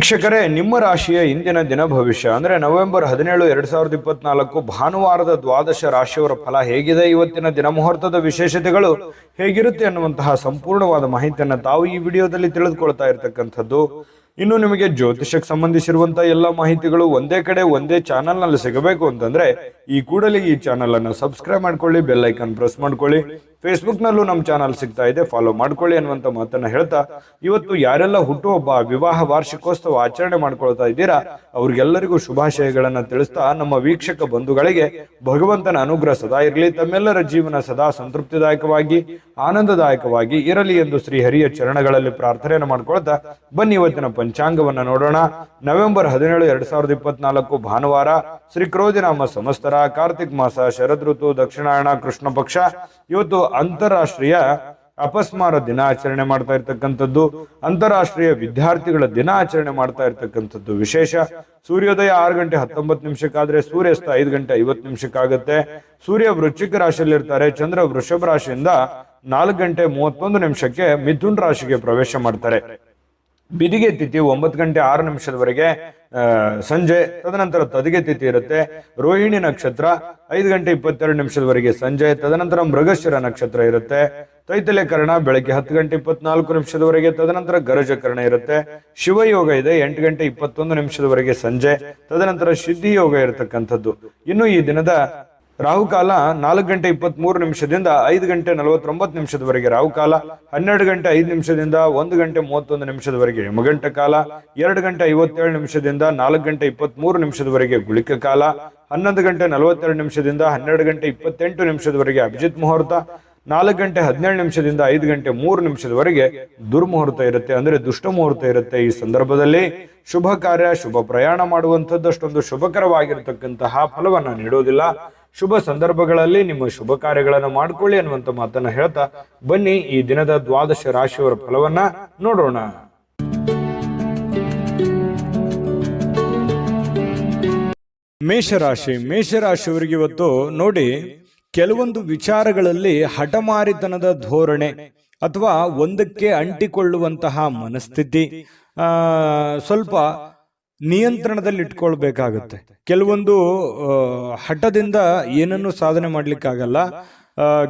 ವೀಕ್ಷಕರೇ, ನಿಮ್ಮ ರಾಶಿಯ ಇಂದಿನ ದಿನ ಭವಿಷ್ಯ ಅಂದರೆ ನವೆಂಬರ್ 17, 2024 ಭಾನುವಾರದ ದ್ವಾದಶ ರಾಶಿಯವರ ಫಲ ಹೇಗಿದೆ, ಇವತ್ತಿನ ದಿನ ಮುಹೂರ್ತದ ವಿಶೇಷತೆಗಳು ಹೇಗಿರುತ್ತೆ ಅನ್ನುವಂತಹ ಸಂಪೂರ್ಣವಾದ ಮಾಹಿತಿಯನ್ನು ತಾವು ಈ ವಿಡಿಯೋದಲ್ಲಿ ತಿಳಿದುಕೊಳ್ತಾ ಇರತಕ್ಕಂಥದ್ದು. ಇನ್ನು ನಿಮಗೆ ಜ್ಯೋತಿಷಕ್ಕೆ ಸಂಬಂಧಿಸಿರುವಂತಹ ಎಲ್ಲ ಮಾಹಿತಿಗಳು ಒಂದೇ ಕಡೆ ಒಂದೇ ಚಾನಲ್ ನಲ್ಲಿ ಸಿಗಬೇಕು ಅಂತಂದ್ರೆ ಈ ಕೂಡಲೇ ಈ ಚಾನಲ್ ಅನ್ನು ಸಬ್ಸ್ಕ್ರೈಬ್ ಮಾಡ್ಕೊಳ್ಳಿ, ಬೆಲ್ ಐಕಾನ್ ಪ್ರೆಸ್ ಮಾಡ್ಕೊಳ್ಳಿ. ಫೇಸ್ಬುಕ್ ನಲ್ಲೂ ನಮ್ಮ ಚಾನಲ್ ಸಿಗ್ತಾ ಇದೆ, ಫಾಲೋ ಮಾಡ್ಕೊಳ್ಳಿ ಅನ್ನುವಂತ ಮಾತನ್ನ ಹೇಳ್ತಾ, ಇವತ್ತು ಯಾರೆಲ್ಲ ಹುಟ್ಟುಹಬ್ಬ, ವಿವಾಹ ವಾರ್ಷಿಕೋತ್ಸವ ಆಚರಣೆ ಮಾಡ್ಕೊಳ್ತಾ ಇದ್ದೀರಾ ಅವ್ರಿಗೆಲ್ಲರಿಗೂ ಶುಭಾಶಯಗಳನ್ನ ತಿಳಿಸ್ತಾ, ನಮ್ಮ ವೀಕ್ಷಕ ಬಂಧುಗಳಿಗೆ ಭಗವಂತನ ಅನುಗ್ರಹ ಸದಾ ಇರಲಿ, ತಮ್ಮೆಲ್ಲರ ಜೀವನ ಸದಾ ಸಂತೃಪ್ತಿದಾಯಕವಾಗಿ ಆನಂದದಾಯಕವಾಗಿ ಇರಲಿ ಎಂದು ಶ್ರೀ ಹರಿಯ ಚರಣಗಳಲ್ಲಿ ಪ್ರಾರ್ಥನೆಯನ್ನು ಮಾಡ್ಕೊಳ್ತಾ ಬನ್ನಿ ಇವತ್ತಿನ ಪಂಚಾಂಗವನ್ನ ನೋಡೋಣ. ನವೆಂಬರ್ 17, 2024 ಭಾನುವಾರ, ಶ್ರೀ ಕ್ರೋಧಿನಾಮ ಸಂವತ್ಸರ, ಕಾರ್ತಿಕ್ ಮಾಸ, ಶರದ್ ಋತು, ದಕ್ಷಿಣಾಯಣ, ಕೃಷ್ಣ ಪಕ್ಷ. ಇವತ್ತು ಅಂತಾರಾಷ್ಟ್ರೀಯ ಅಪಸ್ಮಾರ ದಿನಾಚರಣೆ ಮಾಡ್ತಾ ಇರ್ತಕ್ಕಂಥದ್ದು, ಅಂತಾರಾಷ್ಟ್ರೀಯ ವಿದ್ಯಾರ್ಥಿಗಳ ದಿನಾಚರಣೆ ಮಾಡ್ತಾ ಇರ್ತಕ್ಕಂಥದ್ದು ವಿಶೇಷ. ಸೂರ್ಯೋದಯ 6 ಗಂಟೆ 19 ನಿಮಿಷಕ್ಕಾದ್ರೆ ಸೂರ್ಯಾಸ್ತ 5 ಗಂಟೆ 50 ನಿಮಿಷಕ್ಕಾಗತ್ತೆ. ಸೂರ್ಯ ವೃಶ್ಚಿಕ ರಾಶಿಯಲ್ಲಿ ಇರ್ತಾರೆ, ಚಂದ್ರ ವೃಷಭ ರಾಶಿಯಿಂದ 4 ಗಂಟೆ 31 ನಿಮಿಷಕ್ಕೆ ಮಿಥುನ್ ರಾಶಿಗೆ ಪ್ರವೇಶ ಮಾಡ್ತಾರೆ. ಬಿದಿಗೆ ತಿಥಿ 9 ಗಂಟೆ 6 ನಿಮಿಷದವರೆಗೆ ಸಂಜೆ, ತದನಂತರ ತದಿಗೆ ತಿಥಿ ಇರುತ್ತೆ. ರೋಹಿಣಿ ನಕ್ಷತ್ರ 5 ಗಂಟೆ 22 ನಿಮಿಷದವರೆಗೆ ಸಂಜೆ, ತದನಂತರ ಮೃಗಶಿರ ನಕ್ಷತ್ರ ಇರುತ್ತೆ. ತೈತಲೆ ಕರ್ಣ ಬೆಳಗ್ಗೆ 10 ಗಂಟೆ 24 ನಿಮಿಷದವರೆಗೆ, ತದನಂತರ ಗರಜಕರ್ಣ ಇರುತ್ತೆ. ಶಿವಯೋಗ ಇದೆ 8 ಗಂಟೆ 21 ನಿಮಿಷದವರೆಗೆ ಸಂಜೆ, ತದನಂತರ ಸಿದ್ಧಿ ಯೋಗ ಇರತಕ್ಕಂಥದ್ದು. ಇನ್ನು ಈ ದಿನದ ರಾಹುಕಾಲ 4 ಗಂಟೆ 23 ನಿಮಿಷದಿಂದ 5 ಗಂಟೆ 49 ನಿಮಿಷದವರೆಗೆ ರಾಹುಕಾಲ, 12 ಗಂಟೆ 5 ನಿಮಿಷದಿಂದ 1 ಗಂಟೆ 31 ನಿಮಿಷದವರೆಗೆ ಯಮಗಂಟ ಕಾಲ, 2 ಗಂಟೆ 57 ನಿಮಿಷದಿಂದ 4 ಗಂಟೆ 23 ನಿಮಿಷದವರೆಗೆ ಗುಳಿಕ ಕಾಲ, 11 ಗಂಟೆ 42 ನಿಮಿಷದಿಂದ 12 ಗಂಟೆ 28 ನಿಮಿಷದವರೆಗೆ ಅಭಿಜಿತ್ ಮುಹೂರ್ತ, 4 ಗಂಟೆ 17 ನಿಮಿಷದಿಂದ 5 ಗಂಟೆ 3 ನಿಮಿಷದವರೆಗೆ ದುರ್ಮುಹೂರ್ತ ಇರುತ್ತೆ, ಅಂದ್ರೆ ದುಷ್ಟ ಮುಹೂರ್ತ ಇರುತ್ತೆ. ಈ ಸಂದರ್ಭದಲ್ಲಿ ಶುಭ ಕಾರ್ಯ, ಶುಭ ಪ್ರಯಾಣ ಮಾಡುವಂಥದ್ದು ಅಷ್ಟೊಂದು ಶುಭಕರವಾಗಿರತಕ್ಕಂತಹ ಫಲವನ್ನ ನೀಡೋದಿಲ್ಲ. ಶುಭ ಸಂದರ್ಭಗಳಲ್ಲಿ ನಿಮ್ಮ ಶುಭ ಕಾರ್ಯಗಳನ್ನು ಮಾಡ್ಕೊಳ್ಳಿ ಅನ್ನುವಂತ ಮಾತನ್ನ ಹೇಳ್ತಾ ಬನ್ನಿ ಈ ದಿನದ ದ್ವಾದಶ ರಾಶಿಯವರ ಫಲವನ್ನ ನೋಡೋಣ. ಮೇಷರಾಶಿ. ಮೇಷರಾಶಿಯವರಿಗೆ ಇವತ್ತು ನೋಡಿ, ಕೆಲವೊಂದು ವಿಚಾರಗಳಲ್ಲಿ ಹಠಮಾರಿತನದ ಧೋರಣೆ ಅಥವಾ ಒಂದಕ್ಕೆ ಅಂಟಿಕೊಳ್ಳುವಂತಹ ಮನಸ್ಥಿತಿ ಸ್ವಲ್ಪ ನಿಯಂತ್ರಣದಲ್ಲಿ ಇಟ್ಕೊಳ್ಬೇಕಾಗತ್ತೆ. ಕೆಲವೊಂದು ಹಠದಿಂದ ಏನನ್ನು ಸಾಧನೆ ಮಾಡ್ಲಿಕ್ಕಾಗಲ್ಲ.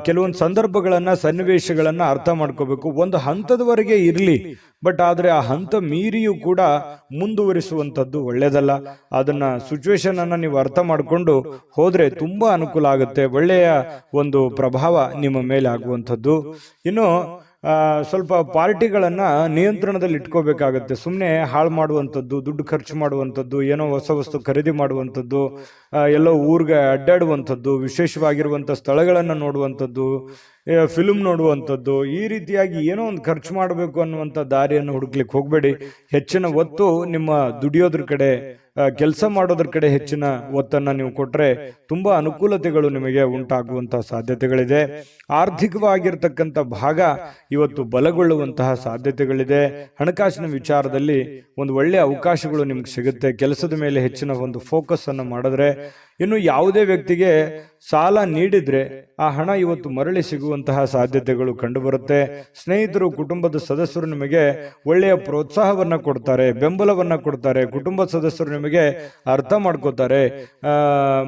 ಕೆಲವೊಂದು ಸಂದರ್ಭಗಳನ್ನ, ಸನ್ನಿವೇಶಗಳನ್ನ ಅರ್ಥ ಮಾಡ್ಕೋಬೇಕು. ಒಂದು ಹಂತದವರೆಗೆ ಇರಲಿ, ಬಟ್ ಆದ್ರೆ ಆ ಹಂತ ಮೀರಿಯೂ ಕೂಡ ಮುಂದುವರಿಸುವಂಥದ್ದು ಒಳ್ಳೇದಲ್ಲ. ಅದನ್ನ ಸಿಚುವೇಶನ್ ಅನ್ನ ನೀವು ಅರ್ಥ ಮಾಡಿಕೊಂಡು ಹೋದ್ರೆ ತುಂಬಾ ಅನುಕೂಲ ಆಗುತ್ತೆ, ಒಳ್ಳೆಯ ಒಂದು ಪ್ರಭಾವ ನಿಮ್ಮ ಮೇಲೆ ಆಗುವಂಥದ್ದು. ಇನ್ನು ಸ್ವಲ್ಪ ಪಾರ್ಟಿಗಳನ್ನ ನಿಯಂತ್ರಣದಲ್ಲಿ ಇಟ್ಕೋಬೇಕಾಗತ್ತೆ. ಸುಮ್ಮನೆ ಹಾಳು ಮಾಡುವಂಥದ್ದು, ದುಡ್ಡು ಖರ್ಚು ಮಾಡುವಂಥದ್ದು, ಏನೋ ಹೊಸ ವಸ್ತು ಖರೀದಿ ಮಾಡುವಂಥದ್ದು, ಎಲ್ಲೋ ಊರಿಗೆ ಅಡ್ಡಾಡುವಂಥದ್ದು, ವಿಶೇಷವಾಗಿರುವಂಥ ಸ್ಥಳಗಳನ್ನು ನೋಡುವಂಥದ್ದು, ಫಿಲ್ಮ್ ನೋಡುವಂಥದ್ದು, ಈ ರೀತಿಯಾಗಿ ಏನೋ ಒಂದು ಖರ್ಚು ಮಾಡಬೇಕು ಅನ್ನುವಂಥ ದಾರಿಯನ್ನು ಹುಡುಕ್ಲಿಕ್ಕೆ ಹೋಗಬೇಡಿ. ಹೆಚ್ಚಿನ ಒತ್ತು ನಿಮ್ಮ ದುಡಿಯೋದ್ರ ಕಡೆ, ಕೆಲಸ ಮಾಡೋದ್ರ ಕಡೆ ಹೆಚ್ಚಿನ ಒತ್ತನ್ನು ನೀವು ಕೊಟ್ಟರೆ ತುಂಬಾ ಅನುಕೂಲತೆಗಳು ನಿಮಗೆ ಉಂಟಾಗುವಂತಹ ಸಾಧ್ಯತೆಗಳಿದೆ. ಆರ್ಥಿಕವಾಗಿರ್ತಕ್ಕಂಥ ಭಾಗ ಇವತ್ತು ಬಲಗೊಳ್ಳುವಂತಹ ಸಾಧ್ಯತೆಗಳಿದೆ. ಹಣಕಾಸಿನ ವಿಚಾರದಲ್ಲಿ ಒಂದು ಒಳ್ಳೆಯ ಅವಕಾಶಗಳು ನಿಮ್ಗೆ ಸಿಗುತ್ತೆ. ಕೆಲಸದ ಮೇಲೆ ಹೆಚ್ಚಿನ ಒಂದು ಫೋಕಸ್ ಅನ್ನು ಮಾಡಿದ್ರೆ, ಇನ್ನು ಯಾವುದೇ ವ್ಯಕ್ತಿಗೆ ಸಾಲ ನೀಡಿದ್ರೆ ಆ ಹಣ ಇವತ್ತು ಮರಳಿ ಸಿಗುವಂತಹ ಸಾಧ್ಯತೆಗಳು ಕಂಡುಬರುತ್ತೆ. ಸ್ನೇಹಿತರು, ಕುಟುಂಬದ ಸದಸ್ಯರು ನಿಮಗೆ ಒಳ್ಳೆಯ ಪ್ರೋತ್ಸಾಹವನ್ನ ಕೊಡ್ತಾರೆ, ಬೆಂಬಲವನ್ನ ಕೊಡ್ತಾರೆ. ಕುಟುಂಬದ ಸದಸ್ಯರು ನಿಮಗೆ ಅರ್ಥ ಮಾಡ್ಕೋತಾರೆ,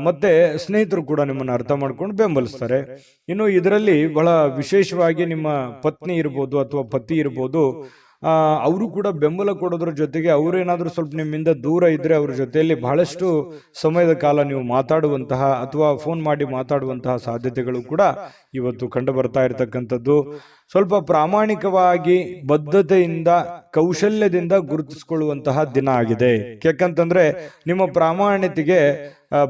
ಮತ್ತೆ ಸ್ನೇಹಿತರು ಕೂಡ ನಿಮ್ಮನ್ನು ಅರ್ಥ ಮಾಡ್ಕೊಂಡು ಬೆಂಬಲಿಸ್ತಾರೆ. ಇನ್ನು ಇದರಲ್ಲಿ ಬಹಳ ವಿಶೇಷವಾಗಿ ನಿಮ್ಮ ಪತ್ನಿ ಇರ್ಬೋದು ಅಥವಾ ಪತಿ ಇರ್ಬೋದು, ಅವರು ಕೂಡ ಬೆಂಬಲ ಕೊಡೋದ್ರ ಜೊತೆಗೆ ಅವರೇನಾದ್ರೂ ಸ್ವಲ್ಪ ನಿಮ್ಮಿಂದ ದೂರ ಇದ್ರೆ ಅವ್ರ ಜೊತೆಯಲ್ಲಿ ಬಹಳಷ್ಟು ಸಮಯದ ಕಾಲ ನೀವು ಮಾತಾಡುವಂತಹ ಅಥವಾ ಫೋನ್ ಮಾಡಿ ಮಾತಾಡುವಂತಹ ಸಾಧ್ಯತೆಗಳು ಕೂಡ ಇವತ್ತು ಕಂಡು ಬರ್ತಾ ಇರತಕ್ಕಂಥದ್ದು. ಸ್ವಲ್ಪ ಪ್ರಾಮಾಣಿಕವಾಗಿ, ಬದ್ಧತೆಯಿಂದ, ಕೌಶಲ್ಯದಿಂದ ಗುರುತಿಸಿಕೊಳ್ಳುವಂತಹ ದಿನ ಆಗಿದೆ. ಯಾಕಂತಂದ್ರೆ ನಿಮ್ಮ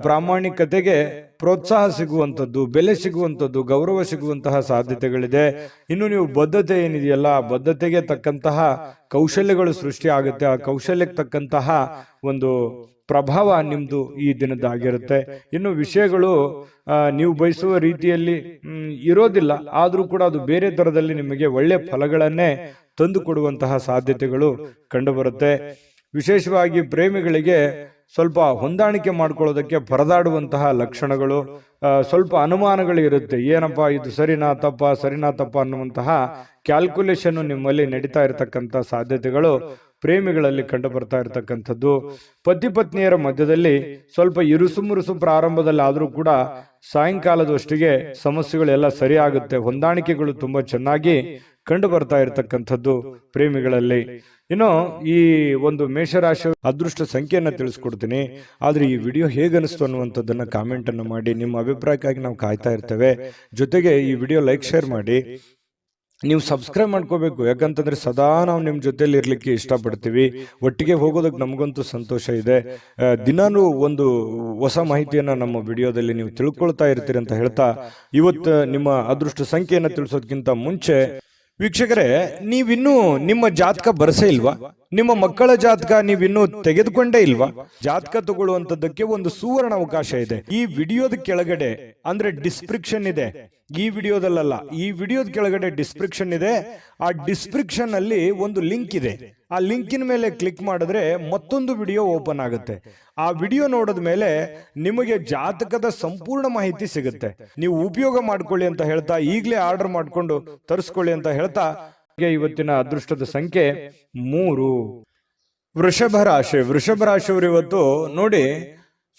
ಪ್ರಾಮಾಣಿಕತೆಗೆ ಪ್ರೋತ್ಸಾಹ ಸಿಗುವಂಥದ್ದು, ಬೆಲೆ ಸಿಗುವಂಥದ್ದು, ಗೌರವ ಸಿಗುವಂತಹ ಸಾಧ್ಯತೆಗಳಿದೆ. ಇನ್ನು ನೀವು ಬದ್ಧತೆ ಏನಿದೆಯಲ್ಲ, ಬದ್ಧತೆಗೆ ತಕ್ಕಂತಹ ಕೌಶಲ್ಯಗಳು ಸೃಷ್ಟಿ ಆಗುತ್ತೆ. ಆ ಕೌಶಲ್ಯಕ್ಕೆ ತಕ್ಕಂತಹ ಒಂದು ಪ್ರಭಾವ ನಿಮ್ದು ಈ ದಿನದಾಗಿರುತ್ತೆ. ಇನ್ನು ವಿಷಯಗಳು ನೀವು ಬಯಸುವ ರೀತಿಯಲ್ಲಿ ಇರೋದಿಲ್ಲ, ಆದ್ರೂ ಕೂಡ ಅದು ಬೇರೆ ತರದಲ್ಲಿ ನಿಮಗೆ ಒಳ್ಳೆ ಫಲಗಳನ್ನೇ ತಂದು ಕೊಡುವಂತಹ ಸಾಧ್ಯತೆಗಳು ಕಂಡುಬರುತ್ತೆ. ವಿಶೇಷವಾಗಿ ಪ್ರೇಮಿಗಳಿಗೆ ಸ್ವಲ್ಪ ಹೊಂದಾಣಿಕೆ ಮಾಡ್ಕೊಳ್ಳೋದಕ್ಕೆ ಪರದಾಡುವಂತಹ ಲಕ್ಷಣಗಳು, ಸ್ವಲ್ಪ ಅನುಮಾನಗಳು ಇರುತ್ತೆ. ಏನಪ್ಪಾ ಇದು ಸರಿನಾ ತಪ್ಪ ಅನ್ನುವಂತಹ ಕ್ಯಾಲ್ಕುಲೇಷನ್ ನಿಮ್ಮಲ್ಲಿ ನಡೀತಾ ಇರತಕ್ಕಂಥ ಸಾಧ್ಯತೆಗಳು ಪ್ರೇಮಿಗಳಲ್ಲಿ ಕಂಡು ಬರ್ತಾ ಇರತಕ್ಕಂಥದ್ದು. ಪತಿ ಪತ್ನಿಯರ ಮಧ್ಯದಲ್ಲಿ ಸ್ವಲ್ಪ ಇರುಸು ಮುರುಸು ಪ್ರಾರಂಭದಲ್ಲಿ ಆದರೂ ಕೂಡ ಸಾಯಂಕಾಲದವಷ್ಟಿಗೆ ಸಮಸ್ಯೆಗಳೆಲ್ಲ ಸರಿ ಆಗುತ್ತೆ. ಹೊಂದಾಣಿಕೆಗಳು ತುಂಬಾ ಚೆನ್ನಾಗಿ ಕಂಡು ಬರ್ತಾ ಇರತಕ್ಕಂಥದ್ದು ಪ್ರೇಮಿಗಳಲ್ಲಿ. ಇನ್ನು ಈ ಒಂದು ಮೇಷರಾಶಿ ಅದೃಷ್ಟ ಸಂಖ್ಯೆಯನ್ನ ತಿಳಿಸ್ಕೊಡ್ತೀನಿ. ಆದ್ರೆ ಈ ವಿಡಿಯೋ ಹೇಗನಿಸ್ತು ಅನ್ನುವಂಥದ್ದನ್ನ ಕಾಮೆಂಟ್ ಅನ್ನು ಮಾಡಿ. ನಿಮ್ಮ ಅಭಿಪ್ರಾಯಕ್ಕಾಗಿ ನಾವು ಕಾಯ್ತಾ ಇರ್ತೇವೆ. ಜೊತೆಗೆ ಈ ವಿಡಿಯೋ ಲೈಕ್ ಶೇರ್ ಮಾಡಿ. ನೀವು ಸಬ್ಸ್ಕ್ರೈಬ್ ಮಾಡ್ಕೋಬೇಕು, ಯಾಕಂತಂದ್ರೆ ಸದಾ ನಾವು ನಿಮ್ಮ ಜೊತೆಲಿ ಇರ್ಲಿಕ್ಕೆ ಇಷ್ಟಪಡ್ತೀವಿ. ಒಟ್ಟಿಗೆ ಹೋಗೋದಕ್ಕೆ ನಮಗಂತೂ ಸಂತೋಷ ಇದೆ. ದಿನಾನು ಒಂದು ಹೊಸ ಮಾಹಿತಿಯನ್ನ ನಮ್ಮ ವಿಡಿಯೋದಲ್ಲಿ ನೀವು ತಿಳ್ಕೊಳ್ತಾ ಇರ್ತೀರಿ ಅಂತ ಹೇಳ್ತಾ, ಇವತ್ತು ನಿಮ್ಮ ಅದೃಷ್ಟ ಸಂಖ್ಯೆಯನ್ನು ತಿಳಿಸೋದಕ್ಕಿಂತ ಮುಂಚೆ ವೀಕ್ಷಕರೇ, ನೀವಿನ್ನೂ ನಿಮ್ಮ ಜಾತಕ ಬರಸೇ ಇಲ್ವಾ? ನಿಮ್ಮ ಮಕ್ಕಳ ಜಾತಕ ನೀವಿನ್ನೂ ತೆಗೆದುಕೊಂಡೇ ಇಲ್ವಾ? ಜಾತಕ ತಗೊಳ್ಳುವಂತದ್ದಕ್ಕೆ ಒಂದು ಸುವರ್ಣ ಅವಕಾಶ ಇದೆ. ಈ ವಿಡಿಯೋದ ಕೆಳಗಡೆ ಅಂದ್ರೆ ಡಿಸ್ಕ್ರಿಪ್ಷನ್ ಇದೆ. ಈ ವಿಡಿಯೋದಲ್ಲ, ಈ ವಿಡಿಯೋದ ಕೆಳಗಡೆ ಡಿಸ್ಕ್ರಿಪ್ಷನ್ ಇದೆ. ಆ ಡಿಸ್ಕ್ರಿಪ್ಷನ್ ಅಲ್ಲಿ ಒಂದು ಲಿಂಕ್ ಇದೆ. ಆ ಲಿಂಕಿನ ಮೇಲೆ ಕ್ಲಿಕ್ ಮಾಡಿದ್ರೆ ಮತ್ತೊಂದು ವಿಡಿಯೋ ಓಪನ್ ಆಗುತ್ತೆ. ಆ ವಿಡಿಯೋ ನೋಡಿದ ಮೇಲೆ ನಿಮಗೆ ಜಾತಕದ ಸಂಪೂರ್ಣ ಮಾಹಿತಿ ಸಿಗುತ್ತೆ. ನೀವು ಉಪಯೋಗ ಮಾಡ್ಕೊಳ್ಳಿ ಅಂತ ಹೇಳ್ತಾ, ಈಗಲೇ ಆರ್ಡರ್ ಮಾಡ್ಕೊಂಡು ತರಿಸ್ಕೊಳ್ಳಿ ಅಂತ ಹೇಳ್ತಾ, ಇವತ್ತಿನ ಅದೃಷ್ಟದ ಸಂಖ್ಯೆ 3. ವೃಷಭ ರಾಶಿ. ವೃಷಭ ರಾಶಿಯವರು ಇವತ್ತು ನೋಡಿ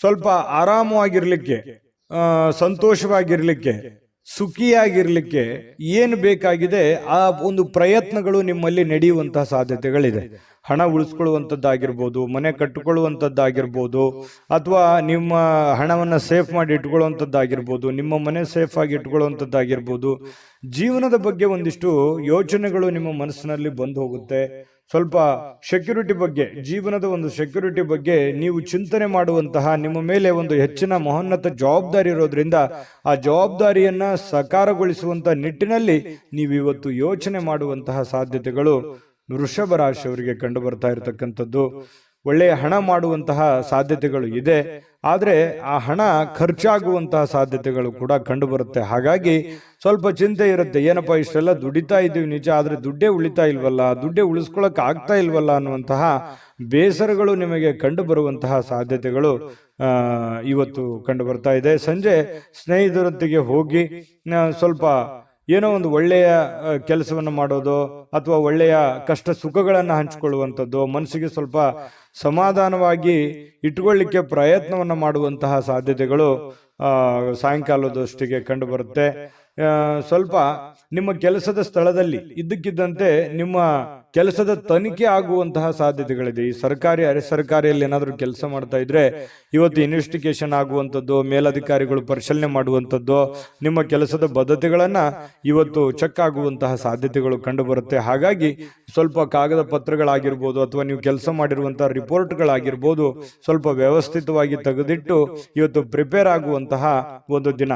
ಸ್ವಲ್ಪ ಆರಾಮವಾಗಿರ್ಲಿಕ್ಕೆ, ಸಂತೋಷವಾಗಿರ್ಲಿಕ್ಕೆ, ಸುಖಿಯಾಗಿರ್ಲಿಕ್ಕೆ ಏನು ಬೇಕಾಗಿದೆ ಆ ಒಂದು ಪ್ರಯತ್ನಗಳು ನಿಮ್ಮಲ್ಲಿ ನಡೆಯುವಂತಹ ಸಾಧ್ಯತೆಗಳಿದೆ. ಹಣ ಉಳಿಸ್ಕೊಳ್ಳುವಂಥದ್ದಾಗಿರ್ಬೋದು, ಮನೆ ಕಟ್ಟಿಕೊಳ್ಳುವಂಥದ್ದಾಗಿರ್ಬೋದು, ಅಥವಾ ನಿಮ್ಮ ಹಣವನ್ನು ಸೇಫ್ ಮಾಡಿ ಇಟ್ಕೊಳ್ಳುವಂಥದ್ದಾಗಿರ್ಬೋದು, ನಿಮ್ಮ ಮನೆ ಸೇಫ್ ಆಗಿ ಇಟ್ಕೊಳ್ಳುವಂಥದ್ದಾಗಿರ್ಬೋದು. ಜೀವನದ ಬಗ್ಗೆ ಒಂದಿಷ್ಟು ಯೋಚನೆಗಳು ನಿಮ್ಮ ಮನಸ್ಸಿನಲ್ಲಿ ಬಂದು ಹೋಗುತ್ತೆ. ಸ್ವಲ್ಪ ಸೆಕ್ಯೂರಿಟಿ ಬಗ್ಗೆ, ಜೀವನದ ಒಂದು ಸೆಕ್ಯೂರಿಟಿ ಬಗ್ಗೆ ನೀವು ಚಿಂತನೆ ಮಾಡುವಂತಹ, ನಿಮ್ಮ ಮೇಲೆ ಒಂದು ಹೆಚ್ಚಿನ ಮಹೋನ್ನತ ಜವಾಬ್ದಾರಿ ಇರೋದ್ರಿಂದ ಆ ಜವಾಬ್ದಾರಿಯನ್ನ ಸಾಕಾರಗೊಳಿಸುವಂತಹ ನಿಟ್ಟಿನಲ್ಲಿ ನೀವು ಇವತ್ತು ಯೋಚನೆ ಮಾಡುವಂತಹ ಸಾಧ್ಯತೆಗಳು ವೃಷಭ ರಾಶಿಯವರಿಗೆ ಕಂಡು ಬರ್ತಾ ಇರತಕ್ಕಂಥದ್ದು. ಒಳ್ಳೆಯ ಹಣ ಮಾಡುವಂತಹ ಸಾಧ್ಯತೆಗಳು ಇದೆ. ಆದ್ರೆ ಆ ಹಣ ಖರ್ಚಾಗುವಂತಹ ಸಾಧ್ಯತೆಗಳು ಕೂಡ ಕಂಡು ಬರುತ್ತೆ. ಹಾಗಾಗಿ ಸ್ವಲ್ಪ ಚಿಂತೆ ಇರುತ್ತೆ. ಏನಪ್ಪಾ ಇಷ್ಟೆಲ್ಲ ದುಡಿತಾ ಇದ್ದೀವಿ ನಿಜ, ಆದ್ರೆ ದುಡ್ಡೇ ಉಳಿತಾ ಇಲ್ವಲ್ಲ, ದುಡ್ಡೇ ಉಳಿಸ್ಕೊಳಕ್ ಆಗ್ತಾ ಇಲ್ವಲ್ಲ ಅನ್ನುವಂತಹ ಬೇಸರಗಳು ನಿಮಗೆ ಕಂಡು ಬರುವಂತಹ ಸಾಧ್ಯತೆಗಳು ಇವತ್ತು ಕಂಡು ಬರ್ತಾ ಇದೆ. ಸಂಜೆ ಸ್ನೇಹಿತರೊಂದಿಗೆ ಹೋಗಿ ಸ್ವಲ್ಪ ಏನೋ ಒಂದು ಒಳ್ಳೆಯ ಕೆಲಸವನ್ನು ಮಾಡೋದು, ಅಥವಾ ಒಳ್ಳೆಯ ಕಷ್ಟ ಸುಖಗಳನ್ನು ಹಂಚಿಕೊಳ್ಳುವಂಥದ್ದು, ಮನಸ್ಸಿಗೆ ಸ್ವಲ್ಪ ಸಮಾಧಾನವಾಗಿ ಇಟ್ಕೊಳ್ಳಿಕ್ಕೆ ಪ್ರಯತ್ನವನ್ನು ಮಾಡುವಂತಹ ಸಾಧ್ಯತೆಗಳು ಸಾಯಂಕಾಲದಷ್ಟಿಗೆ ಕಂಡು ಬರುತ್ತೆ. ಸ್ವಲ್ಪ ನಿಮ್ಮ ಕೆಲಸದ ಸ್ಥಳದಲ್ಲಿ ಇದ್ದಕ್ಕಿದ್ದಂತೆ ನಿಮ್ಮ ಕೆಲಸದ ತನಿಖೆ ಆಗುವಂತಹ ಸಾಧ್ಯತೆಗಳಿದೆ. ಈ ಸರ್ಕಾರಿ ಅರೆ ಸರ್ಕಾರಿಯಲ್ಲಿ ಏನಾದರೂ ಕೆಲಸ ಮಾಡ್ತಾ ಇದ್ರೆ ಇವತ್ತು ಇನ್ವೆಸ್ಟಿಗೇಷನ್ ಆಗುವಂಥದ್ದು, ಮೇಲಧಿಕಾರಿಗಳು ಪರಿಶೀಲನೆ ಮಾಡುವಂಥದ್ದು, ನಿಮ್ಮ ಕೆಲಸದ ಬದ್ಧತೆಗಳನ್ನ ಇವತ್ತು ಚೆಕ್ ಆಗುವಂತಹ ಸಾಧ್ಯತೆಗಳು ಕಂಡು ಬರುತ್ತೆ. ಹಾಗಾಗಿ ಸ್ವಲ್ಪ ಕಾಗದ ಪತ್ರಗಳಾಗಿರ್ಬೋದು, ಅಥವಾ ನೀವು ಕೆಲಸ ಮಾಡಿರುವಂತಹ ರಿಪೋರ್ಟ್ಗಳಾಗಿರ್ಬೋದು, ಸ್ವಲ್ಪ ವ್ಯವಸ್ಥಿತವಾಗಿ ತೆಗೆದಿಟ್ಟು ಇವತ್ತು ಪ್ರಿಪೇರ್ ಆಗುವಂತಹ ಒಂದು ದಿನ.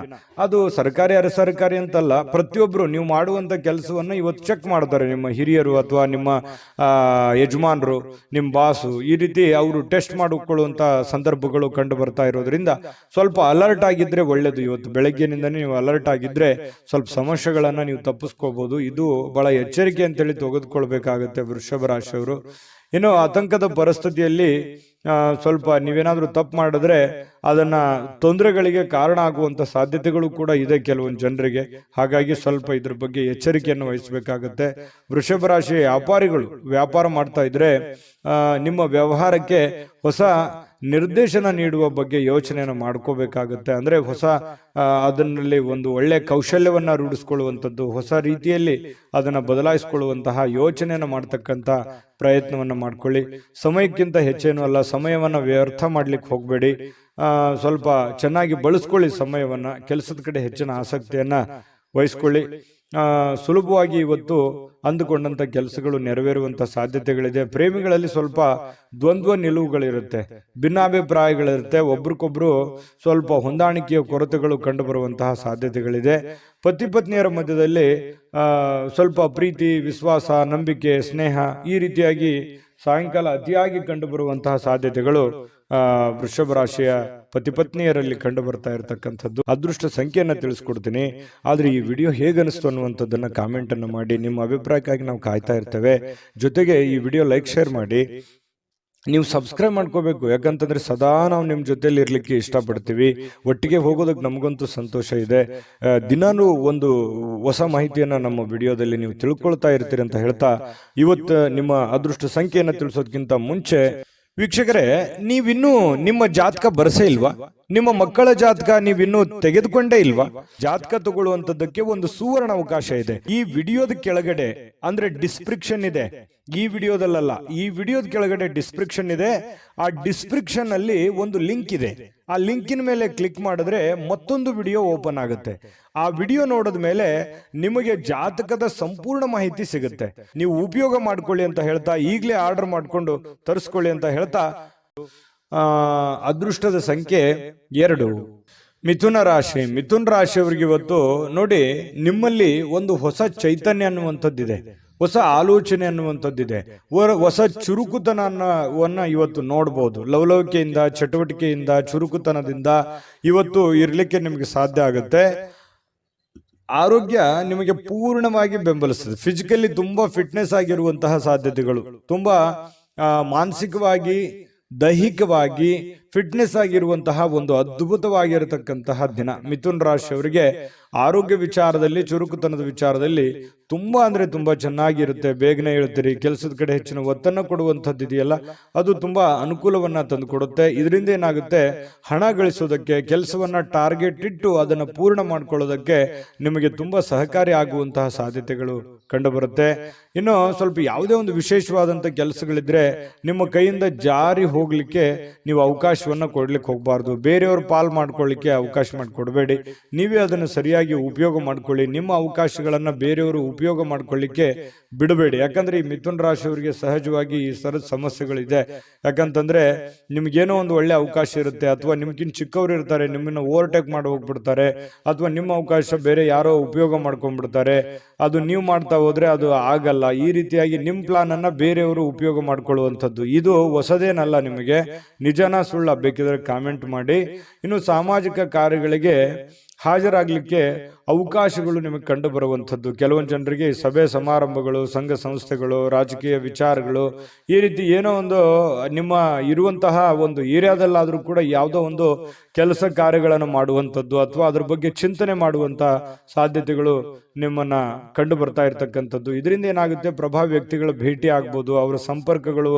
ಅದು ಸರ್ಕಾರಿ ಅರೆ ಸರ್ಕಾರಿ ಅಂತಲ್ಲ, ಪ್ರತಿಯೊಬ್ರು ನೀವು ಮಾಡುವಂತ ಕೆಲಸವನ್ನ ಇವತ್ತು ಚೆಕ್ ಮಾಡ್ತಾರೆ. ನಿಮ್ಮ ಹಿರಿಯರು ಅಥವಾ ನಿಮ್ಮ ಯಜಮಾನರು, ನಿಮ್ಮ ಬಾಸು, ಈ ರೀತಿ ಅವರು ಟೆಸ್ಟ್ ಮಾಡಿಕೊಳ್ಳುವಂತ ಸಂದರ್ಭಗಳು ಕಂಡು ಬರ್ತಾ ಇರೋದ್ರಿಂದ ಸ್ವಲ್ಪ ಅಲರ್ಟ್ ಆಗಿದ್ರೆ ಒಳ್ಳೇದು. ಇವತ್ತು ಬೆಳಗ್ಗೆನಿಂದ ನೀವು ಅಲರ್ಟ್ ಆಗಿದ್ರೆ ಸ್ವಲ್ಪ ಸಮಸ್ಯೆಗಳನ್ನ ನೀವು ತಪ್ಪಿಸ್ಕೋಬಹುದು. ಇದು ಬಹಳ ಎಚ್ಚರಿಕೆ ಅಂತೇಳಿ ತೆಗೆದುಕೊಳ್ಬೇಕಾಗತ್ತೆ ವೃಷಭ ರಾಶಿಯವರು. ಇನ್ನು ಆತಂಕದ ಪರಿಸ್ಥಿತಿಯಲ್ಲಿ ಸ್ವಲ್ಪ ನೀವೇನಾದ್ರೂ ತಪ್ಪು ಮಾಡಿದ್ರೆ ಅದನ್ನ ತೊಂದರೆಗಳಿಗೆ ಕಾರಣ ಆಗುವಂತ ಸಾಧ್ಯತೆಗಳು ಕೂಡ ಇದೆ ಕೆಲವೊಂದು ಜನರಿಗೆ. ಹಾಗಾಗಿ ಸ್ವಲ್ಪ ಇದ್ರ ಬಗ್ಗೆ ಎಚ್ಚರಿಕೆಯನ್ನು ವಹಿಸಬೇಕಾಗತ್ತೆ. ವೃಷಭ ರಾಶಿ ವ್ಯಾಪಾರಿಗಳು ವ್ಯಾಪಾರ ಮಾಡ್ತಾ ಇದ್ರೆ ನಿಮ್ಮ ವ್ಯವಹಾರಕ್ಕೆ ಹೊಸ ನಿರ್ದೇಶನ ನೀಡುವ ಬಗ್ಗೆ ಯೋಚನೆಯನ್ನು ಮಾಡ್ಕೋಬೇಕಾಗುತ್ತೆ. ಅಂದ್ರೆ ಹೊಸ ಅದನ್ನಲ್ಲಿ ಒಂದು ಒಳ್ಳೆ ಕೌಶಲ್ಯವನ್ನ ರೂಢಿಸ್ಕೊಳ್ಳುವಂಥದ್ದು, ಹೊಸ ರೀತಿಯಲ್ಲಿ ಅದನ್ನ ಬದಲಾಯಿಸಿಕೊಳ್ಳುವಂತಹ ಯೋಚನೆಯನ್ನು ಮಾಡ್ತಕ್ಕಂಥ ಪ್ರಯತ್ನವನ್ನ ಮಾಡ್ಕೊಳ್ಳಿ. ಸಮಯಕ್ಕಿಂತ ಹೆಚ್ಚೇನು ಅಲ್ಲ, ಸಮಯವನ್ನ ವ್ಯರ್ಥ ಮಾಡ್ಲಿಕ್ಕೆ ಹೋಗ್ಬೇಡಿ. ಸ್ವಲ್ಪ ಚೆನ್ನಾಗಿ ಬಳಸ್ಕೊಳ್ಳಿ ಸಮಯವನ್ನ, ಕೆಲಸದ ಕಡೆ ಹೆಚ್ಚಿನ ಆಸಕ್ತಿಯನ್ನ ವಹಿಸ್ಕೊಳ್ಳಿ. ಸುಲಭವಾಗಿ ಇವತ್ತು ಅಂದುಕೊಂಡಂತ ಕೆಲಸಗಳು ನೆರವೇರುವಂತ ಸಾಧ್ಯತೆಗಳಿದೆ. ಪ್ರೇಮಿಗಳಲ್ಲಿ ಸ್ವಲ್ಪ ದ್ವಂದ್ವ ನಿಲುವುಗಳಿರುತ್ತೆ, ಭಿನ್ನಾಭಿಪ್ರಾಯಗಳಿರುತ್ತೆ, ಒಬ್ರಿಗೊಬ್ರು ಸ್ವಲ್ಪ ಹೊಂದಾಣಿಕೆಯ ಕೊರತೆಗಳು ಕಂಡು ಬರುವಂತಹ ಸಾಧ್ಯತೆಗಳಿದೆ. ಪತಿ ಪತ್ನಿಯರ ಮಧ್ಯದಲ್ಲಿ ಸ್ವಲ್ಪ ಪ್ರೀತಿ, ವಿಶ್ವಾಸ, ನಂಬಿಕೆ, ಸ್ನೇಹ ಈ ರೀತಿಯಾಗಿ ಸಾಯಂಕಾಲ ಅತಿಯಾಗಿ ಕಂಡು ಬರುವಂತಹ ಸಾಧ್ಯತೆಗಳು ವೃಷಭ ರಾಶಿಯ ಪತಿ ಪತ್ನಿಯರಲ್ಲಿ ಕಂಡು ಬರ್ತಾ ಇರತಕ್ಕಂಥದ್ದು. ಅದೃಷ್ಟ ಸಂಖ್ಯೆಯನ್ನ ತಿಳಿಸ್ಕೊಡ್ತೀನಿ. ಆದ್ರೆ ಈ ವಿಡಿಯೋ ಹೇಗನಿಸ್ತು ಅನ್ನುವಂಥದ್ದನ್ನ ಕಾಮೆಂಟ್ ಅನ್ನು ಮಾಡಿ. ನಿಮ್ಮ ಅಭಿಪ್ರಾಯಕ್ಕಾಗಿ ನಾವು ಕಾಯ್ತಾ ಇರ್ತೇವೆ. ಜೊತೆಗೆ ಈ ವಿಡಿಯೋ ಲೈಕ್ ಶೇರ್ ಮಾಡಿ. ನೀವು ಸಬ್ಸ್ಕ್ರೈಬ್ ಮಾಡ್ಕೋಬೇಕು. ಯಾಕಂತಂದ್ರೆ ಸದಾ ನಾವು ನಿಮ್ಮ ಜೊತೆಲಿ ಇರ್ಲಿಕ್ಕೆ ಇಷ್ಟಪಡ್ತೀವಿ. ಒಟ್ಟಿಗೆ ಹೋಗೋದಕ್ಕೆ ನಮಗಂತೂ ಸಂತೋಷ ಇದೆ. ದಿನಾನು ಒಂದು ಹೊಸ ಮಾಹಿತಿಯನ್ನ ನಮ್ಮ ವಿಡಿಯೋದಲ್ಲಿ ನೀವು ತಿಳ್ಕೊಳ್ತಾ ಇರ್ತೀರಿ ಅಂತ ಹೇಳ್ತಾ, ಇವತ್ತು ನಿಮ್ಮ ಅದೃಷ್ಟ ಸಂಖ್ಯೆಯನ್ನು ತಿಳಿಸೋದಕ್ಕಿಂತ ಮುಂಚೆ ವೀಕ್ಷಕರೇ, ನೀವಿನ್ನೂ ನಿಮ್ಮ ಜಾತಕ ಬರಸೇ ಇಲ್ವಾ? ನಿಮ್ಮ ಮಕ್ಕಳ ಜಾತಕ ನೀವಿನ್ನೂ ತೆಗೆದುಕೊಂಡೇ ಇಲ್ವಾ? ಜಾತಕ ತಗೊಳ್ಳುವಂತದ್ದಕ್ಕೆ ಒಂದು ಸುವರ್ಣ ಅವಕಾಶ ಇದೆ. ಈ ವಿಡಿಯೋದ ಕೆಳಗಡೆ ಅಂದ್ರೆ ಡಿಸ್ಕ್ರಿಪ್ಷನ್ ಇದೆ. ಈ ವಿಡಿಯೋದಲ್ಲ, ಈ ವಿಡಿಯೋದ ಕೆಳಗಡೆ ಡಿಸ್ಕ್ರಿಪ್ಷನ್ ಇದೆ. ಆ ಡಿಸ್ಕ್ರಿಪ್ಷನ್ ಅಲ್ಲಿ ಒಂದು ಲಿಂಕ್ ಇದೆ. ಆ ಲಿಂಕಿನ ಮೇಲೆ ಕ್ಲಿಕ್ ಮಾಡಿದ್ರೆ ಮತ್ತೊಂದು ವಿಡಿಯೋ ಓಪನ್ ಆಗುತ್ತೆ. ಆ ವಿಡಿಯೋ ನೋಡಿದ ಮೇಲೆ ನಿಮಗೆ ಜಾತಕದ ಸಂಪೂರ್ಣ ಮಾಹಿತಿ ಸಿಗುತ್ತೆ. ನೀವು ಉಪಯೋಗ ಮಾಡ್ಕೊಳ್ಳಿ ಅಂತ ಹೇಳ್ತಾ, ಈಗಲೇ ಆರ್ಡರ್ ಮಾಡ್ಕೊಂಡು ತರಿಸ್ಕೊಳ್ಳಿ ಅಂತ ಹೇಳ್ತಾ, ಅದೃಷ್ಟದ ಸಂಖ್ಯೆ 2 ಮಿಥುನ ರಾಶಿ. ಮಿಥುನ ರಾಶಿಯವರಿಗೆ ಇವತ್ತು ನೋಡಿ, ನಿಮ್ಮಲ್ಲಿ ಒಂದು ಹೊಸ ಚೈತನ್ಯ ಅನ್ನುವಂಥದ್ದಿದೆ, ಹೊಸ ಆಲೋಚನೆ ಅನ್ನುವಂಥದ್ದಿದೆ, ಹೊಸ ಚುರುಕುತನವನ್ನ ಇವತ್ತು ನೋಡ್ಬೋದು. ಲವಲವಿಕೆಯಿಂದ, ಚಟುವಟಿಕೆಯಿಂದ, ಚುರುಕುತನದಿಂದ ಇವತ್ತು ಇರ್ಲಿಕ್ಕೆ ನಿಮಗೆ ಸಾಧ್ಯ ಆಗುತ್ತೆ. ಆರೋಗ್ಯ ನಿಮಗೆ ಪೂರ್ಣವಾಗಿ ಬೆಂಬಲಿಸ್ತದೆ. ಫಿಸಿಕಲಿ ತುಂಬಾ ಫಿಟ್ನೆಸ್ ಆಗಿರುವಂತಹ ಸಾಧ್ಯತೆಗಳು, ತುಂಬಾ ಮಾನಸಿಕವಾಗಿ, ದೈಹಿಕವಾಗಿ ಫಿಟ್ನೆಸ್ ಆಗಿರುವಂತಹ ಒಂದು ಅದ್ಭುತವಾಗಿರತಕ್ಕಂತಹ ದಿನ. ಮಿಥುನ್ ರಾಶಿಯವರಿಗೆ ಆರೋಗ್ಯ ವಿಚಾರದಲ್ಲಿ, ಚುರುಕುತನದ ವಿಚಾರದಲ್ಲಿ ತುಂಬಾ ಅಂದ್ರೆ ತುಂಬಾ ಚೆನ್ನಾಗಿರುತ್ತೆ. ಬೇಗನೆ ಹೇಳ್ತೀರಿ, ಕೆಲಸದ ಕಡೆ ಹೆಚ್ಚಿನ ಒತ್ತನ್ನು ಕೊಡುವಂಥದ್ದು ಇದೆಯಲ್ಲ, ಅದು ತುಂಬಾ ಅನುಕೂಲವನ್ನ ತಂದು ಕೊಡುತ್ತೆ. ಇದರಿಂದ ಏನಾಗುತ್ತೆ, ಹಣ ಗಳಿಸೋದಕ್ಕೆ, ಕೆಲಸವನ್ನ ಟಾರ್ಗೆಟ್ ಇಟ್ಟು ಅದನ್ನು ಪೂರ್ಣ ಮಾಡ್ಕೊಳ್ಳೋದಕ್ಕೆ ನಿಮಗೆ ತುಂಬಾ ಸಹಕಾರಿ ಆಗುವಂತಹ ಸಾಧ್ಯತೆಗಳು ಕಂಡು ಬರುತ್ತೆ. ಇನ್ನು ಸ್ವಲ್ಪ ಯಾವುದೇ ಒಂದು ವಿಶೇಷವಾದಂತ ಕೆಲಸಗಳಿದ್ರೆ ನಿಮ್ಮ ಕೈಯಿಂದ ಜಾರಿ ಹೋಗ್ಲಿಕ್ಕೆ ನೀವು ಅವಕಾಶವನ್ನ ಕೊಡ್ಲಿಕ್ಕೆ ಹೋಗಬಾರ್ದು. ಬೇರೆಯವರು ಪಾಲ್ ಮಾಡ್ಕೊಳ್ಳಿಕ್ಕೆ ಅವಕಾಶ ಮಾಡಿಕೊಡ್ಬೇಡಿ. ನೀವೇ ಅದನ್ನು ಸರಿಯಾಗಿ ಉಪಯೋಗ ಮಾಡ್ಕೊಳ್ಳಿ. ನಿಮ್ಮ ಅವಕಾಶಗಳನ್ನ ಬೇರೆಯವರು ಉಪಯೋಗ ಮಾಡ್ಕೊಳ್ಳಿಕ್ಕೆ ಬಿಡಬೇಡಿ. ಯಾಕಂದ್ರೆ ಈ ಮಿಥುನ್ ರಾಶಿಯವರಿಗೆ ಸಹಜವಾಗಿ ಈ ಸರದ ಸಮಸ್ಯೆಗಳಿದೆ. ಯಾಕಂತಂದ್ರೆ ನಿಮ್ಗೇನೋ ಒಂದು ಒಳ್ಳೆ ಅವಕಾಶ ಇರುತ್ತೆ, ಅಥವಾ ನಿಮ್ಗಿನ್ ಚಿಕ್ಕವರು ಇರ್ತಾರೆ, ನಿಮ್ಮನ್ನ ಓವರ್ಟೇಕ್ ಮಾಡಿ ಹೋಗ್ಬಿಡ್ತಾರೆ, ಅಥವಾ ನಿಮ್ಮ ಅವಕಾಶ ಬೇರೆ ಯಾರೋ ಉಪಯೋಗ ಮಾಡ್ಕೊಂಡ್ಬಿಡ್ತಾರೆ. ಅದು ನೀವು ಮಾಡ್ತಾ ಹೋದ್ರೆ ಅದು ಆಗಲ್ಲ. ಈ ರೀತಿಯಾಗಿ ನಿಮ್ ಪ್ಲಾನ್ ಅನ್ನ ಬೇರೆಯವರು ಉಪಯೋಗ ಮಾಡ್ಕೊಳ್ಳುವಂಥದ್ದು ಇದು ಹೊಸದೇನಲ್ಲ. ನಿಮಗೆ ನಿಜನ ಸುಳ್ಳ ಬೇಕಿದ್ರೆ ಕಾಮೆಂಟ್ ಮಾಡಿ. ಇನ್ನು ಸಾಮಾಜಿಕ ಕಾರ್ಯಗಳಿಗೆ ಹಾಜರಾಗ್ಲಿಕ್ಕೆ ಅವಕಾಶಗಳು ನಿಮಗೆ ಕಂಡು ಬರುವಂಥದ್ದು. ಕೆಲವೊಂದು ಜನರಿಗೆ ಸಭೆ ಸಮಾರಂಭಗಳು, ಸಂಘ ಸಂಸ್ಥೆಗಳು, ರಾಜಕೀಯ ವಿಚಾರಗಳು, ಈ ರೀತಿ ಏನೋ ಒಂದು ನಿಮ್ಮ ಇರುವಂತಹ ಒಂದು ಏರಿಯಾದಲ್ಲಾದ್ರೂ ಕೂಡ ಯಾವುದೋ ಒಂದು ಕೆಲಸ ಕಾರ್ಯಗಳನ್ನು ಮಾಡುವಂಥದ್ದು, ಅಥವಾ ಅದ್ರ ಬಗ್ಗೆ ಚಿಂತನೆ ಮಾಡುವಂತ ಸಾಧ್ಯತೆಗಳು ನಿಮ್ಮನ್ನ ಕಂಡು ಬರ್ತಾ ಇರ್ತಕ್ಕಂಥದ್ದು. ಇದರಿಂದ ಏನಾಗುತ್ತೆ, ಪ್ರಭಾವಿ ವ್ಯಕ್ತಿಗಳ ಭೇಟಿ ಆಗ್ಬೋದು, ಅವರ ಸಂಪರ್ಕಗಳು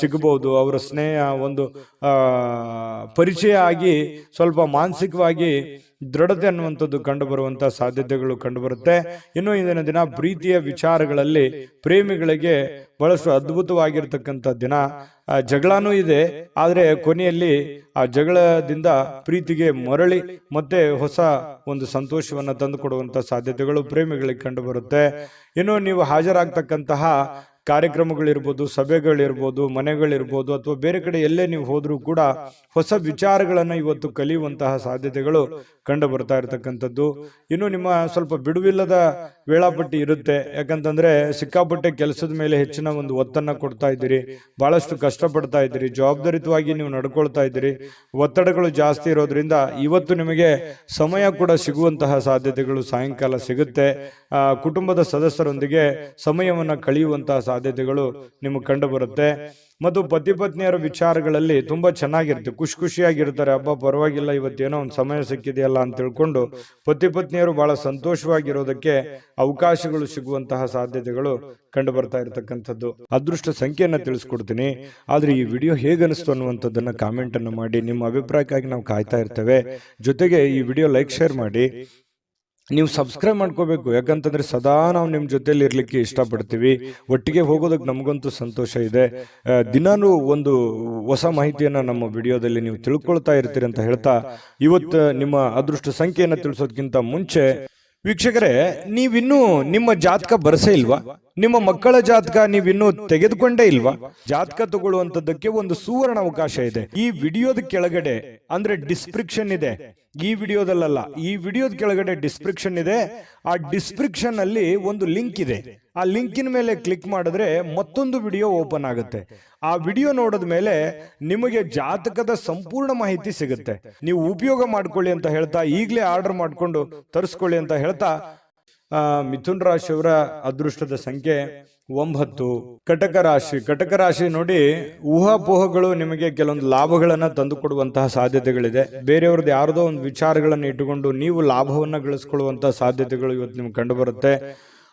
ಸಿಗಬಹುದು, ಅವರ ಸ್ನೇಹ ಒಂದು ಪರಿಚಯ ಆಗಿ ಸ್ವಲ್ಪ ಮಾನಸಿಕವಾಗಿ ದೃಢತೆ ಅನ್ನುವಂಥದ್ದು ಕಂಡು ಬರುವಂತಹ ಸಾಧ್ಯತೆಗಳು ಕಂಡು ಬರುತ್ತೆ. ಇನ್ನು ಇಂದಿನ ದಿನ ಪ್ರೀತಿಯ ವಿಚಾರಗಳಲ್ಲಿ ಪ್ರೇಮಿಗಳಿಗೆ ಬಹಳಷ್ಟು ಅದ್ಭುತವಾಗಿರ್ತಕ್ಕಂಥ ದಿನ. ಜಗಳನೂ ಇದೆ, ಆದ್ರೆ ಕೊನೆಯಲ್ಲಿ ಆ ಜಗಳದಿಂದ ಪ್ರೀತಿಗೆ ಮರಳಿ ಮತ್ತೆ ಹೊಸ ಒಂದು ಸಂತೋಷವನ್ನ ತಂದು ಕೊಡುವಂತಹ ಸಾಧ್ಯತೆಗಳು ಪ್ರೇಮಿಗಳಿಗೆ ಕಂಡು ಬರುತ್ತೆ. ಇನ್ನು ನೀವು ಹಾಜರಾಗ್ತಕ್ಕಂತಹ ಕಾರ್ಯಕ್ರಮಗಳಿರ್ಬೋದು, ಸಭೆಗಳಿರ್ಬೋದು, ಮನೆಗಳಿರ್ಬೋದು, ಅಥವಾ ಬೇರೆ ಕಡೆ ಎಲ್ಲೇ ನೀವು ಹೋದ್ರೂ ಕೂಡ ಹೊಸ ವಿಚಾರಗಳನ್ನ ಇವತ್ತು ಕಲಿಯುವಂತಹ ಸಾಧ್ಯತೆಗಳು ಕಂಡು ಬರ್ತಾ ಇರತಕ್ಕಂಥದ್ದು. ಇನ್ನು ನಿಮ್ಮ ಸ್ವಲ್ಪ ಬಿಡುವಿಲ್ಲದ ವೇಳಾಪಟ್ಟಿ ಇರುತ್ತೆ. ಯಾಕಂತಂದ್ರೆ ಸಿಕ್ಕಾಪಟ್ಟೆ ಕೆಲಸದ ಮೇಲೆ ಹೆಚ್ಚಿನ ಒಂದು ಒತ್ತನ್ನ ಕೊಡ್ತಾ ಇದ್ದೀರಿ, ಬಹಳಷ್ಟು ಕಷ್ಟಪಡ್ತಾ ಇದ್ದೀರಿ, ಜವಾಬ್ದಾರಿತವಾಗಿ ನೀವು ನಡ್ಕೊಳ್ತಾ ಇದ್ದೀರಿ. ಒತ್ತಡಗಳು ಜಾಸ್ತಿ ಇರೋದ್ರಿಂದ ಇವತ್ತು ನಿಮಗೆ ಸಮಯ ಕೂಡ ಸಿಗುವಂತಹ ಸಾಧ್ಯತೆಗಳು ಸಾಯಂಕಾಲ ಸಿಗುತ್ತೆ. ಕುಟುಂಬದ ಸದಸ್ಯರೊಂದಿಗೆ ಸಮಯವನ್ನ ಕಳೆಯುವಂತಹ ಸಾಧ್ಯತೆಗಳು ನಿಮಗೆ ಕಂಡು ಬರುತ್ತೆ. ಮತ್ತು ಪತಿ ಪತ್ನಿಯರ ವಿಚಾರಗಳಲ್ಲಿ ತುಂಬಾ ಚೆನ್ನಾಗಿರುತ್ತೆ, ಖುಷಿಯಾಗಿರ್ತಾರೆ. ಹಬ್ಬ ಪರವಾಗಿಲ್ಲ, ಇವತ್ತೇನೋ ಒಂದು ಸಮಯ ಸಿಕ್ಕಿದೆಯಲ್ಲ ಅಂತ ತಿಳ್ಕೊಂಡು ಪತಿ ಪತ್ನಿಯರು ಬಹಳ ಸಂತೋಷವಾಗಿರೋದಕ್ಕೆ ಅವಕಾಶಗಳು ಸಿಗುವಂತಹ ಸಾಧ್ಯತೆಗಳು ಕಂಡು ಬರ್ತಾ ಇರತಕ್ಕಂಥದ್ದು. ಅದೃಷ್ಟ ಸಂಖ್ಯೆಯನ್ನ ತಿಳಿಸ್ಕೊಡ್ತೀನಿ, ಆದ್ರೆ ಈ ವಿಡಿಯೋ ಹೇಗನಿಸ್ತು ಅನ್ನುವಂಥದ್ದನ್ನ ಕಾಮೆಂಟ್ ಅನ್ನು ಮಾಡಿ. ನಿಮ್ಮ ಅಭಿಪ್ರಾಯಕ್ಕಾಗಿ ನಾವು ಕಾಯ್ತಾ ಇರ್ತೇವೆ. ಜೊತೆಗೆ ಈ ವಿಡಿಯೋ ಲೈಕ್, ಶೇರ್ ಮಾಡಿ. ನೀವು ಸಬ್ಸ್ಕ್ರೈಬ್ ಮಾಡ್ಕೋಬೇಕು. ಯಾಕಂತಂದ್ರೆ ಸದಾ ನಾವು ನಿಮ್ಮ ಜೊತೆಲಿ ಇರ್ಲಿಕ್ಕೆ ಇಷ್ಟಪಡ್ತೀವಿ. ಒಟ್ಟಿಗೆ ಹೋಗೋದಕ್ಕೆ ನಮಗಂತೂ ಸಂತೋಷ ಇದೆ. ದಿನಾನು ಒಂದು ಹೊಸ ಮಾಹಿತಿಯನ್ನ ನಮ್ಮ ವಿಡಿಯೋದಲ್ಲಿ ನೀವು ತಿಳ್ಕೊಳ್ತಾ ಇರ್ತೀರಿ ಅಂತ ಹೇಳ್ತಾ, ಇವತ್ತು ನಿಮ್ಮ ಅದೃಷ್ಟ ಸಂಖ್ಯೆಯನ್ನು ತಿಳಿಸೋದಕ್ಕಿಂತ ಮುಂಚೆ ವೀಕ್ಷಕರೇ, ನೀವಿನ್ನೂ ನಿಮ್ಮ ಜಾತಕ ಬರಸೇ ಇಲ್ವಾ? ನಿಮ್ಮ ಮಕ್ಕಳ ಜಾತಕ ನೀವಿನ್ನೂ ತೆಗೆದುಕೊಂಡೇ ಇಲ್ವಾ? ಜಾತಕ ತಗೊಳ್ಳುವಂತದ್ದಕ್ಕೆ ಒಂದು ಸುವರ್ಣ ಅವಕಾಶ ಇದೆ. ಈ ವಿಡಿಯೋದ ಕೆಳಗಡೆ ಅಂದ್ರೆ ಡಿಸ್ಕ್ರಿಪ್ಷನ್ ಇದೆ. ಈ ವಿಡಿಯೋದಲ್ಲ, ಈ ವಿಡಿಯೋದ ಕೆಳಗಡೆ ಡಿಸ್ಕ್ರಿಪ್ಷನ್ ಇದೆ. ಆ ಡಿಸ್ಕ್ರಿಪ್ಷನ್ ಅಲ್ಲಿ ಒಂದು ಲಿಂಕ್ ಇದೆ. ಆ ಲಿಂಕಿನ ಮೇಲೆ ಕ್ಲಿಕ್ ಮಾಡಿದ್ರೆ ಮತ್ತೊಂದು ವಿಡಿಯೋ ಓಪನ್ ಆಗುತ್ತೆ. ಆ ವಿಡಿಯೋ ನೋಡಿದ ಮೇಲೆ ನಿಮಗೆ ಜಾತಕದ ಸಂಪೂರ್ಣ ಮಾಹಿತಿ ಸಿಗುತ್ತೆ. ನೀವು ಉಪಯೋಗ ಮಾಡ್ಕೊಳ್ಳಿ ಅಂತ ಹೇಳ್ತಾ, ಈಗಲೇ ಆರ್ಡರ್ ಮಾಡ್ಕೊಂಡು ತರಿಸ್ಕೊಳ್ಳಿ ಅಂತ ಹೇಳ್ತಾ, ಮಿಥುನ್ ರಾಶಿಯವರ ಅದೃಷ್ಟದ ಸಂಖ್ಯೆ 9. ಕಟಕ ರಾಶಿ ನೋಡಿ, ಊಹಾಪೋಹಗಳು ನಿಮಗೆ ಕೆಲವೊಂದು ಲಾಭಗಳನ್ನ ತಂದು ಕೊಡುವಂತಹ ಸಾಧ್ಯತೆಗಳಿದೆ. ಬೇರೆಯವ್ರದ್ದು ಯಾರದೋ ಒಂದು ವಿಚಾರಗಳನ್ನು ಇಟ್ಟುಕೊಂಡು ನೀವು ಲಾಭವನ್ನ ಗಳಿಸ್ಕೊಳ್ಳುವಂತಹ ಸಾಧ್ಯತೆಗಳು ಇವತ್ತು ನಿಮ್ಗೆ ಕಂಡು ಬರುತ್ತೆ.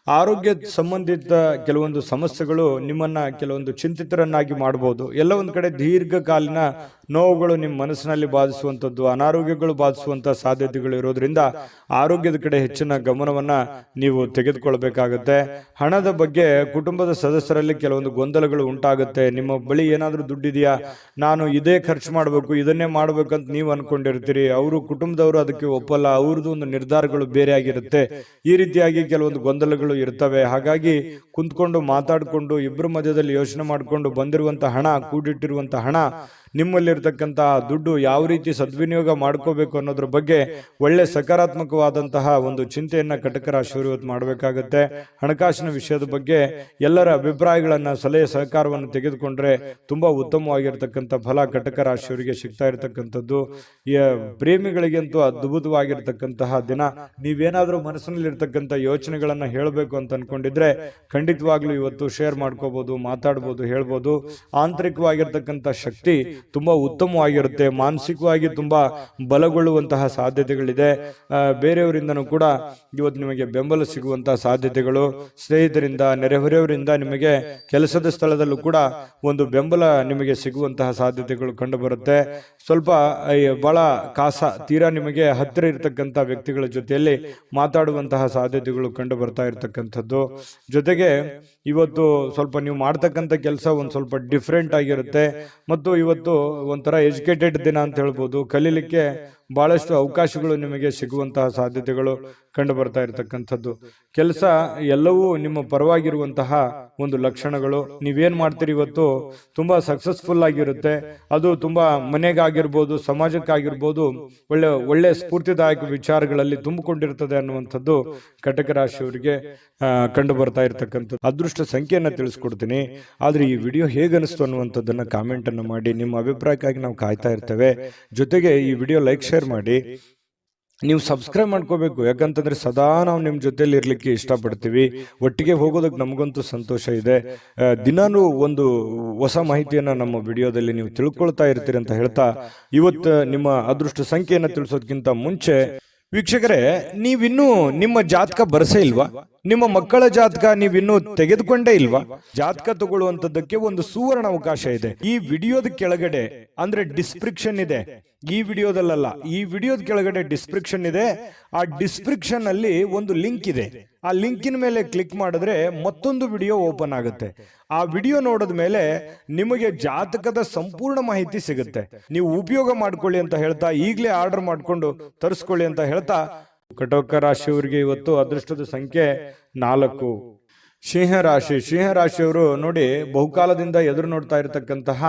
ಆರೋಗ್ಯ ಸಂಬಂಧಿತ ಕೆಲವೊಂದು ಸಮಸ್ಯೆಗಳು ನಿಮ್ಮನ್ನ ಕೆಲವೊಂದು ಚಿಂತಿತರನ್ನಾಗಿ ಮಾಡಬಹುದು. ಎಲ್ಲ ಒಂದು ಕಡೆ ದೀರ್ಘಕಾಲೀನ ನೋವುಗಳು ನಿಮ್ಮ ಮನಸ್ಸಿನಲ್ಲಿ ಬಾಧಿಸುವಂಥದ್ದು, ಅನಾರೋಗ್ಯಗಳು ಬಾಧಿಸುವಂತಹ ಸಾಧ್ಯತೆಗಳು ಇರೋದ್ರಿಂದ ಆರೋಗ್ಯದ ಕಡೆ ಹೆಚ್ಚಿನ ಗಮನವನ್ನ ನೀವು ತೆಗೆದುಕೊಳ್ಬೇಕಾಗತ್ತೆ. ಹಣದ ಬಗ್ಗೆ ಕುಟುಂಬದ ಸದಸ್ಯರಲ್ಲಿ ಕೆಲವೊಂದು ಗೊಂದಲಗಳು ಉಂಟಾಗುತ್ತೆ. ನಿಮ್ಮ ಬಳಿ ಏನಾದರೂ ದುಡ್ಡಿದೆಯಾ, ನಾನು ಇದೇ ಖರ್ಚು ಮಾಡಬೇಕು, ಇದನ್ನೇ ಮಾಡ್ಬೇಕಂತ ನೀವು ಅನ್ಕೊಂಡಿರ್ತೀರಿ. ಅವರು ಕುಟುಂಬದವರು ಅದಕ್ಕೆ ಒಪ್ಪಲ್ಲ, ಅವ್ರದ್ದು ಒಂದು ನಿರ್ಧಾರಗಳು ಬೇರೆ ಆಗಿರುತ್ತೆ. ಈ ರೀತಿಯಾಗಿ ಕೆಲವೊಂದು ಗೊಂದಲಗಳು ಇರ್ತವೆ. ಹಾಗಾಗಿ ಕುಂತ್ಕೊಂಡು ಮಾತಾಡಿಕೊಂಡು ಇಬ್ಬರ ಮಧ್ಯದಲ್ಲಿ ಯೋಚನೆ ಮಾಡಿಕೊಂಡು ಬಂದಿರುವಂತಹ ಹಣ, ಕೂಡಿಟ್ಟಿರುವಂತಹ ಹಣ, ನಿಮ್ಮಲ್ಲಿರ್ತಕ್ಕಂತಹ ದುಡ್ಡು ಯಾವ ರೀತಿ ಸದ್ವಿನಿಯೋಗ ಮಾಡ್ಕೋಬೇಕು ಅನ್ನೋದ್ರ ಬಗ್ಗೆ ಒಳ್ಳೆ ಸಕಾರಾತ್ಮಕವಾದಂತಹ ಒಂದು ಚಿಂತೆಯನ್ನ ಕಟಕ ರಾಶಿಯವರು ಇವತ್ತು ಮಾಡಬೇಕಾಗತ್ತೆ. ಹಣಕಾಸಿನ ವಿಷಯದ ಬಗ್ಗೆ ಎಲ್ಲರ ಅಭಿಪ್ರಾಯಗಳನ್ನ, ಸಲಹೆ ಸಹಕಾರವನ್ನು ತೆಗೆದುಕೊಂಡ್ರೆ ತುಂಬಾ ಉತ್ತಮವಾಗಿರ್ತಕ್ಕಂಥ ಫಲ ಕಟಕ ರಾಶಿಯವರಿಗೆ ಸಿಗ್ತಾ ಇರತಕ್ಕಂಥದ್ದು. ಪ್ರೇಮಿಗಳಿಗಂತೂ ಅದ್ಭುತವಾಗಿರ್ತಕ್ಕಂತಹ ದಿನ. ನೀವೇನಾದ್ರೂ ಮನಸ್ಸಿನಲ್ಲಿರ್ತಕ್ಕಂಥ ಯೋಚನೆಗಳನ್ನ ಹೇಳಬೇಕು ಅಂತ ಅನ್ಕೊಂಡಿದ್ರೆ ಖಂಡಿತವಾಗ್ಲೂ ಇವತ್ತು ಶೇರ್ ಮಾಡ್ಕೋಬಹುದು, ಮಾತಾಡ್ಬೋದು, ಹೇಳ್ಬೋದು. ಆಂತರಿಕವಾಗಿರ್ತಕ್ಕಂಥ ಶಕ್ತಿ ತುಂಬಾ ಉತ್ತಮವಾಗಿರುತ್ತೆ. ಮಾನಸಿಕವಾಗಿ ತುಂಬಾ ಬಲಗೊಳ್ಳುವಂತಹ ಸಾಧ್ಯತೆಗಳಿದೆ. ಬೇರೆಯವರಿಂದನೂ ಕೂಡ ಇವತ್ತು ನಿಮಗೆ ಬೆಂಬಲ ಸಿಗುವಂತಹ ಸಾಧ್ಯತೆಗಳು, ಸ್ನೇಹಿತರಿಂದ, ನೆರೆಹೊರೆಯವರಿಂದ, ನಿಮಗೆ ಕೆಲಸದ ಸ್ಥಳದಲ್ಲೂ ಕೂಡ ಒಂದು ಬೆಂಬಲ ನಿಮಗೆ ಸಿಗುವಂತಹ ಸಾಧ್ಯತೆಗಳು ಕಂಡು ಬರುತ್ತೆ. ಸ್ವಲ್ಪ ಬಹಳ ತೀರಾ ನಿಮಗೆ ಹತ್ತಿರ ಇರತಕ್ಕಂಥ ವ್ಯಕ್ತಿಗಳ ಜೊತೆಯಲ್ಲಿ ಮಾತಾಡುವಂತಹ ಸಾಧ್ಯತೆಗಳು ಕಂಡು ಬರ್ತಾ ಇರತಕ್ಕಂಥದ್ದು. ಜೊತೆಗೆ ಇವತ್ತು ಸ್ವಲ್ಪ ನೀವು ಮಾಡ್ತಕ್ಕಂಥ ಕೆಲಸ ಒಂದು ಸ್ವಲ್ಪ ಡಿಫ್ರೆಂಟ್ ಆಗಿರುತ್ತೆ. ಮತ್ತು ಇವತ್ತು ಒಂಥರ ಎಜುಕೇಟೆಡ್ ದಿನ ಅಂತ ಹೇಳ್ಬೋದು. ಕಲೀಲಿಕ್ಕೆ ಬಹಳಷ್ಟು ಅವಕಾಶಗಳು ನಿಮಗೆ ಸಿಗುವಂತಹ ಸಾಧ್ಯತೆಗಳು ಕಂಡು ಬರ್ತಾ ಇರತಕ್ಕಂಥದ್ದು. ಕೆಲಸ ಎಲ್ಲವೂ ನಿಮ್ಮ ಪರವಾಗಿರುವಂತಹ ಒಂದು ಲಕ್ಷಣಗಳು. ನೀವೇನ್ ಮಾಡ್ತೀರಿ ಇವತ್ತು ತುಂಬಾ ಸಕ್ಸಸ್ಫುಲ್ ಆಗಿರುತ್ತೆ. ಅದು ತುಂಬಾ ಮನೆಗಾಗಿರ್ಬೋದು, ಸಮಾಜಕ್ಕಾಗಿರ್ಬೋದು, ಒಳ್ಳೆ ಸ್ಫೂರ್ತಿದಾಯಕ ವಿಚಾರಗಳಲ್ಲಿ ತುಂಬಿಕೊಂಡಿರ್ತದೆ ಅನ್ನುವಂಥದ್ದು ಕಟಕ ರಾಶಿಯವರಿಗೆ ಕಂಡು ಬರ್ತಾ ಇರತಕ್ಕಂಥದ್ದು. ಅದೃಷ್ಟ ಸಂಖ್ಯೆಯನ್ನ ತಿಳಿಸ್ಕೊಡ್ತೀನಿ. ಆದ್ರೆ ಈ ವಿಡಿಯೋ ಹೇಗೆ ಅನಿಸ್ತು ಅನ್ನುವಂಥದ್ದನ್ನ ಕಾಮೆಂಟ್ ಅನ್ನು ಮಾಡಿ. ನಿಮ್ಮ ಅಭಿಪ್ರಾಯಕ್ಕಾಗಿ ನಾವು ಕಾಯ್ತಾ ಇರ್ತೇವೆ. ಜೊತೆಗೆ ಈ ವಿಡಿಯೋ ಲೈಕ್, ಶೇರ್ ಮಾಡಿ. ನೀವು ಸಬ್ಸ್ಕ್ರೈಬ್ ಮಾಡ್ಕೋಬೇಕು. ಯಾಕಂತಂದ್ರೆ ಸದಾ ನಾವು ನಿಮ್ಮ ಜೊತೆಲಿ ಇರ್ಲಿಕ್ಕೆ ಇಷ್ಟಪಡ್ತೀವಿ. ಒಟ್ಟಿಗೆ ಹೋಗೋದಕ್ಕೆ ನಮಗಂತೂ ಸಂತೋಷ ಇದೆ. ದಿನಾನು ಒಂದು ಹೊಸ ಮಾಹಿತಿಯನ್ನ ನಮ್ಮ ವಿಡಿಯೋದಲ್ಲಿ ನೀವು ತಿಳ್ಕೊಳ್ತಾ ಇರ್ತೀರಿ ಅಂತ ಹೇಳ್ತಾ, ಇವತ್ತು ನಿಮ್ಮ ಅದೃಷ್ಟ ಸಂಖ್ಯೆಯನ್ನ ತಿಳಿಸೋದಕ್ಕಿಂತ ಮುಂಚೆ ವೀಕ್ಷಕರೇ, ನೀವಿನ್ನೂ ನಿಮ್ಮ ಜಾತಕ ಬರಸೇ ಇಲ್ವಾ? ನಿಮ್ಮ ಮಕ್ಕಳ ಜಾತಕ ನೀವಿನ್ನೂ ತೆಗೆದುಕೊಂಡೇ ಇಲ್ವಾ? ಜಾತಕ ತಗೊಳ್ಳುವಂತದ್ದಕ್ಕೆ ಒಂದು ಸುವರ್ಣ ಅವಕಾಶ ಇದೆ. ಈ ವಿಡಿಯೋದ ಕೆಳಗಡೆ ಅಂದ್ರೆ ಡಿಸ್ಕ್ರಿಪ್ಷನ್ ಇದೆ. ಈ ವಿಡಿಯೋದಲ್ಲ, ಈ ವಿಡಿಯೋದ ಕೆಳಗಡೆ ಡಿಸ್ಕ್ರಿಪ್ಷನ್ ಇದೆ. ಆ ಡಿಸ್ಕ್ರಿಪ್ಷನ್ ಅಲ್ಲಿ ಒಂದು ಲಿಂಕ್ ಇದೆ. ಆ ಲಿಂಕಿನ ಮೇಲೆ ಕ್ಲಿಕ್ ಮಾಡಿದ್ರೆ ಮತ್ತೊಂದು ವಿಡಿಯೋ ಓಪನ್ ಆಗುತ್ತೆ. ಆ ವಿಡಿಯೋ ನೋಡಿದ ಮೇಲೆ ನಿಮಗೆ ಜಾತಕದ ಸಂಪೂರ್ಣ ಮಾಹಿತಿ ಸಿಗುತ್ತೆ. ನೀವು ಉಪಯೋಗ ಮಾಡ್ಕೊಳ್ಳಿ ಅಂತ ಹೇಳ್ತಾ, ಈಗಲೇ ಆರ್ಡರ್ ಮಾಡ್ಕೊಂಡು ತರಿಸ್ಕೊಳ್ಳಿ ಅಂತ ಹೇಳ್ತಾ, ಕಟಕ ರಾಶಿಯವರಿಗೆ ಇವತ್ತು ಅದೃಷ್ಟದ ಸಂಖ್ಯೆ 4. ಸಿಂಹರಾಶಿಯವರು ನೋಡಿ, ಬಹುಕಾಲದಿಂದ ಎದುರು ನೋಡ್ತಾ ಇರತಕ್ಕಂತಹ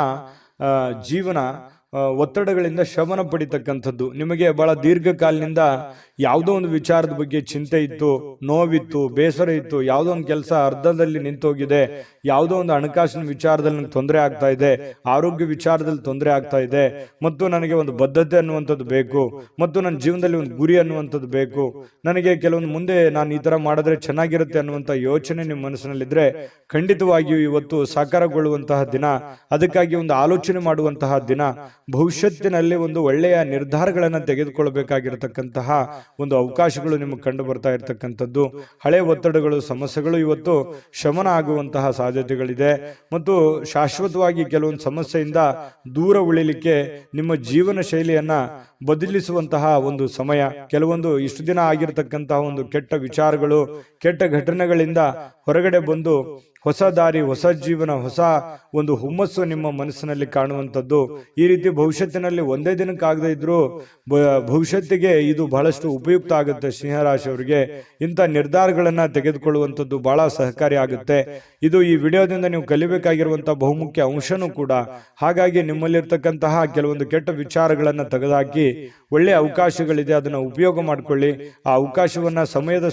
ಜೀವನ ಒತ್ತಡಗಳಿಂದ ಶಮನ ಪಡಿತಕ್ಕಂಥದ್ದು. ನಿಮಗೆ ಬಹಳ ದೀರ್ಘಕಾಲದಿಂದ ಯಾವುದೋ ಒಂದು ವಿಚಾರದ ಬಗ್ಗೆ ಚಿಂತೆ ಇತ್ತು, ನೋವಿತ್ತು, ಬೇಸರ ಇತ್ತು. ಯಾವುದೋ ಒಂದು ಕೆಲಸ ಅರ್ಧದಲ್ಲಿ ನಿಂತೋಗಿದೆ, ಯಾವುದೋ ಒಂದು ಹಣಕಾಸಿನ ವಿಚಾರದಲ್ಲಿ ನನಗೆ ತೊಂದರೆ ಆಗ್ತಾ ಇದೆ, ಆರೋಗ್ಯ ವಿಚಾರದಲ್ಲಿ ತೊಂದರೆ ಆಗ್ತಾ ಇದೆ, ಮತ್ತು ನನಗೆ ಒಂದು ಬದ್ಧತೆ ಅನ್ನುವಂಥದ್ದು ಬೇಕು, ಮತ್ತು ನನ್ನ ಜೀವನದಲ್ಲಿ ಒಂದು ಗುರಿ ಅನ್ನುವಂಥದ್ದು ಬೇಕು, ನನಗೆ ಕೆಲವೊಂದು ಮುಂದೆ ನಾನು ಈ ತರ ಮಾಡಿದ್ರೆ ಚೆನ್ನಾಗಿರುತ್ತೆ ಅನ್ನುವಂಥ ಯೋಚನೆ ನಿಮ್ಮ ಮನಸ್ಸಿನಲ್ಲಿದ್ರೆ ಖಂಡಿತವಾಗಿಯೂ ಇವತ್ತು ಸಾಕಾರಗೊಳ್ಳುವಂತಹ ದಿನ. ಅದಕ್ಕಾಗಿ ಒಂದು ಆಲೋಚನೆ ಮಾಡುವಂತಹ ದಿನ. ಭವಿಷ್ಯತ್ತಿನಲ್ಲಿ ಒಂದು ಒಳ್ಳೆಯ ನಿರ್ಧಾರಗಳನ್ನು ತೆಗೆದುಕೊಳ್ಳಬೇಕಾಗಿರತಕ್ಕಂತಹ ಒಂದು ಅವಕಾಶಗಳು ನಿಮಗೆ ಕಂಡು ಬರ್ತಾ ಇರತಕ್ಕಂಥದ್ದು. ಹಳೆ ಒತ್ತಡಗಳು, ಸಮಸ್ಯೆಗಳು ಇವತ್ತು ಶಮನ ಆಗುವಂತಹ ಸಾಧ್ಯತೆಗಳಿದೆ. ಮತ್ತು ಶಾಶ್ವತವಾಗಿ ಕೆಲವೊಂದು ಸಮಸ್ಯೆಯಿಂದ ದೂರ ಉಳಿಲಿಕ್ಕೆ ನಿಮ್ಮ ಜೀವನ ಶೈಲಿಯನ್ನ ಬದಲಿಸುವಂತಹ ಒಂದು ಸಮಯ. ಕೆಲವೊಂದು ಇಷ್ಟು ದಿನ ಆಗಿರತಕ್ಕಂತಹ ಒಂದು ಕೆಟ್ಟ ವಿಚಾರಗಳು, ಕೆಟ್ಟ ಘಟನೆಗಳಿಂದ ಹೊರಗಡೆ ಬಂದು ಹೊಸ ದಾರಿ, ಹೊಸ ಜೀವನ, ಹೊಸ ಒಂದು ಹುಮ್ಮಸ್ಸು ನಿಮ್ಮ ಮನಸ್ಸಿನಲ್ಲಿ ಕಾಣುವಂಥದ್ದು. ಈ ರೀತಿ ಭವಿಷ್ಯತ್ತಿನಲ್ಲಿ ಒಂದೇ ದಿನಕ್ಕಾಗದೇ ಇದ್ರೂ ಭವಿಷ್ಯತ್ತಿಗೆ ಇದು ಬಹಳಷ್ಟು ಉಪಯುಕ್ತ ಆಗುತ್ತೆ. ಸಿಂಹರಾಶಿಯವರಿಗೆ ಇಂಥ ನಿರ್ಧಾರಗಳನ್ನ ತೆಗೆದುಕೊಳ್ಳುವಂಥದ್ದು ಬಹಳ ಸಹಕಾರಿ ಆಗುತ್ತೆ. ಇದು ಈ ವಿಡಿಯೋದಿಂದ ನೀವು ಕಲಿಬೇಕಾಗಿರುವಂತಹ ಬಹುಮುಖ್ಯ ಅಂಶನೂ ಕೂಡ. ಹಾಗಾಗಿ ನಿಮ್ಮಲ್ಲಿರ್ತಕ್ಕಂತಹ ಕೆಲವೊಂದು ಕೆಟ್ಟ ವಿಚಾರಗಳನ್ನ ತೆಗೆದುಹಾಕಿ ಒಳ್ಳೆಯ ಅವಕಾಶಗಳಿದೆ, ಅದನ್ನ ಉಪಯೋಗ ಮಾಡ್ಕೊಳ್ಳಿ. ಆ ಅವಕಾಶವನ್ನ, ಸಮಯದ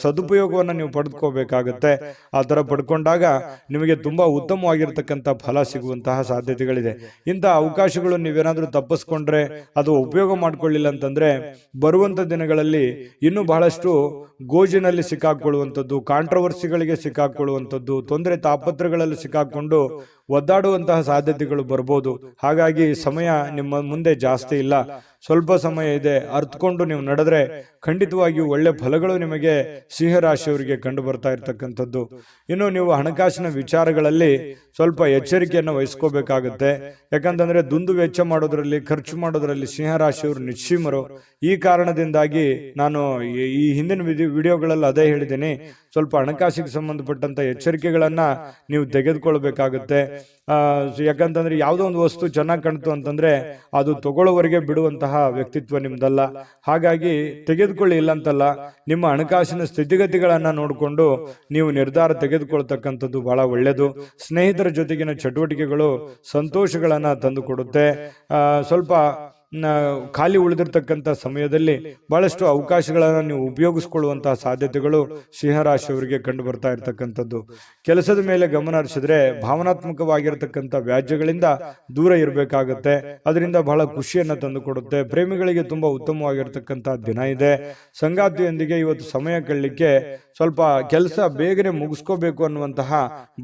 ಸದುಪಯೋಗವನ್ನ ನೀವು ಪಡೆದುಕೋಬೇಕಾಗತ್ತೆ. ಆ ತರ ತರ ಪಡ್ಕೊಂಡಾಗ ನಿಮಗೆ ತುಂಬಾ ಉತ್ತಮವಾಗಿರ್ತಕ್ಕಂಥ ಫಲ ಸಿಗುವಂತಹ ಸಾಧ್ಯತೆಗಳಿದೆ. ಇಂತಹ ಅವಕಾಶಗಳು ನೀವೇನಾದ್ರೂ ತಪ್ಪಿಸ್ಕೊಂಡ್ರೆ ಅದು ಉಪಯೋಗ ಮಾಡ್ಕೊಳ್ಳಿಲ್ಲ ಅಂತಂದ್ರೆ ಬರುವಂತ ದಿನಗಳಲ್ಲಿ ಇನ್ನೂ ಬಹಳಷ್ಟು ಗೋಜಿನಲ್ಲಿ ಸಿಕ್ಕಾಕೊಳ್ಳುವಂಥದ್ದು, ಕಾಂಟ್ರವರ್ಸಿಗಳಿಗೆ ಸಿಕ್ಕಾಕೊಳ್ಳುವಂಥದ್ದು, ತೊಂದರೆ ತಾಪತ್ರಗಳಲ್ಲಿ ಸಿಕ್ಕಾಕೊಂಡು ಒದ್ದಾಡುವಂತಹ ಸಾಧ್ಯತೆಗಳು ಬರ್ಬೋದು. ಹಾಗಾಗಿ ಸಮಯ ನಿಮ್ಮ ಮುಂದೆ ಜಾಸ್ತಿ ಇಲ್ಲ, ಸ್ವಲ್ಪ ಸಮಯ ಇದೆ. ಅರ್ಥಕೊಂಡು ನೀವು ನಡೆದ್ರೆ ಖಂಡಿತವಾಗಿಯೂ ಒಳ್ಳೆ ಫಲಗಳು ನಿಮಗೆ ಸಿಂಹರಾಶಿಯವರಿಗೆ ಕಂಡು ಬರ್ತಾ ಇರ್ತಕ್ಕಂಥದ್ದು. ಇನ್ನು ನೀವು ಹಣಕಾಸಿನ ವಿಚಾರಗಳಲ್ಲಿ ಸ್ವಲ್ಪ ಎಚ್ಚರಿಕೆಯನ್ನು ವಹಿಸ್ಕೋಬೇಕಾಗುತ್ತೆ. ಯಾಕಂತಂದ್ರೆ ದುಂದು ವೆಚ್ಚ ಮಾಡೋದ್ರಲ್ಲಿ, ಖರ್ಚು ಮಾಡೋದ್ರಲ್ಲಿ ಸಿಂಹರಾಶಿಯವರು ನಿಶ್ಚಿಮರು. ಈ ಕಾರಣದಿಂದಾಗಿ ನಾನು ಈ ಹಿಂದಿನ ವಿಡಿಯೋಗಳಲ್ಲಿ ಅದೇ ಹೇಳಿದ್ದೀನಿ, ಸ್ವಲ್ಪ ಹಣಕಾಸಿಗೆ ಸಂಬಂಧಪಟ್ಟಂತ ಎಚ್ಚರಿಕೆಗಳನ್ನ ನೀವು ತೆಗೆದುಕೊಳ್ಬೇಕಾಗುತ್ತೆ. ಯಾಕಂತಂದ್ರೆ ಯಾವುದೋ ಒಂದು ವಸ್ತು ಚೆನ್ನಾಗಿ ಕಾಣ್ತು ಅಂತಂದ್ರೆ ಅದು ತಗೊಳ್ಳೋವರೆಗೆ ಬಿಡುವಂತಹ ವ್ಯಕ್ತಿತ್ವ ನಿಮ್ದಲ್ಲ. ಹಾಗಾಗಿ ತೆಗೆದುಕೊಳ್ಳಿ ಇಲ್ಲ ಅಂತಲ್ಲ, ನಿಮ್ಮ ಹಣಕಾಸಿನ ಸ್ಥಿತಿಗತಿಗಳನ್ನ ನೋಡಿಕೊಂಡು ನೀವು ನಿರ್ಧಾರ ತೆಗೆದುಕೊಳ್ತಕ್ಕಂಥದ್ದು ಬಹಳ ಒಳ್ಳೆಯದು. ಸ್ನೇಹಿತರ ಜೊತೆಗಿನ ಚಟುವಟಿಕೆಗಳು ಸಂತೋಷಗಳನ್ನ ತಂದು ಕೊಡುತ್ತೆ. ಸ್ವಲ್ಪ ಖಾಲಿ ಉಳಿದಿರ್ತಕ್ಕಂಥ ಸಮಯದಲ್ಲಿ ಬಹಳಷ್ಟು ಅವಕಾಶಗಳನ್ನು ನೀವು ಉಪಯೋಗಿಸ್ಕೊಳ್ಳುವಂತಹ ಸಾಧ್ಯತೆಗಳು ಸಿಂಹರಾಶಿಯವರಿಗೆ ಕಂಡು ಬರ್ತಾ ಇರತಕ್ಕಂಥದ್ದು. ಕೆಲಸದ ಮೇಲೆ ಗಮನ ಹರಿಸಿದ್ರೆ ಭಾವನಾತ್ಮಕವಾಗಿರತಕ್ಕಂಥ ವ್ಯಾಜ್ಯಗಳಿಂದ ದೂರ ಇರಬೇಕಾಗುತ್ತೆ. ಅದರಿಂದ ಬಹಳ ಖುಷಿಯನ್ನ ತಂದು ಕೊಡುತ್ತೆ. ಪ್ರೇಮಿಗಳಿಗೆ ತುಂಬಾ ಉತ್ತಮವಾಗಿರ್ತಕ್ಕಂಥ ದಿನ ಇದೆ. ಸಂಗಾತಿಯೊಂದಿಗೆ ಇವತ್ತು ಸಮಯ ಕಳಲಿಕ್ಕೆ ಸ್ವಲ್ಪ ಕೆಲಸ ಬೇಗನೆ ಮುಗಿಸ್ಕೋಬೇಕು ಅನ್ನುವಂತಹ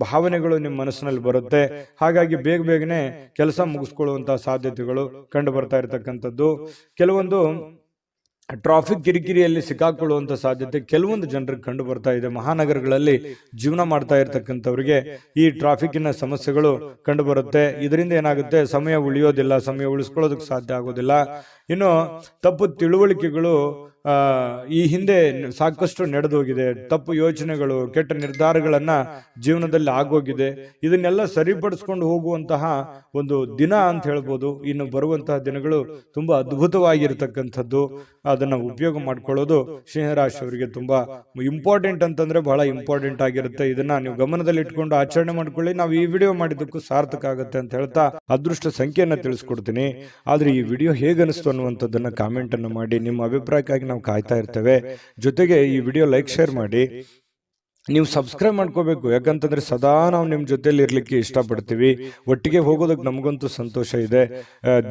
ಭಾವನೆಗಳು ನಿಮ್ಮ ಮನಸ್ಸಿನಲ್ಲಿ ಬರುತ್ತೆ. ಹಾಗಾಗಿ ಬೇಗನೆ ಕೆಲಸ ಮುಗಿಸ್ಕೊಳ್ಳುವಂತಹ ಸಾಧ್ಯತೆಗಳು ಕಂಡು ಬರ್ತಾ ಇರತಕ್ಕಂಥದ್ದು. ಕೆಲವೊಂದು ಟ್ರಾಫಿಕ್ ಕಿರಿಕಿರಿಯಲ್ಲಿ ಸಿಕ್ಕಾಕೊಳ್ಳುವಂತ ಸಾಧ್ಯತೆ ಕೆಲವೊಂದು ಜನರಿಗೆ ಕಂಡು ಬರ್ತಾ ಇದೆ. ಮಹಾನಗರಗಳಲ್ಲಿ ಜೀವನ ಮಾಡ್ತಾ ಇರತಕ್ಕಂಥವ್ರಿಗೆ ಈ ಟ್ರಾಫಿಕ್ನ ಸಮಸ್ಯೆಗಳು ಕಂಡು ಬರುತ್ತೆ. ಇದರಿಂದ ಏನಾಗುತ್ತೆ, ಸಮಯ ಉಳಿಯೋದಿಲ್ಲ, ಸಮಯ ಉಳಿಸ್ಕೊಳ್ಳೋದಕ್ಕೆ ಸಾಧ್ಯ ಆಗೋದಿಲ್ಲ. ಇನ್ನು ತಪ್ಪು ತಿಳುವಳಿಕೆಗಳು ಈ ಹಿಂದೆ ಸಾಕಷ್ಟು ನಡೆದೋಗಿದೆ. ತಪ್ಪು ಯೋಚನೆಗಳು, ಕೆಟ್ಟ ನಿರ್ಧಾರಗಳನ್ನ ಜೀವನದಲ್ಲಿ ಆಗೋಗಿದೆ. ಇದನ್ನೆಲ್ಲ ಸರಿಪಡಿಸ್ಕೊಂಡು ಹೋಗುವಂತಹ ಒಂದು ದಿನ ಅಂತ ಹೇಳ್ಬೋದು. ಇನ್ನು ಬರುವಂತಹ ದಿನಗಳು ತುಂಬಾ ಅದ್ಭುತವಾಗಿರ್ತಕ್ಕಂಥದ್ದು. ಅದನ್ನ ಉಪಯೋಗ ಮಾಡ್ಕೊಳ್ಳೋದು ಸಿಂಹರಾಶಿಯವರಿಗೆ ತುಂಬಾ ಇಂಪಾರ್ಟೆಂಟ್ ಅಂತಂದ್ರೆ ಬಹಳ ಇಂಪಾರ್ಟೆಂಟ್ ಆಗಿರುತ್ತೆ. ಇದನ್ನ ನೀವು ಗಮನದಲ್ಲಿ ಇಟ್ಕೊಂಡು ಆಚರಣೆ ಮಾಡ್ಕೊಳ್ಳಿ. ನಾವು ಈ ವಿಡಿಯೋ ಮಾಡಿದ್ದಕ್ಕೂ ಸಾರ್ಥಕ ಆಗುತ್ತೆ ಅಂತ ಹೇಳ್ತಾ ಅದೃಷ್ಟ ಸಂಖ್ಯೆಯನ್ನ ತಿಳಿಸ್ಕೊಡ್ತೀನಿ. ಆದ್ರೆ ಈ ವಿಡಿಯೋ ಹೇಗನಿಸ್ತು ಅನ್ನುವಂಥದ್ದನ್ನ ಕಾಮೆಂಟ್ ಅನ್ನು ಮಾಡಿ. ನಿಮ್ಮ ಅಭಿಪ್ರಾಯಕ್ಕಾಗಿ ನಾವು ಕಾಯ್ತಾ ಇರ್ತೇವೆ. ಜೊತೆಗೆ ಈ ವಿಡಿಯೋ ಲೈಕ್, ಶೇರ್ ಮಾಡಿ. ನೀವು ಸಬ್ಸ್ಕ್ರೈಬ್ ಮಾಡ್ಕೋಬೇಕು. ಯಾಕಂತಂದ್ರೆ ಸದಾ ನಾವು ನಿಮ್ಮ ಜೊತೆಲಿ ಇರ್ಲಿಕ್ಕೆ ಇಷ್ಟಪಡ್ತೀವಿ. ಒಟ್ಟಿಗೆ ಹೋಗೋದಕ್ಕೆ ನಮಗಂತೂ ಸಂತೋಷ ಇದೆ.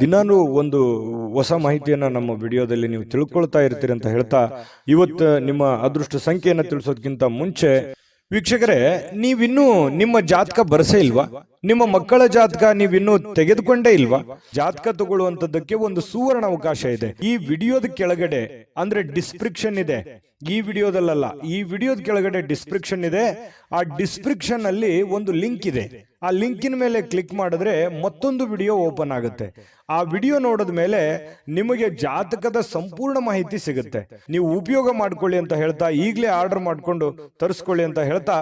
ದಿನಾನು ಒಂದು ಹೊಸ ಮಾಹಿತಿಯನ್ನ ನಮ್ಮ ವಿಡಿಯೋದಲ್ಲಿ ನೀವು ತಿಳ್ಕೊಳ್ತಾ ಇರ್ತೀರಿ ಅಂತ ಹೇಳ್ತಾ ಇವತ್ತು ನಿಮ್ಮ ಅದೃಷ್ಟ ಸಂಖ್ಯೆಯನ್ನು ತಿಳಿಸೋದಕ್ಕಿಂತ ಮುಂಚೆ ವೀಕ್ಷಕರೇ, ನೀವಿನ್ನೂ ನಿಮ್ಮ ಜಾತಕ ಬರಸೇ ಇಲ್ವಾ? ನಿಮ್ಮ ಮಕ್ಕಳ ಜಾತಕ ನೀವಿನ್ನೂ ತೆಗೆದುಕೊಂಡೇ ಇಲ್ವಾ? ಜಾತಕ ತಗೊಳ್ಳುವಂತದ್ದಕ್ಕೆ ಒಂದು ಸುವರ್ಣ ಅವಕಾಶ ಇದೆ. ಈ ವಿಡಿಯೋದ ಕೆಳಗಡೆ ಅಂದ್ರೆ ಡಿಸ್ಕ್ರಿಪ್ಷನ್ ಇದೆ. ಈ ವಿಡಿಯೋದಲ್ಲ, ಈ ವಿಡಿಯೋದ ಕೆಳಗಡೆ ಡಿಸ್ಕ್ರಿಪ್ಷನ್ ಇದೆ. ಆ ಡಿಸ್ಕ್ರಿಪ್ಷನ್ ಅಲ್ಲಿ ಒಂದು ಲಿಂಕ್ ಇದೆ. ಆ ಲಿಂಕಿನ ಮೇಲೆ ಕ್ಲಿಕ್ ಮಾಡಿದ್ರೆ ಮತ್ತೊಂದು ವಿಡಿಯೋ ಓಪನ್ ಆಗುತ್ತೆ. ಆ ವಿಡಿಯೋ ನೋಡಿದ ಮೇಲೆ ನಿಮಗೆ ಜಾತಕದ ಸಂಪೂರ್ಣ ಮಾಹಿತಿ ಸಿಗುತ್ತೆ. ನೀವು ಉಪಯೋಗ ಮಾಡ್ಕೊಳ್ಳಿ ಅಂತ ಹೇಳ್ತಾ, ಈಗಲೇ ಆರ್ಡರ್ ಮಾಡ್ಕೊಂಡು ತರಿಸ್ಕೊಳ್ಳಿ ಅಂತ ಹೇಳ್ತಾ,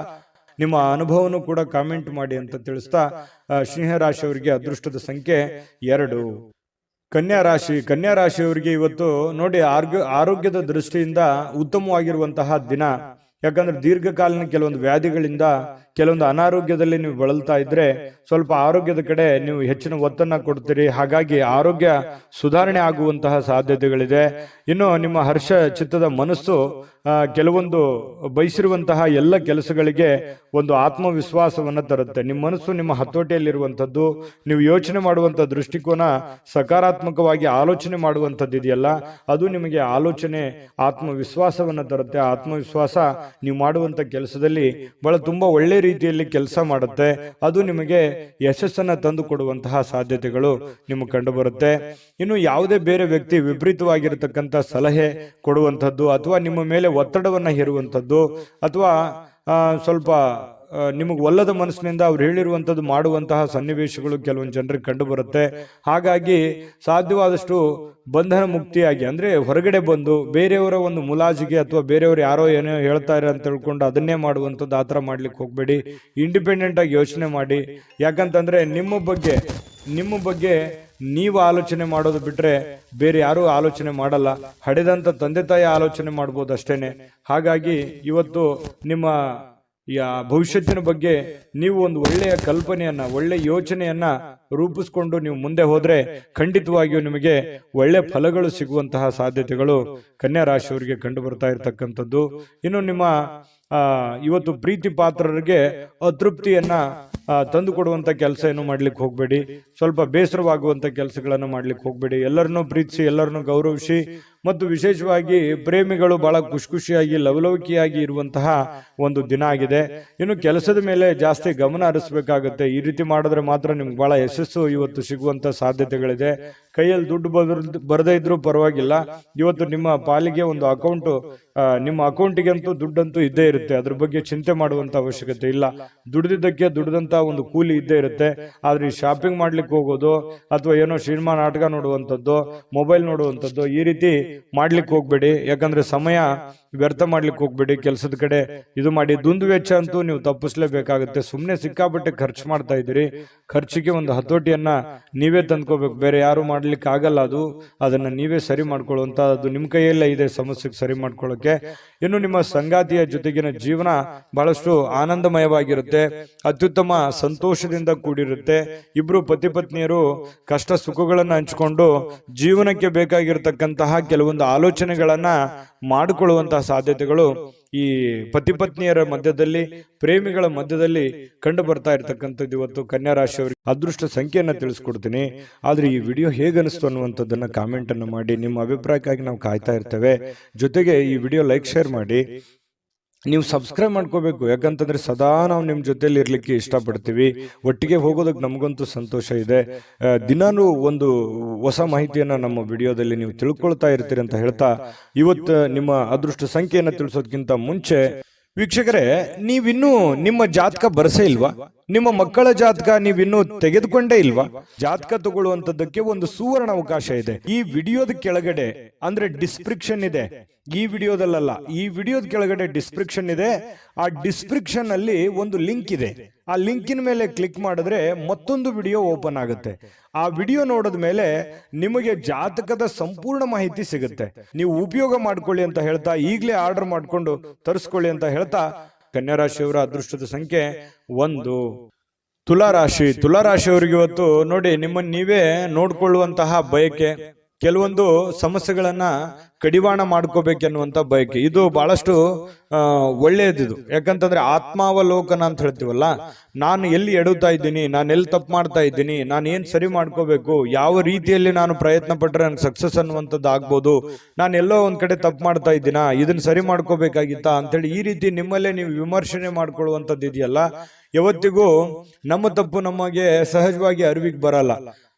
ನಿಮ್ಮ ಅನುಭವನೂ ಕೂಡ ಕಾಮೆಂಟ್ ಮಾಡಿ ಅಂತ ತಿಳಿಸ್ತಾ, ಸಿಂಹರಾಶಿಯವರಿಗೆ ಅದೃಷ್ಟದ ಸಂಖ್ಯೆ 2. ಕನ್ಯಾ ರಾಶಿಯವರಿಗೆ ಇವತ್ತು ನೋಡಿ ಆರೋಗ್ಯದ ದೃಷ್ಟಿಯಿಂದ ಉತ್ತಮವಾಗಿರುವಂತಹ ದಿನ. ಯಾಕಂದ್ರೆ ದೀರ್ಘಕಾಲೀನ ಕೆಲವೊಂದು ವ್ಯಾಧಿಗಳಿಂದ, ಕೆಲವೊಂದು ಅನಾರೋಗ್ಯದಲ್ಲಿ ನೀವು ಬಳಲ್ತಾ ಇದ್ರೆ ಸ್ವಲ್ಪ ಆರೋಗ್ಯದ ಕಡೆ ನೀವು ಹೆಚ್ಚಿನ ಒತ್ತನ್ನ ಕೊಡ್ತೀರಿ. ಹಾಗಾಗಿ ಆರೋಗ್ಯ ಸುಧಾರಣೆ ಆಗುವಂತಹ ಸಾಧ್ಯತೆಗಳಿದೆ. ಇನ್ನು ನಿಮ್ಮ ಹರ್ಷ ಚಿತ್ತದ ಮನಸ್ಸು ಕೆಲವೊಂದು ಬಯಸಿರುವಂತಹ ಎಲ್ಲ ಕೆಲಸಗಳಿಗೆ ಒಂದು ಆತ್ಮವಿಶ್ವಾಸವನ್ನ ತರುತ್ತೆ. ನಿಮ್ಮ ಮನಸ್ಸು ನಿಮ್ಮ ಹತೋಟಿಯಲ್ಲಿರುವಂಥದ್ದು. ನೀವು ಯೋಚನೆ ಮಾಡುವಂಥ ದೃಷ್ಟಿಕೋನ ಸಕಾರಾತ್ಮಕವಾಗಿ ಆಲೋಚನೆ ಮಾಡುವಂಥದ್ದು ಇದೆಯಲ್ಲ, ಅದು ನಿಮಗೆ ಆಲೋಚನೆ ಆತ್ಮವಿಶ್ವಾಸವನ್ನ ತರುತ್ತೆ. ಆತ್ಮವಿಶ್ವಾಸ ನೀವು ಮಾಡುವಂತ ಕೆಲಸದಲ್ಲಿ ಬಹಳ ತುಂಬಾ ಒಳ್ಳೆ ರೀತಿಯಲ್ಲಿ ಕೆಲಸ ಮಾಡುತ್ತೆ. ಅದು ನಿಮಗೆ ಯಶಸ್ಸನ್ನ ತಂದು ಕೊಡುವಂತಹ ಸಾಧ್ಯತೆಗಳು ನಿಮಗೆ ಕಂಡು ಬರುತ್ತೆ. ಇನ್ನು ಯಾವುದೇ ಬೇರೆ ವ್ಯಕ್ತಿ ವಿಪರೀತವಾಗಿರತಕ್ಕಂಥ ಸಲಹೆ ಕೊಡುವಂಥದ್ದು, ಅಥವಾ ನಿಮ್ಮ ಮೇಲೆ ಒತ್ತಡವನ್ನ ಹೇರುವಂಥದ್ದು, ಅಥವಾ ಸ್ವಲ್ಪ ನಿಮಗೆ ಒಲ್ಲದ ಮನಸ್ಸಿನಿಂದ ಅವ್ರು ಹೇಳಿರುವಂಥದ್ದು ಮಾಡುವಂತಹ ಸನ್ನಿವೇಶಗಳು ಕೆಲವೊಂದು ಜನರಿಗೆ ಕಂಡು ಬರುತ್ತೆ. ಹಾಗಾಗಿ ಸಾಧ್ಯವಾದಷ್ಟು ಬಂಧನ ಮುಕ್ತಿಯಾಗಿ, ಅಂದ್ರೆ ಹೊರಗಡೆ ಬಂದು ಬೇರೆಯವರ ಒಂದು ಮುಲಾಜಿಗೆ ಅಥವಾ ಬೇರೆಯವರು ಯಾರೋ ಏನೋ ಹೇಳ್ತಾರೆ ಅಂತ ತಿಳ್ಕೊಂಡು ಅದನ್ನೇ ಮಾಡುವಂಥದ್ದು, ಆ ಥರ ಮಾಡ್ಲಿಕ್ಕೆ ಹೋಗ್ಬೇಡಿ. ಇಂಡಿಪೆಂಡೆಂಟ್ ಆಗಿ ಯೋಚನೆ ಮಾಡಿ. ಯಾಕಂತಂದ್ರೆ ನಿಮ್ಮ ಬಗ್ಗೆ ನೀವು ಆಲೋಚನೆ ಮಾಡೋದು ಬಿಟ್ರೆ ಬೇರೆ ಯಾರು ಆಲೋಚನೆ ಮಾಡಲ್ಲ. ಹಡೆದಂತ ತಂದೆ ತಾಯಿ ಆಲೋಚನೆ ಮಾಡ್ಬೋದು ಅಷ್ಟೇನೆ. ಹಾಗಾಗಿ ಇವತ್ತು ನಿಮ್ಮ ಭವಿಷ್ಯತ್ತಿನ ಬಗ್ಗೆ ನೀವು ಒಂದು ಒಳ್ಳೆಯ ಕಲ್ಪನೆಯನ್ನ, ಒಳ್ಳೆ ಯೋಚನೆಯನ್ನ ರೂಪಿಸ್ಕೊಂಡು ನೀವು ಮುಂದೆ ಹೋದ್ರೆ ಖಂಡಿತವಾಗಿಯೂ ನಿಮಗೆ ಒಳ್ಳೆ ಫಲಗಳು ಸಿಗುವಂತಹ ಸಾಧ್ಯತೆಗಳು ಕನ್ಯಾ ರಾಶಿಯವರಿಗೆ ಕಂಡು ಬರ್ತಾ ಇರತಕ್ಕಂಥದ್ದು. ಇನ್ನು ನಿಮ್ಮ ಇವತ್ತು ಪ್ರೀತಿ ಪಾತ್ರರಿಗೆ ಅತೃಪ್ತಿಯನ್ನ ತಂದು ಕೊಡುವಂತ ಕೆಲಸ ಏನು ಮಾಡ್ಲಿಕ್ಕೆ ಹೋಗ್ಬೇಡಿ. ಸ್ವಲ್ಪ ಬೇಸರವಾಗುವಂತ ಕೆಲಸಗಳನ್ನು ಮಾಡ್ಲಿಕ್ಕೆ ಹೋಗ್ಬೇಡಿ. ಎಲ್ಲರನ್ನೂ ಪ್ರೀತಿಸಿ, ಎಲ್ಲರನ್ನೂ ಗೌರವಿಸಿ, ಮತ್ತು ವಿಶೇಷವಾಗಿ ಪ್ರೇಮಿಗಳು ಬಹಳ ಖುಷಿಯಾಗಿ ಲವಲವಿಕೆಯಾಗಿ ಇರುವಂತಹ ಒಂದು ದಿನ ಆಗಿದೆ. ಇನ್ನು ಕೆಲಸದ ಮೇಲೆ ಜಾಸ್ತಿ ಗಮನ ಹರಿಸಬೇಕಾಗುತ್ತೆ. ಈ ರೀತಿ ಮಾಡಿದ್ರೆ ಮಾತ್ರ ನಿಮ್ಗೆ ಬಹಳ ಯಶಸ್ಸು ಇವತ್ತು ಸಿಗುವಂತ ಸಾಧ್ಯತೆಗಳಿದೆ. ಕೈಯಲ್ಲಿ ದುಡ್ಡು ಬರದೇ ಇದ್ರೂ ಪರವಾಗಿಲ್ಲ, ಇವತ್ತು ನಿಮ್ಮ ಪಾಲಿಗೆ ಒಂದು ಅಕೌಂಟ್, ನಿಮ್ಮ ಅಕೌಂಟಿಗೆ ಅಂತೂ ದುಡ್ಡಂತೂ ಇದ್ದೇ ಇರುತ್ತೆ. ಅದ್ರ ಬಗ್ಗೆ ಚಿಂತೆ ಮಾಡುವಂತ ಅವಶ್ಯಕತೆ ಇಲ್ಲ. ದುಡ್ದಿದ್ದಕ್ಕೆ ದುಡ್ದಂತ ಒಂದು ಕೂಲಿ ಇದ್ದೇ ಇರುತ್ತೆ. ಆದ್ರೆ ಈ ಶಾಪಿಂಗ್ ಮಾಡ್ಲಿಕ್ಕೆ ಹೋಗೋದು ಅಥವಾ ಏನೋ ಸಿನಿಮಾ ನಾಟಕ ನೋಡುವಂಥದ್ದು, ಮೊಬೈಲ್ ನೋಡುವಂಥದ್ದು, ಈ ರೀತಿ ಮಾಡ್ಲಿಕ್ಕೆ ಹೋಗ್ಬೇಡಿ. ಯಾಕಂದ್ರೆ ಸಮಯ ವ್ಯರ್ಥ ಮಾಡ್ಲಿಕ್ಕೆ ಹೋಗ್ಬೇಡಿ. ಕೆಲಸದ ಕಡೆ ಇದು ಮಾಡಿ. ದುಂದು ವೆಚ್ಚ ಅಂತೂ ನೀವು ತಪ್ಪಿಸ್ಲೇಬೇಕಾಗುತ್ತೆ. ಸುಮ್ಮನೆ ಸಿಕ್ಕಾಪಟ್ಟೆ ಖರ್ಚು ಮಾಡ್ತಾ ಇದ್ದೀರಿ. ಖರ್ಚಿಗೆ ಒಂದು ಹತೋಟಿಯನ್ನ ನೀವೇ ತಂದ್ಕೋಬೇಕು, ಬೇರೆ ಯಾರು ಮಾಡ್ಲಿಕ್ಕೆ ಆಗಲ್ಲ. ಅದನ್ನ ನೀವೇ ಸರಿ ಮಾಡ್ಕೊಳ್ಳುವಂತ, ಅದು ನಿಮ್ಮ ಕೈಯಲ್ಲೇ ಇದೆ ಸಮಸ್ಯೆಗೆ ಸರಿ ಮಾಡ್ಕೊಳ್ಳೋಕೆ. ಇನ್ನು ನಿಮ್ಮ ಸಂಗಾತಿಯ ಜೊತೆಗಿನ ಜೀವನ ಬಹಳಷ್ಟು ಆನಂದಮಯವಾಗಿರುತ್ತೆ, ಅತ್ಯುತ್ತಮ ಸಂತೋಷದಿಂದ ಕೂಡಿರುತ್ತೆ. ಇಬ್ರು ಪತಿ ಪತ್ನಿಯರು ಕಷ್ಟ ಸುಖಗಳನ್ನ ಹಂಚಿಕೊಂಡು ಜೀವನಕ್ಕೆ ಬೇಕಾಗಿರತಕ್ಕಂತಹ ಕೆಲವೊಂದು ಆಲೋಚನೆಗಳನ್ನ ಮಾಡಿಕೊಳ್ಳುವಂತಹ ಸಾಧ್ಯತೆಗಳು ಈ ಪತಿ ಪತ್ನಿಯರ ಮಧ್ಯದಲ್ಲಿ, ಪ್ರೇಮಿಗಳ ಮಧ್ಯದಲ್ಲಿ ಕಂಡು ಬರ್ತಾ ಇರತಕ್ಕಂಥದ್ದು. ಇವತ್ತು ಕನ್ಯಾ ರಾಶಿಯವರಿಗೆ ಅದೃಷ್ಟ ಸಂಖ್ಯೆಯನ್ನ ತಿಳಿಸ್ಕೊಡ್ತೀನಿ. ಆದ್ರೆ ಈ ವಿಡಿಯೋ ಹೇಗನಿಸ್ತು ಅನ್ನುವಂಥದ್ದನ್ನ ಕಾಮೆಂಟ್ ಅನ್ನು ಮಾಡಿ. ನಿಮ್ಮ ಅಭಿಪ್ರಾಯಕ್ಕಾಗಿ ನಾವು ಕಾಯ್ತಾ ಇರ್ತೇವೆ. ಜೊತೆಗೆ ಈ ವಿಡಿಯೋ ಲೈಕ್, ಶೇರ್ ಮಾಡಿ. ನೀವು ಸಬ್ಸ್ಕ್ರೈಬ್ ಮಾಡ್ಕೋಬೇಕು. ಯಾಕಂತಂದ್ರೆ ಸದಾ ನಾವು ನಿಮ್ಮ ಜೊತೆಲಿ ಇರ್ಲಿಕ್ಕೆ ಇಷ್ಟಪಡ್ತೀವಿ. ಒಟ್ಟಿಗೆ ಹೋಗೋದಕ್ಕೆ ನಮಗಂತೂ ಸಂತೋಷ ಇದೆ. ದಿನಾನು ಒಂದು ಹೊಸ ಮಾಹಿತಿಯನ್ನ ನಮ್ಮ ವಿಡಿಯೋದಲ್ಲಿ ನೀವು ತಿಳ್ಕೊಳ್ತಾ ಇರ್ತೀರಿ ಅಂತ ಹೇಳ್ತಾ, ಇವತ್ತು ನಿಮ್ಮ ಅದೃಷ್ಟ ಸಂಖ್ಯೆಯನ್ನು ತಿಳಿಸೋದಕ್ಕಿಂತ ಮುಂಚೆ ವೀಕ್ಷಕರೇ, ನೀವಿನ್ನೂ ನಿಮ್ಮ ಜಾತಕ ಬರಸೇ ಇಲ್ವಾ? ನಿಮ್ಮ ಮಕ್ಕಳ ಜಾತಕ ನೀವಿನ್ನೂ ತೆಗೆದುಕೊಂಡೇ ಇಲ್ವಾ? ಜಾತಕ ತಗೊಳ್ಳುವಂತದ್ದಕ್ಕೆ ಒಂದು ಸುವರ್ಣ ಅವಕಾಶ ಇದೆ. ಈ ವಿಡಿಯೋದ ಕೆಳಗಡೆ, ಅಂದ್ರೆ ಡಿಸ್ಕ್ರಿಪ್ಷನ್ ಇದೆ, ಈ ವಿಡಿಯೋದಲ್ಲ, ಈ ವಿಡಿಯೋದ ಕೆಳಗಡೆ ಡಿಸ್ಕ್ರಿಪ್ಷನ್ ಇದೆ. ಆ ಡಿಸ್ಕ್ರಿಪ್ಷನ್ ಅಲ್ಲಿ ಒಂದು ಲಿಂಕ್ ಇದೆ. ಆ ಲಿಂಕಿನ ಮೇಲೆ ಕ್ಲಿಕ್ ಮಾಡಿದ್ರೆ ಮತ್ತೊಂದು ವಿಡಿಯೋ ಓಪನ್ ಆಗುತ್ತೆ. ಆ ವಿಡಿಯೋ ನೋಡಿದ ಮೇಲೆ ನಿಮಗೆ ಜಾತಕದ ಸಂಪೂರ್ಣ ಮಾಹಿತಿ ಸಿಗುತ್ತೆ. ನೀವು ಉಪಯೋಗ ಮಾಡ್ಕೊಳ್ಳಿ ಅಂತ ಹೇಳ್ತಾ, ಈಗಲೇ ಆರ್ಡರ್ ಮಾಡ್ಕೊಂಡು ತರಿಸ್ಕೊಳ್ಳಿ ಅಂತ ಹೇಳ್ತಾ, ಕನ್ಯಾ ರಾಶಿಯವರ ಅದೃಷ್ಟದ ಸಂಖ್ಯೆ 1. ತುಲಾರಾಶಿಯವರಿಗೆ ಇವತ್ತು ನೋಡಿ, ನಿಮ್ಮನ್ನು ನೀವೇ ನೋಡ್ಕೊಳ್ಳುವಂತಹ ಬಯಕೆ, ಕೆಲವೊಂದು ಸಮಸ್ಯೆಗಳನ್ನ ಕಡಿವಾಣ ಮಾಡ್ಕೋಬೇಕೆನ್ನುವಂತ ಬಯಕೆ, ಇದು ಬಹಳಷ್ಟು ಒಳ್ಳೆಯದಿದು. ಯಾಕಂತಂದ್ರೆ ಆತ್ಮಾವಲೋಕನ ಅಂತ ಹೇಳ್ತೀವಲ್ಲ, ನಾನು ಎಲ್ಲಿ ಎಡುತ್ತಾ ಇದ್ದೀನಿ, ನಾನು ಎಲ್ಲಿ ತಪ್ಪು ಮಾಡ್ತಾ ಇದ್ದೀನಿ, ನಾನು ಏನ್ ಸರಿ ಮಾಡ್ಕೋಬೇಕು, ಯಾವ ರೀತಿಯಲ್ಲಿ ನಾನು ಪ್ರಯತ್ನ ಪಟ್ರೆ ನನ್ಗೆ ಸಕ್ಸಸ್ ಅನ್ನುವಂಥದ್ದು ಆಗ್ಬೋದು, ನಾನು ಎಲ್ಲೋ ಒಂದ್ ಕಡೆ ತಪ್ಪು ಮಾಡ್ತಾ ಇದ್ದೀನಾ, ಇದನ್ನ ಸರಿ ಮಾಡ್ಕೋಬೇಕಾಗಿತ್ತಾ ಅಂತೇಳಿ ಈ ರೀತಿ ನಿಮ್ಮಲ್ಲೇ ನೀವು ವಿಮರ್ಶನೆ ಮಾಡ್ಕೊಳ್ಳುವಂಥದ್ದು ಇದೆಯಲ್ಲ, ಯಾವತ್ತಿಗೂ ನಮ್ಮ ತಪ್ಪು ನಮಗೆ ಸಹಜವಾಗಿ ಅರಿವಿಗೆ ಬರಲ್ಲ.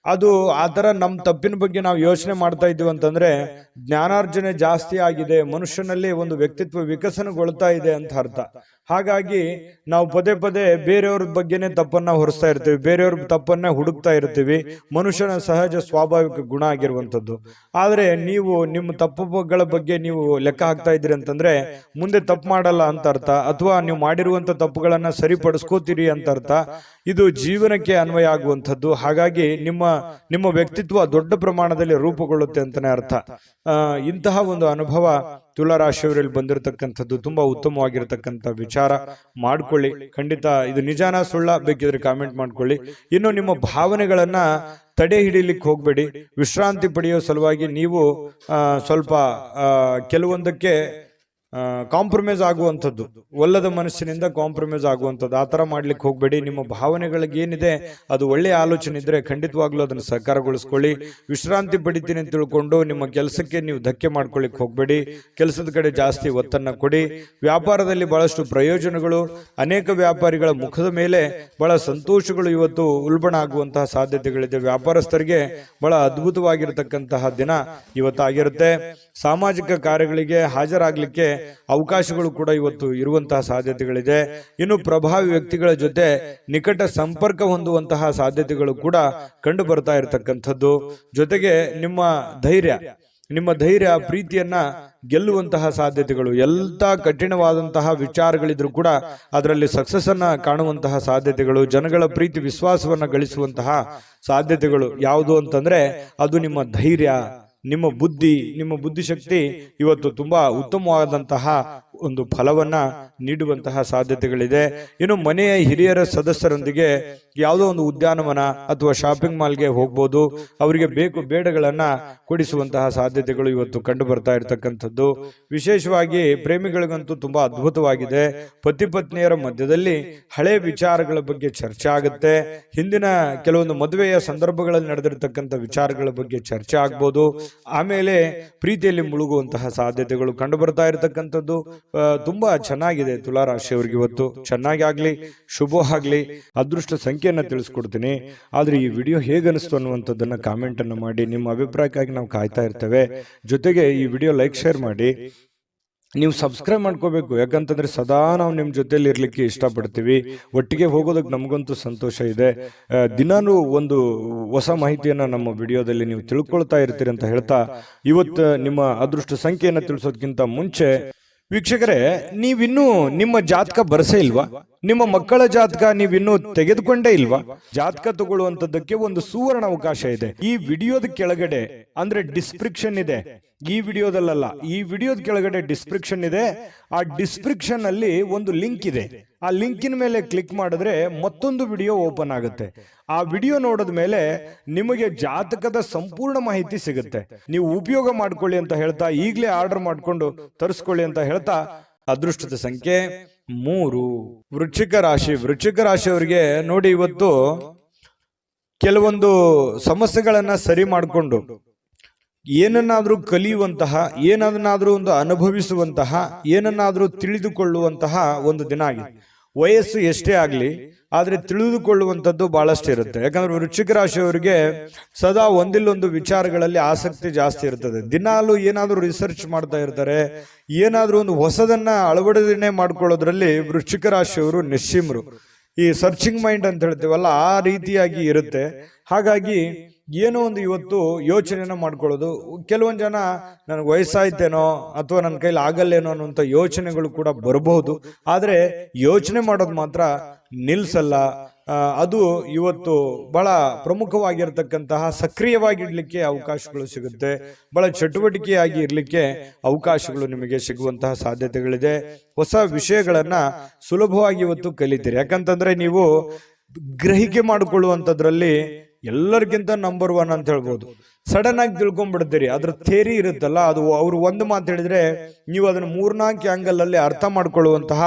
ಅದು ಆ ಥರ ನಮ್ಮ ತಪ್ಪಿನ ಬಗ್ಗೆ ನಾವು ಯೋಚನೆ ಮಾಡ್ತಾ ಇದ್ದೀವಿ ಅಂತಂದ್ರೆ ಜ್ಞಾನಾರ್ಜನೆ ಜಾಸ್ತಿ ಆಗಿದೆ, ಮನುಷ್ಯನಲ್ಲಿ ಒಂದು ವ್ಯಕ್ತಿತ್ವ ವಿಕಸನಗೊಳ್ತಾ ಇದೆ ಅಂತ ಅರ್ಥ. ಹಾಗಾಗಿ ನಾವು ಪದೇ ಪದೇ ಬೇರೆಯವ್ರ ಬಗ್ಗೆನೆ ತಪ್ಪನ್ನ ಹೊರಿಸ್ತಾ ಇರ್ತೀವಿ, ಬೇರೆಯವ್ರ ತಪ್ಪನ್ನ ಹುಡುಕ್ತಾ ಇರ್ತೀವಿ. ಮನುಷ್ಯನ ಸಹಜ ಸ್ವಾಭಾವಿಕ ಗುಣ ಆಗಿರುವಂಥದ್ದು. ಆದ್ರೆ ನೀವು ನಿಮ್ಮ ತಪ್ಪುಗಳ ಬಗ್ಗೆ ನೀವು ಲೆಕ್ಕ ಹಾಕ್ತಾ ಇದ್ದೀರಿ ಅಂತಂದ್ರೆ ಮುಂದೆ ತಪ್ಪು ಮಾಡಲ್ಲ ಅಂತ ಅರ್ಥ, ಅಥವಾ ನೀವು ಮಾಡಿರುವಂತ ತಪ್ಪುಗಳನ್ನ ಸರಿಪಡಿಸ್ಕೋತೀರಿ ಅಂತ ಅರ್ಥ. ಇದು ಜೀವನಕ್ಕೆ ಅನ್ವಯ ಆಗುವಂಥದ್ದು. ಹಾಗಾಗಿ ನಿಮ್ಮ ವ್ಯಕ್ತಿತ್ವ ದೊಡ್ಡ ಪ್ರಮಾಣದಲ್ಲಿ ರೂಪುಗೊಳ್ಳುತ್ತೆ ಅಂತಾನೆ ಅರ್ಥ. ಇಂತಹ ಒಂದು ಅನುಭವ ತುಲಾರಾಶಿಯವರಲ್ಲಿ ಬಂದಿರತಕ್ಕಂಥದ್ದು ತುಂಬಾ ಉತ್ತಮವಾಗಿರತಕ್ಕಂಥ ವಿಚಾರ. ಮಾಡ್ಕೊಳ್ಳಿ, ಖಂಡಿತ ಇದು ನಿಜಾನ ಸುಳ್ಳ ಬೇಕಿದ್ರೆ ಕಾಮೆಂಟ್ ಮಾಡ್ಕೊಳ್ಳಿ. ಇನ್ನು ನಿಮ್ಮ ಭಾವನೆಗಳನ್ನ ತಡೆ ಹಿಡಿಲಿಕ್ಕೆ ಹೋಗ್ಬೇಡಿ. ವಿಶ್ರಾಂತಿ ಪಡೆಯೋ ಸಲುವಾಗಿ ನೀವು ಸ್ವಲ್ಪ ಕೆಲವೊಂದಕ್ಕೆ ಕಾಂಪ್ರಮೈಸ್ ಆಗುವಂಥದ್ದು, ಒಲ್ಲದ ಮನಸ್ಸಿನಿಂದ ಕಾಂಪ್ರಮೈಸ್ ಆಗುವಂಥದ್ದು, ಆ ಥರ ಮಾಡ್ಲಿಕ್ಕೆ ಹೋಗ್ಬೇಡಿ. ನಿಮ್ಮ ಭಾವನೆಗಳಿಗೆ ಏನಿದೆ ಅದು ಒಳ್ಳೆಯ ಆಲೋಚನೆ ಇದ್ರೆ ಖಂಡಿತವಾಗ್ಲೂ ಅದನ್ನು ಸಾಕಾರಗೊಳಿಸ್ಕೊಳ್ಳಿ. ವಿಶ್ರಾಂತಿ ಪಡಿತೀನಿ ಅಂತ ತಿಳ್ಕೊಂಡು ನಿಮ್ಮ ಕೆಲಸಕ್ಕೆ ನೀವು ಧಕ್ಕೆ ಮಾಡ್ಕೊಳ್ಳಿಕ್ಕೆ ಹೋಗ್ಬೇಡಿ. ಕೆಲಸದ ಕಡೆ ಜಾಸ್ತಿ ಒತ್ತನ್ನ ಕೊಡಿ. ವ್ಯಾಪಾರದಲ್ಲಿ ಬಹಳಷ್ಟು ಪ್ರಯೋಜನಗಳು, ಅನೇಕ ವ್ಯಾಪಾರಿಗಳ ಮುಖದ ಮೇಲೆ ಬಹಳ ಸಂತೋಷಗಳು ಇವತ್ತು ಉಲ್ಬಣ ಆಗುವಂತಹ ಸಾಧ್ಯತೆಗಳಿದೆ. ವ್ಯಾಪಾರಸ್ಥರಿಗೆ ಬಹಳ ಅದ್ಭುತವಾಗಿರತಕ್ಕಂತಹ ದಿನ ಇವತ್ತಾಗಿರುತ್ತೆ. ಸಾಮಾಜಿಕ ಕಾರ್ಯಗಳಿಗೆ ಹಾಜರಾಗಲಿಕ್ಕೆ ಅವಕಾಶಗಳು ಕೂಡ ಇವತ್ತು ಇರುವಂತಹ ಸಾಧ್ಯತೆಗಳಿದೆ. ಇನ್ನು ಪ್ರಭಾವಿ ವ್ಯಕ್ತಿಗಳ ಜೊತೆ ನಿಕಟ ಸಂಪರ್ಕ ಹೊಂದುವಂತಹ ಸಾಧ್ಯತೆಗಳು ಕೂಡ ಕಂಡು ಬರ್ತಾ ಇರತಕ್ಕಂಥದ್ದು. ಜೊತೆಗೆ ನಿಮ್ಮ ಧೈರ್ಯ ಪ್ರೀತಿಯನ್ನ ಗೆಲ್ಲುವಂತಹ ಸಾಧ್ಯತೆಗಳು, ಎಲ್ಲ ಕಠಿಣವಾದಂತಹ ವಿಚಾರಗಳಿದ್ರು ಕೂಡ ಅದರಲ್ಲಿ ಸಕ್ಸಸ್ ಅನ್ನ ಕಾಣುವಂತಹ ಸಾಧ್ಯತೆಗಳು, ಜನಗಳ ಪ್ರೀತಿ ವಿಶ್ವಾಸವನ್ನ ಗಳಿಸುವಂತಹ ಸಾಧ್ಯತೆಗಳು ಯಾವುದು ಅಂತಂದ್ರೆ ಅದು ನಿಮ್ಮ ಧೈರ್ಯ, ನಿಮ್ಮ ಬುದ್ಧಿಶಕ್ತಿ ಇವತ್ತು ತುಂಬಾ ಉತ್ತಮವಾದಂತಹ ಒಂದು ಫಲವನ್ನ ನೀಡುವಂತಹ ಸಾಧ್ಯತೆಗಳಿದೆ. ಇನ್ನು ಮನೆಯ ಹಿರಿಯರ ಸದಸ್ಯರೊಂದಿಗೆ ಯಾವುದೋ ಒಂದು ಉದ್ಯಾನವನ ಅಥವಾ ಶಾಪಿಂಗ್ ಮಾಲ್ಗೆ ಹೋಗ್ಬೋದು. ಅವರಿಗೆ ಬೇಕು ಬೇಡಗಳನ್ನ ಕೊಡಿಸುವಂತಹ ಸಾಧ್ಯತೆಗಳು ಇವತ್ತು ಕಂಡು ಬರ್ತಾ ಇರತಕ್ಕಂಥದ್ದು. ವಿಶೇಷವಾಗಿ ಪ್ರೇಮಿಗಳಿಗಂತೂ ತುಂಬಾ ಅದ್ಭುತವಾಗಿದೆ. ಪತಿ ಪತ್ನಿಯರ ಮಧ್ಯದಲ್ಲಿ ಹಳೆ ವಿಚಾರಗಳ ಬಗ್ಗೆ ಚರ್ಚೆ ಆಗುತ್ತೆ. ಹಿಂದಿನ ಕೆಲವೊಂದು ಮದುವೆಯ ಸಂದರ್ಭಗಳಲ್ಲಿ ನಡೆದಿರತಕ್ಕಂಥ ವಿಚಾರಗಳ ಬಗ್ಗೆ ಚರ್ಚೆ ಆಗ್ಬೋದು. ಆಮೇಲೆ ಪ್ರೀತಿಯಲ್ಲಿ ಮುಳುಗುವಂತಹ ಸಾಧ್ಯತೆಗಳು ಕಂಡು ಬರ್ತಾ ಇರತಕ್ಕಂಥದ್ದು. ತುಂಬಾ ಚೆನ್ನಾಗಿದೆ ತುಲಾ ರಾಶಿಯವರಿಗೆ ಇವತ್ತು. ಚೆನ್ನಾಗಿ ಆಗ್ಲಿ, ಶುಭ ಆಗ್ಲಿ. ಅದೃಷ್ಟ ಸಂಖ್ಯೆಯನ್ನ ತಿಳಿಸ್ಕೊಡ್ತೀನಿ. ಆದ್ರೆ ಈ ವಿಡಿಯೋ ಹೇಗನಿಸ್ತು ಅನ್ನುವಂಥದ್ದನ್ನ ಕಾಮೆಂಟ್ ಅನ್ನು ಮಾಡಿ. ನಿಮ್ಮ ಅಭಿಪ್ರಾಯಕ್ಕಾಗಿ ನಾವು ಕಾಯ್ತಾ ಇರ್ತೇವೆ. ಜೊತೆಗೆ ಈ ವಿಡಿಯೋ ಲೈಕ್, ಶೇರ್ ಮಾಡಿ. ನೀವು ಸಬ್ಸ್ಕ್ರೈಬ್ ಮಾಡ್ಕೋಬೇಕು. ಯಾಕಂತಂದ್ರೆ ಸದಾ ನಾವು ನಿಮ್ಮ ಜೊತೆಲಿ ಇರ್ಲಿಕ್ಕೆ ಇಷ್ಟಪಡ್ತೀವಿ. ಒಟ್ಟಿಗೆ ಹೋಗೋದಕ್ಕೆ ನಮಗಂತೂ ಸಂತೋಷ ಇದೆ. ದಿನಾನು ಒಂದು ಹೊಸ ಮಾಹಿತಿಯನ್ನ ನಮ್ಮ ವಿಡಿಯೋದಲ್ಲಿ ನೀವು ತಿಳ್ಕೊಳ್ತಾ ಇರ್ತೀರಿ ಅಂತ ಹೇಳ್ತಾ, ಇವತ್ತು ನಿಮ್ಮ ಅದೃಷ್ಟ ಸಂಖ್ಯೆಯನ್ನ ತಿಳಿಸೋದಕ್ಕಿಂತ ಮುಂಚೆ ವೀಕ್ಷಕರೇ, ನೀವಿನ್ನೂ ನಿಮ್ಮ ಜಾತಕ ಬರಸೇ ಇಲ್ವಾ? ನಿಮ್ಮ ಮಕ್ಕಳ ಜಾತಕ ನೀವಿನ್ನೂ ತೆಗೆದುಕೊಂಡೇ ಇಲ್ವಾ? ಜಾತಕ ತಗೊಳ್ಳುವಂತದ್ದಕ್ಕೆ ಒಂದು ಸುವರ್ಣ ಅವಕಾಶ ಇದೆ. ಈ ವಿಡಿಯೋದ ಕೆಳಗಡೆ ಅಂದ್ರೆ ಡಿಸ್ಕ್ರಿಪ್ಷನ್ ಇದೆ. ಈ ವಿಡಿಯೋದಲ್ಲ, ಈ ವಿಡಿಯೋದ ಕೆಳಗಡೆ ಡಿಸ್ಕ್ರಿಪ್ಷನ್ ಇದೆ. ಆ ಡಿಸ್ಕ್ರಿಪ್ಷನ್ ಅಲ್ಲಿ ಒಂದು ಲಿಂಕ್ ಇದೆ. ಆ ಲಿಂಕಿನ ಮೇಲೆ ಕ್ಲಿಕ್ ಮಾಡಿದ್ರೆ ಮತ್ತೊಂದು ವಿಡಿಯೋ ಓಪನ್ ಆಗುತ್ತೆ. ಆ ವಿಡಿಯೋ ನೋಡಿದ ಮೇಲೆ ನಿಮಗೆ ಜಾತಕದ ಸಂಪೂರ್ಣ ಮಾಹಿತಿ ಸಿಗುತ್ತೆ. ನೀವು ಉಪಯೋಗ ಮಾಡ್ಕೊಳ್ಳಿ ಅಂತ ಹೇಳ್ತಾ, ಈಗಲೇ ಆರ್ಡರ್ ಮಾಡ್ಕೊಂಡು ತರಿಸ್ಕೊಳ್ಳಿ ಅಂತ ಹೇಳ್ತಾ, ಅದೃಷ್ಟದ ಸಂಖ್ಯೆ 3 ವೃಶ್ಚಿಕ ರಾಶಿ. ವೃಶ್ಚಿಕ ರಾಶಿಯವರಿಗೆ ನೋಡಿ, ಇವತ್ತು ಕೆಲವೊಂದು ಸಮಸ್ಯೆಗಳನ್ನ ಸರಿ ಮಾಡಿಕೊಂಡು ಏನನ್ನಾದ್ರೂ ಕಲಿಯುವಂತಹ, ಏನನ್ನಾದ್ರೂ ಒಂದು ಅನುಭವಿಸುವಂತಹ, ಏನನ್ನಾದ್ರೂ ತಿಳಿದುಕೊಳ್ಳುವಂತಹ ಒಂದು ದಿನ ಆಗಿದೆ. ವಯಸ್ಸು ಎಷ್ಟೇ ಆಗ್ಲಿ, ಆದ್ರೆ ತಿಳಿದುಕೊಳ್ಳುವಂಥದ್ದು ಬಹಳಷ್ಟು ಇರುತ್ತೆ. ಯಾಕಂದ್ರೆ ವೃಶ್ಚಿಕ ರಾಶಿಯವರಿಗೆ ಸದಾ ಒಂದಿಲ್ಲೊಂದು ವಿಚಾರಗಳಲ್ಲಿ ಆಸಕ್ತಿ ಜಾಸ್ತಿ ಇರ್ತದೆ. ದಿನಾಲು ಏನಾದ್ರೂ ರಿಸರ್ಚ್ ಮಾಡ್ತಾ ಇರ್ತಾರೆ. ಏನಾದ್ರೂ ಒಂದು ಹೊಸದನ್ನ ಅಳವಡಿಕೆ ಮಾಡ್ಕೊಳ್ಳೋದ್ರಲ್ಲಿ ವೃಶ್ಚಿಕ ರಾಶಿಯವರು ನಿಶ್ಚಿಮರು. ಈ ಸರ್ಚಿಂಗ್ ಮೈಂಡ್ ಅಂತ ಹೇಳ್ತೀವಲ್ಲ, ಆ ರೀತಿಯಾಗಿ ಇರುತ್ತೆ. ಹಾಗಾಗಿ ಏನೋ ಒಂದು ಇವತ್ತು ಯೋಚನೆನ ಮಾಡ್ಕೊಳ್ಳೋದು. ಕೆಲವೊಂದು ಜನ ನನಗೆ ವಯಸ್ಸಾಯ್ತೇನೋ ಅಥವಾ ನನ್ನ ಕೈಲಿ ಆಗಲ್ಲೇನೋ ಅನ್ನುವಂಥ ಯೋಚನೆಗಳು ಕೂಡ ಬರಬಹುದು. ಆದ್ರೆ ಯೋಚನೆ ಮಾಡೋದು ಮಾತ್ರ ನಿಲ್ಸಲ್ಲ. ಅದು ಇವತ್ತು ಬಹಳ ಪ್ರಮುಖವಾಗಿರ್ತಕ್ಕಂತಹ, ಸಕ್ರಿಯವಾಗಿಡ್ಲಿಕ್ಕೆ ಅವಕಾಶಗಳು ಸಿಗುತ್ತೆ. ಬಹಳ ಚಟುವಟಿಕೆಯಾಗಿ ಇರ್ಲಿಕ್ಕೆ ಅವಕಾಶಗಳು ನಿಮಗೆ ಸಿಗುವಂತಹ ಸಾಧ್ಯತೆಗಳಿದೆ. ಹೊಸ ವಿಷಯಗಳನ್ನ ಸುಲಭವಾಗಿ ಇವತ್ತು ಕಲಿತೀರಿ. ಯಾಕಂತಂದ್ರೆ ನೀವು ಗ್ರಹಿಕೆ ಮಾಡಿಕೊಳ್ಳುವಂಥದ್ರಲ್ಲಿ ಎಲ್ಲರಿಗಿಂತ ನಂಬರ್ 1 ಅಂತ ಹೇಳ್ಬೋದು. ಸಡನ್ ಆಗಿ ತಿಳ್ಕೊಂಡ್ಬಿಡ್ತೀರಿ. ಅದ್ರ ಥೇರಿ ಇರುತ್ತಲ್ಲ, ಅದು ಅವ್ರು ಒಂದು ಮಾತು ಹೇಳಿದ್ರೆ ನೀವು ಅದನ್ನ 3-4 ಆಂಗಲ್ ಅಲ್ಲಿ ಅರ್ಥ ಮಾಡ್ಕೊಳ್ಳುವಂತಹ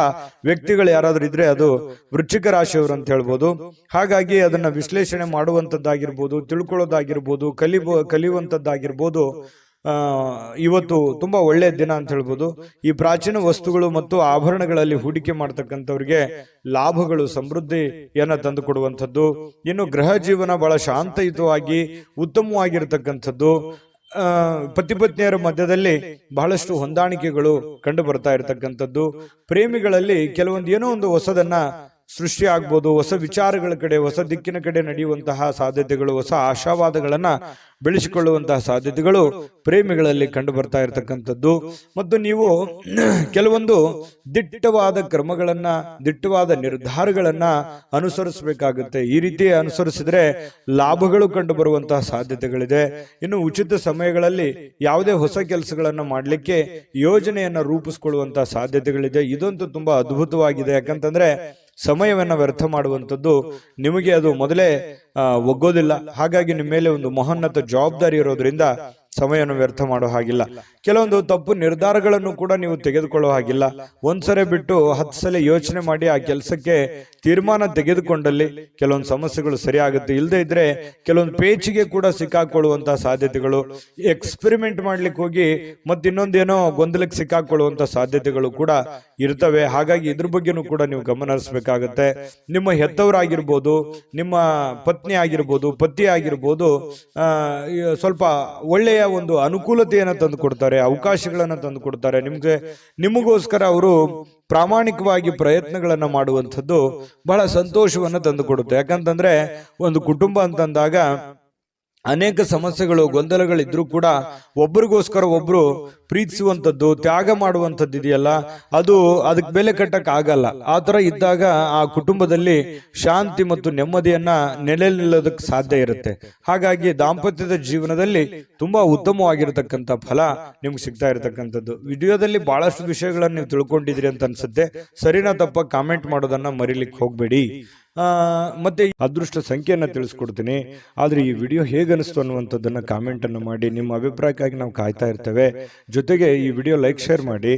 ವ್ಯಕ್ತಿಗಳು ಯಾರಾದ್ರೂ ಇದ್ರೆ ಅದು ವೃಶ್ಚಿಕ ರಾಶಿಯವರು ಅಂತ ಹೇಳ್ಬೋದು. ಹಾಗಾಗಿ ಅದನ್ನ ವಿಶ್ಲೇಷಣೆ ಮಾಡುವಂತದ್ದಾಗಿರ್ಬೋದು, ತಿಳ್ಕೊಳ್ಳೋದಾಗಿರ್ಬೋದು, ಕಲಿಯುವಂತದ್ದಾಗಿರ್ಬೋದು. ಇವತ್ತು ತುಂಬಾ ಒಳ್ಳೆಯ ದಿನ ಅಂತ ಹೇಳ್ಬೋದು. ಈ ಪ್ರಾಚೀನ ವಸ್ತುಗಳು ಮತ್ತು ಆಭರಣಗಳಲ್ಲಿ ಹೂಡಿಕೆ ಮಾಡ್ತಕ್ಕಂಥವ್ರಿಗೆ ಲಾಭಗಳು, ಸಮೃದ್ಧಿಯನ್ನ ತಂದು ಕೊಡುವಂಥದ್ದು. ಇನ್ನು ಗೃಹ ಜೀವನ ಬಹಳ ಶಾಂತಯುತವಾಗಿ ಉತ್ತಮವಾಗಿರ್ತಕ್ಕಂಥದ್ದು. ಪತಿ ಪತ್ನಿಯರ ಮಧ್ಯದಲ್ಲಿ ಬಹಳಷ್ಟು ಹೊಂದಾಣಿಕೆಗಳು ಕಂಡು ಬರ್ತಾ ಇರತಕ್ಕಂಥದ್ದು. ಪ್ರೇಮಿಗಳಲ್ಲಿ ಕೆಲವೊಂದು ಏನೋ ಒಂದು ಹೊಸದನ್ನ ಸೃಷ್ಟಿ ಆಗ್ಬೋದು. ಹೊಸ ವಿಚಾರಗಳ ಕಡೆ, ಹೊಸ ದಿಕ್ಕಿನ ಕಡೆ ನಡೆಯುವಂತಹ ಸಾಧ್ಯತೆಗಳು, ಹೊಸ ಆಶಾವಾದಗಳನ್ನ ಬೆಳೆಸಿಕೊಳ್ಳುವಂತಹ ಸಾಧ್ಯತೆಗಳು ಪ್ರೇಮಿಗಳಲ್ಲಿ ಕಂಡು ಬರ್ತಾ ಇರತಕ್ಕಂಥದ್ದು. ಮತ್ತು ನೀವು ಕೆಲವೊಂದು ದಿಟ್ಟವಾದ ಕ್ರಮಗಳನ್ನ, ದಿಟ್ಟವಾದ ನಿರ್ಧಾರಗಳನ್ನ ಅನುಸರಿಸಬೇಕಾಗುತ್ತೆ. ಈ ರೀತಿ ಅನುಸರಿಸಿದ್ರೆ ಲಾಭಗಳು ಕಂಡು ಬರುವಂತಹ ಸಾಧ್ಯತೆಗಳಿದೆ. ಇನ್ನು ಉಚಿತ ಸಮಯಗಳಲ್ಲಿ ಯಾವುದೇ ಹೊಸ ಕೆಲಸಗಳನ್ನ ಮಾಡ್ಲಿಕ್ಕೆ ಯೋಜನೆಯನ್ನ ರೂಪಿಸಿಕೊಳ್ಳುವಂತಹ ಸಾಧ್ಯತೆಗಳಿದೆ. ಇದಂತೂ ತುಂಬಾ ಅದ್ಭುತವಾಗಿದೆ. ಯಾಕಂತಂದ್ರೆ ಸಮಯವನ್ನ ವ್ಯರ್ಥ ಮಾಡುವಂಥದ್ದು ನಿಮಗೆ ಅದು ಮೊದಲೇ ಒಗ್ಗೋದಿಲ್ಲ. ಹಾಗಾಗಿ ನಿಮ್ಮ ಮೇಲೆ ಒಂದು ಮಹೋನ್ನತ ಜವಾಬ್ದಾರಿ ಇರೋದ್ರಿಂದ ಸಮಯವನ್ನು ವ್ಯರ್ಥ ಮಾಡೋ ಹಾಗಿಲ್ಲ. ಕೆಲವೊಂದು ತಪ್ಪು ನಿರ್ಧಾರಗಳನ್ನು ಕೂಡ ನೀವು ತೆಗೆದುಕೊಳ್ಳೋ ಹಾಗಿಲ್ಲ. ಒಂದ್ಸರಿ ಬಿಟ್ಟು 10 ಸಲ ಯೋಚನೆ ಮಾಡಿ ಆ ಕೆಲಸಕ್ಕೆ ತೀರ್ಮಾನ ತೆಗೆದುಕೊಂಡಲ್ಲಿ ಕೆಲವೊಂದು ಸಮಸ್ಯೆಗಳು ಸರಿ ಆಗುತ್ತೆ. ಇಲ್ಲದೆ ಇದ್ರೆ ಕೆಲವೊಂದು ಪೇಚಿಗೆ ಕೂಡ ಸಿಕ್ಕಾಕೊಳ್ಳುವಂತಹ ಸಾಧ್ಯತೆಗಳು, ಎಕ್ಸ್ಪೆರಿಮೆಂಟ್ ಮಾಡ್ಲಿಕ್ಕೆ ಹೋಗಿ ಮತ್ತಿನ್ನೊಂದೇನೋ ಗೊಂದಲಕ್ಕೆ ಸಿಕ್ಕಾಕೊಳ್ಳುವಂತ ಸಾಧ್ಯತೆಗಳು ಕೂಡ ಇರ್ತವೆ. ಹಾಗಾಗಿ ಇದ್ರ ಬಗ್ಗೆನೂ ಕೂಡ ನೀವು ಗಮನ ಹರಿಸಬೇಕಾಗತ್ತೆ. ನಿಮ್ಮ ಹೆತ್ತವರಾಗಿರ್ಬೋದು, ನಿಮ್ಮ ಪತ್ನಿ ಆಗಿರ್ಬೋದು, ಪತಿ ಆಗಿರ್ಬೋದು, ಸ್ವಲ್ಪ ಒಳ್ಳೆಯ ಒಂದು ಅನುಕೂಲತೆಯನ್ನು ತಂದು ಕೊಡ್ತಾರೆ, ಅವಕಾಶಗಳನ್ನ ತಂದು ಕೊಡ್ತಾರೆ. ನಿಮಗೋಸ್ಕರ ಅವರು ಪ್ರಾಮಾಣಿಕವಾಗಿ ಪ್ರಯತ್ನಗಳನ್ನ ಮಾಡುವಂಥದ್ದು ಬಹಳ ಸಂತೋಷವನ್ನ ತಂದು ಕೊಡುತ್ತೆ. ಯಾಕಂತಂದ್ರೆ ಒಂದು ಕುಟುಂಬ ಅಂತಂದಾಗ ಅನೇಕ ಸಮಸ್ಯೆಗಳು ಗೊಂದಲಗಳಿದ್ರೂ ಕೂಡ ಒಬ್ಬರಿಗೋಸ್ಕರ ಒಬ್ರು ಪ್ರೀತಿಸುವಂಥದ್ದು, ತ್ಯಾಗ ಮಾಡುವಂಥದ್ದು ಇದೆಯಲ್ಲ, ಅದಕ್ಕೆ ಬೆಲೆ ಕಟ್ಟಕ್ ಆಗಲ್ಲ. ಆ ತರ ಇದ್ದಾಗ ಆ ಕುಟುಂಬದಲ್ಲಿ ಶಾಂತಿ ಮತ್ತು ನೆಮ್ಮದಿಯನ್ನ ನೆಲೆ ನಿಲ್ಲೋದಕ್ಕೆ ಸಾಧ್ಯ ಇರುತ್ತೆ. ಹಾಗಾಗಿ ದಾಂಪತ್ಯದ ಜೀವನದಲ್ಲಿ ತುಂಬಾ ಉತ್ತಮವಾಗಿರತಕ್ಕಂಥ ಫಲ ನಿಮ್ಗೆ ಸಿಗ್ತಾ ಇರತಕ್ಕಂಥದ್ದು. ವಿಡಿಯೋದಲ್ಲಿ ಬಹಳಷ್ಟು ವಿಷಯಗಳನ್ನ ನೀವು ತಿಳ್ಕೊಂಡಿದ್ರಿ ಅಂತ ಅನ್ಸುತ್ತೆ. ಸರಿನಾ ತಪ್ಪ ಕಾಮೆಂಟ್ ಮಾಡೋದನ್ನ ಮರಿಲಿಕ್ಕೆ ಹೋಗ್ಬೇಡಿ. ಮತ್ತೆ ಅದೃಷ್ಟ ಸಂಖ್ಯೆಯನ್ನ ತಿಳಿಸ್ಕೊಡ್ತೀನಿ. ಆದ್ರೆ ಈ ವಿಡಿಯೋ ಹೇಗನಿಸ್ತು ಅನ್ನುವಂಥದ್ದನ್ನ ಕಾಮೆಂಟ್ ಅನ್ನು ಮಾಡಿ. ನಿಮ್ಮ ಅಭಿಪ್ರಾಯಕ್ಕಾಗಿ ನಾವು ಕಾಯ್ತಾ ಇರ್ತೇವೆ. ಜೊತೆಗೆ ಈ ವಿಡಿಯೋ ಲೈಕ್, ಶೇರ್ ಮಾಡಿ.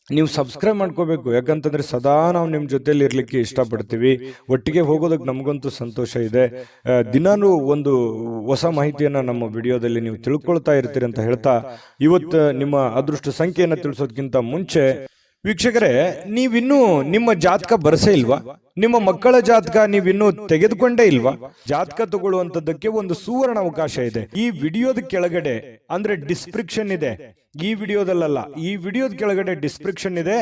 ನೀವು ಸಬ್ಸ್ಕ್ರೈಬ್ ಮಾಡ್ಕೋಬೇಕು, ಯಾಕಂತಂದ್ರೆ ಸದಾ ನಾವು ನಿಮ್ಮ ಜೊತೆಲಿ ಇರ್ಲಿಕ್ಕೆ ಇಷ್ಟಪಡ್ತೀವಿ. ಒಟ್ಟಿಗೆ ಹೋಗೋದಕ್ಕೆ ನಮಗಂತೂ ಸಂತೋಷ ಇದೆ. ದಿನಾನು ಒಂದು ಹೊಸ ಮಾಹಿತಿಯನ್ನ ನಮ್ಮ ವಿಡಿಯೋದಲ್ಲಿ ನೀವು ತಿಳ್ಕೊಳ್ತಾ ಇರ್ತೀರಿ ಅಂತ ಹೇಳ್ತಾ, ಇವತ್ತು ನಿಮ್ಮ ಅದೃಷ್ಟ ಸಂಖ್ಯೆಯನ್ನ ತಿಳಿಸೋದಕ್ಕಿಂತ ಮುಂಚೆ ವೀಕ್ಷಕರೇ, ನೀವಿನ್ನೂ ನಿಮ್ಮ ಜಾತಕ ಬರಸೇ ಇಲ್ವಾ? ನಿಮ್ಮ ಮಕ್ಕಳ ಜಾತಕ ನೀವಿನ್ನೂ ತೆಗೆದುಕೊಂಡೇ ಇಲ್ವಾ? ಜಾತಕ ತಗೊಳ್ಳುವಂತದ್ದಕ್ಕೆ ಒಂದು ಸುವರ್ಣ ಅವಕಾಶ ಇದೆ. ಈ ವಿಡಿಯೋದ ಕೆಳಗಡೆ ಅಂದ್ರೆ ಡಿಸ್ಕ್ರಿಪ್ಷನ್ ಇದೆ. ಈ ವಿಡಿಯೋದಲ್ಲ, ಈ ವಿಡಿಯೋದ ಕೆಳಗಡೆ ಡಿಸ್ಕ್ರಿಪ್ಷನ್ ಇದೆ.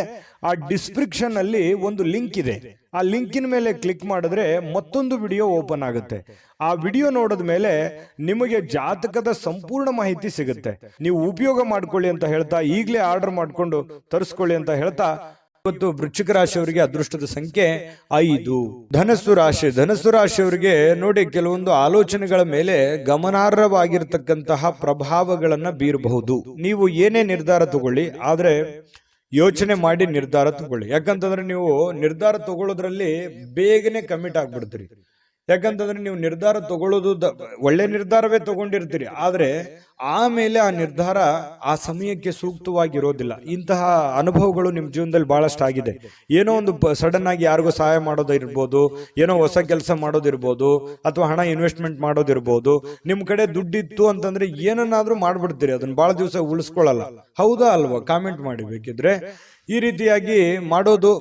ಆ ಡಿಸ್ಕ್ರಿಪ್ಷನ್ ಅಲ್ಲಿ ಒಂದು ಲಿಂಕ್ ಇದೆ. ಆ ಲಿಂಕಿನ ಮೇಲೆ ಕ್ಲಿಕ್ ಮಾಡಿದ್ರೆ ಮತ್ತೊಂದು ವಿಡಿಯೋ ಓಪನ್ ಆಗುತ್ತೆ. ಆ ವಿಡಿಯೋ ನೋಡಿದ ಮೇಲೆ ನಿಮಗೆ ಜಾತಕದ ಸಂಪೂರ್ಣ ಮಾಹಿತಿ ಸಿಗುತ್ತೆ. ನೀವು ಉಪಯೋಗ ಮಾಡ್ಕೊಳ್ಳಿ ಅಂತ ಹೇಳ್ತಾ, ಈಗಲೇ ಆರ್ಡರ್ ಮಾಡ್ಕೊಂಡು ತರಿಸ್ಕೊಳ್ಳಿ ಅಂತ ಹೇಳ್ತಾ, ಇವತ್ತು ವೃಶ್ಚಿಕ ರಾಶಿಯವರಿಗೆ ಅದೃಷ್ಟದ ಸಂಖ್ಯೆ 5. ಧನಸ್ಸು ರಾಶಿಯವರಿಗೆ ನೋಡಿ, ಕೆಲವೊಂದು ಆಲೋಚನೆಗಳ ಮೇಲೆ ಗಮನಾರ್ಹವಾಗಿರ್ತಕ್ಕಂತಹ ಪ್ರಭಾವಗಳನ್ನ ಬೀರಬಹುದು. ನೀವು ಏನೇ ನಿರ್ಧಾರ ತಗೊಳ್ಳಿ, ಆದ್ರೆ ಯೋಚನೆ ಮಾಡಿ ನಿರ್ಧಾರ ತಗೊಳ್ಳಿ. ಯಾಕಂತಂದ್ರೆ ನೀವು ನಿರ್ಧಾರ ತಗೊಳ್ಳೋದ್ರಲ್ಲಿ ಬೇಗನೆ ಕಮಿಟ್ ಆಗ್ಬಿಡ್ತೀರಿ. ಯಾಕಂತಂದ್ರೆ ನೀವು ನಿರ್ಧಾರ ತಗೊಳ್ಳೋದು ಒಳ್ಳೆ ನಿರ್ಧಾರವೇ ತಗೊಂಡಿರ್ತೀರಿ, ಆದ್ರೆ ಆಮೇಲೆ ಆ ನಿರ್ಧಾರ ಆ ಸಮಯಕ್ಕೆ ಸೂಕ್ತವಾಗಿರೋದಿಲ್ಲ. ಇಂತಹ ಅನುಭವಗಳು ನಿಮ್ಮ ಜೀವನದಲ್ಲಿ ಬಹಳಷ್ಟು ಆಗಿದೆ. ಏನೋ ಒಂದು ಸಡನ್ ಆಗಿ ಯಾರಿಗೋ ಸಹಾಯ ಮಾಡೋದಿರ್ಬೋದು, ಏನೋ ಹೊಸ ಕೆಲಸ ಮಾಡೋದಿರ್ಬೋದು, ಅಥವಾ ಹಣ ಇನ್ವೆಸ್ಟ್ಮೆಂಟ್ ಮಾಡೋದಿರ್ಬೋದು. ನಿಮ್ ಕಡೆ ದುಡ್ಡಿತ್ತು ಅಂತಂದ್ರೆ ಏನನ್ನಾದ್ರೂ ಮಾಡ್ಬಿಡ್ತೀರಿ, ಅದನ್ನ ಬಹಳ ದಿವಸ ಉಳಿಸ್ಕೊಳ್ಳಲ್ಲ. ಹೌದಾ ಅಲ್ವಾ? ಕಾಮೆಂಟ್ ಮಾಡಿ ಬೇಕಿದ್ರೆ. ಈ ರೀತಿಯಾಗಿ ಮಾಡೋದು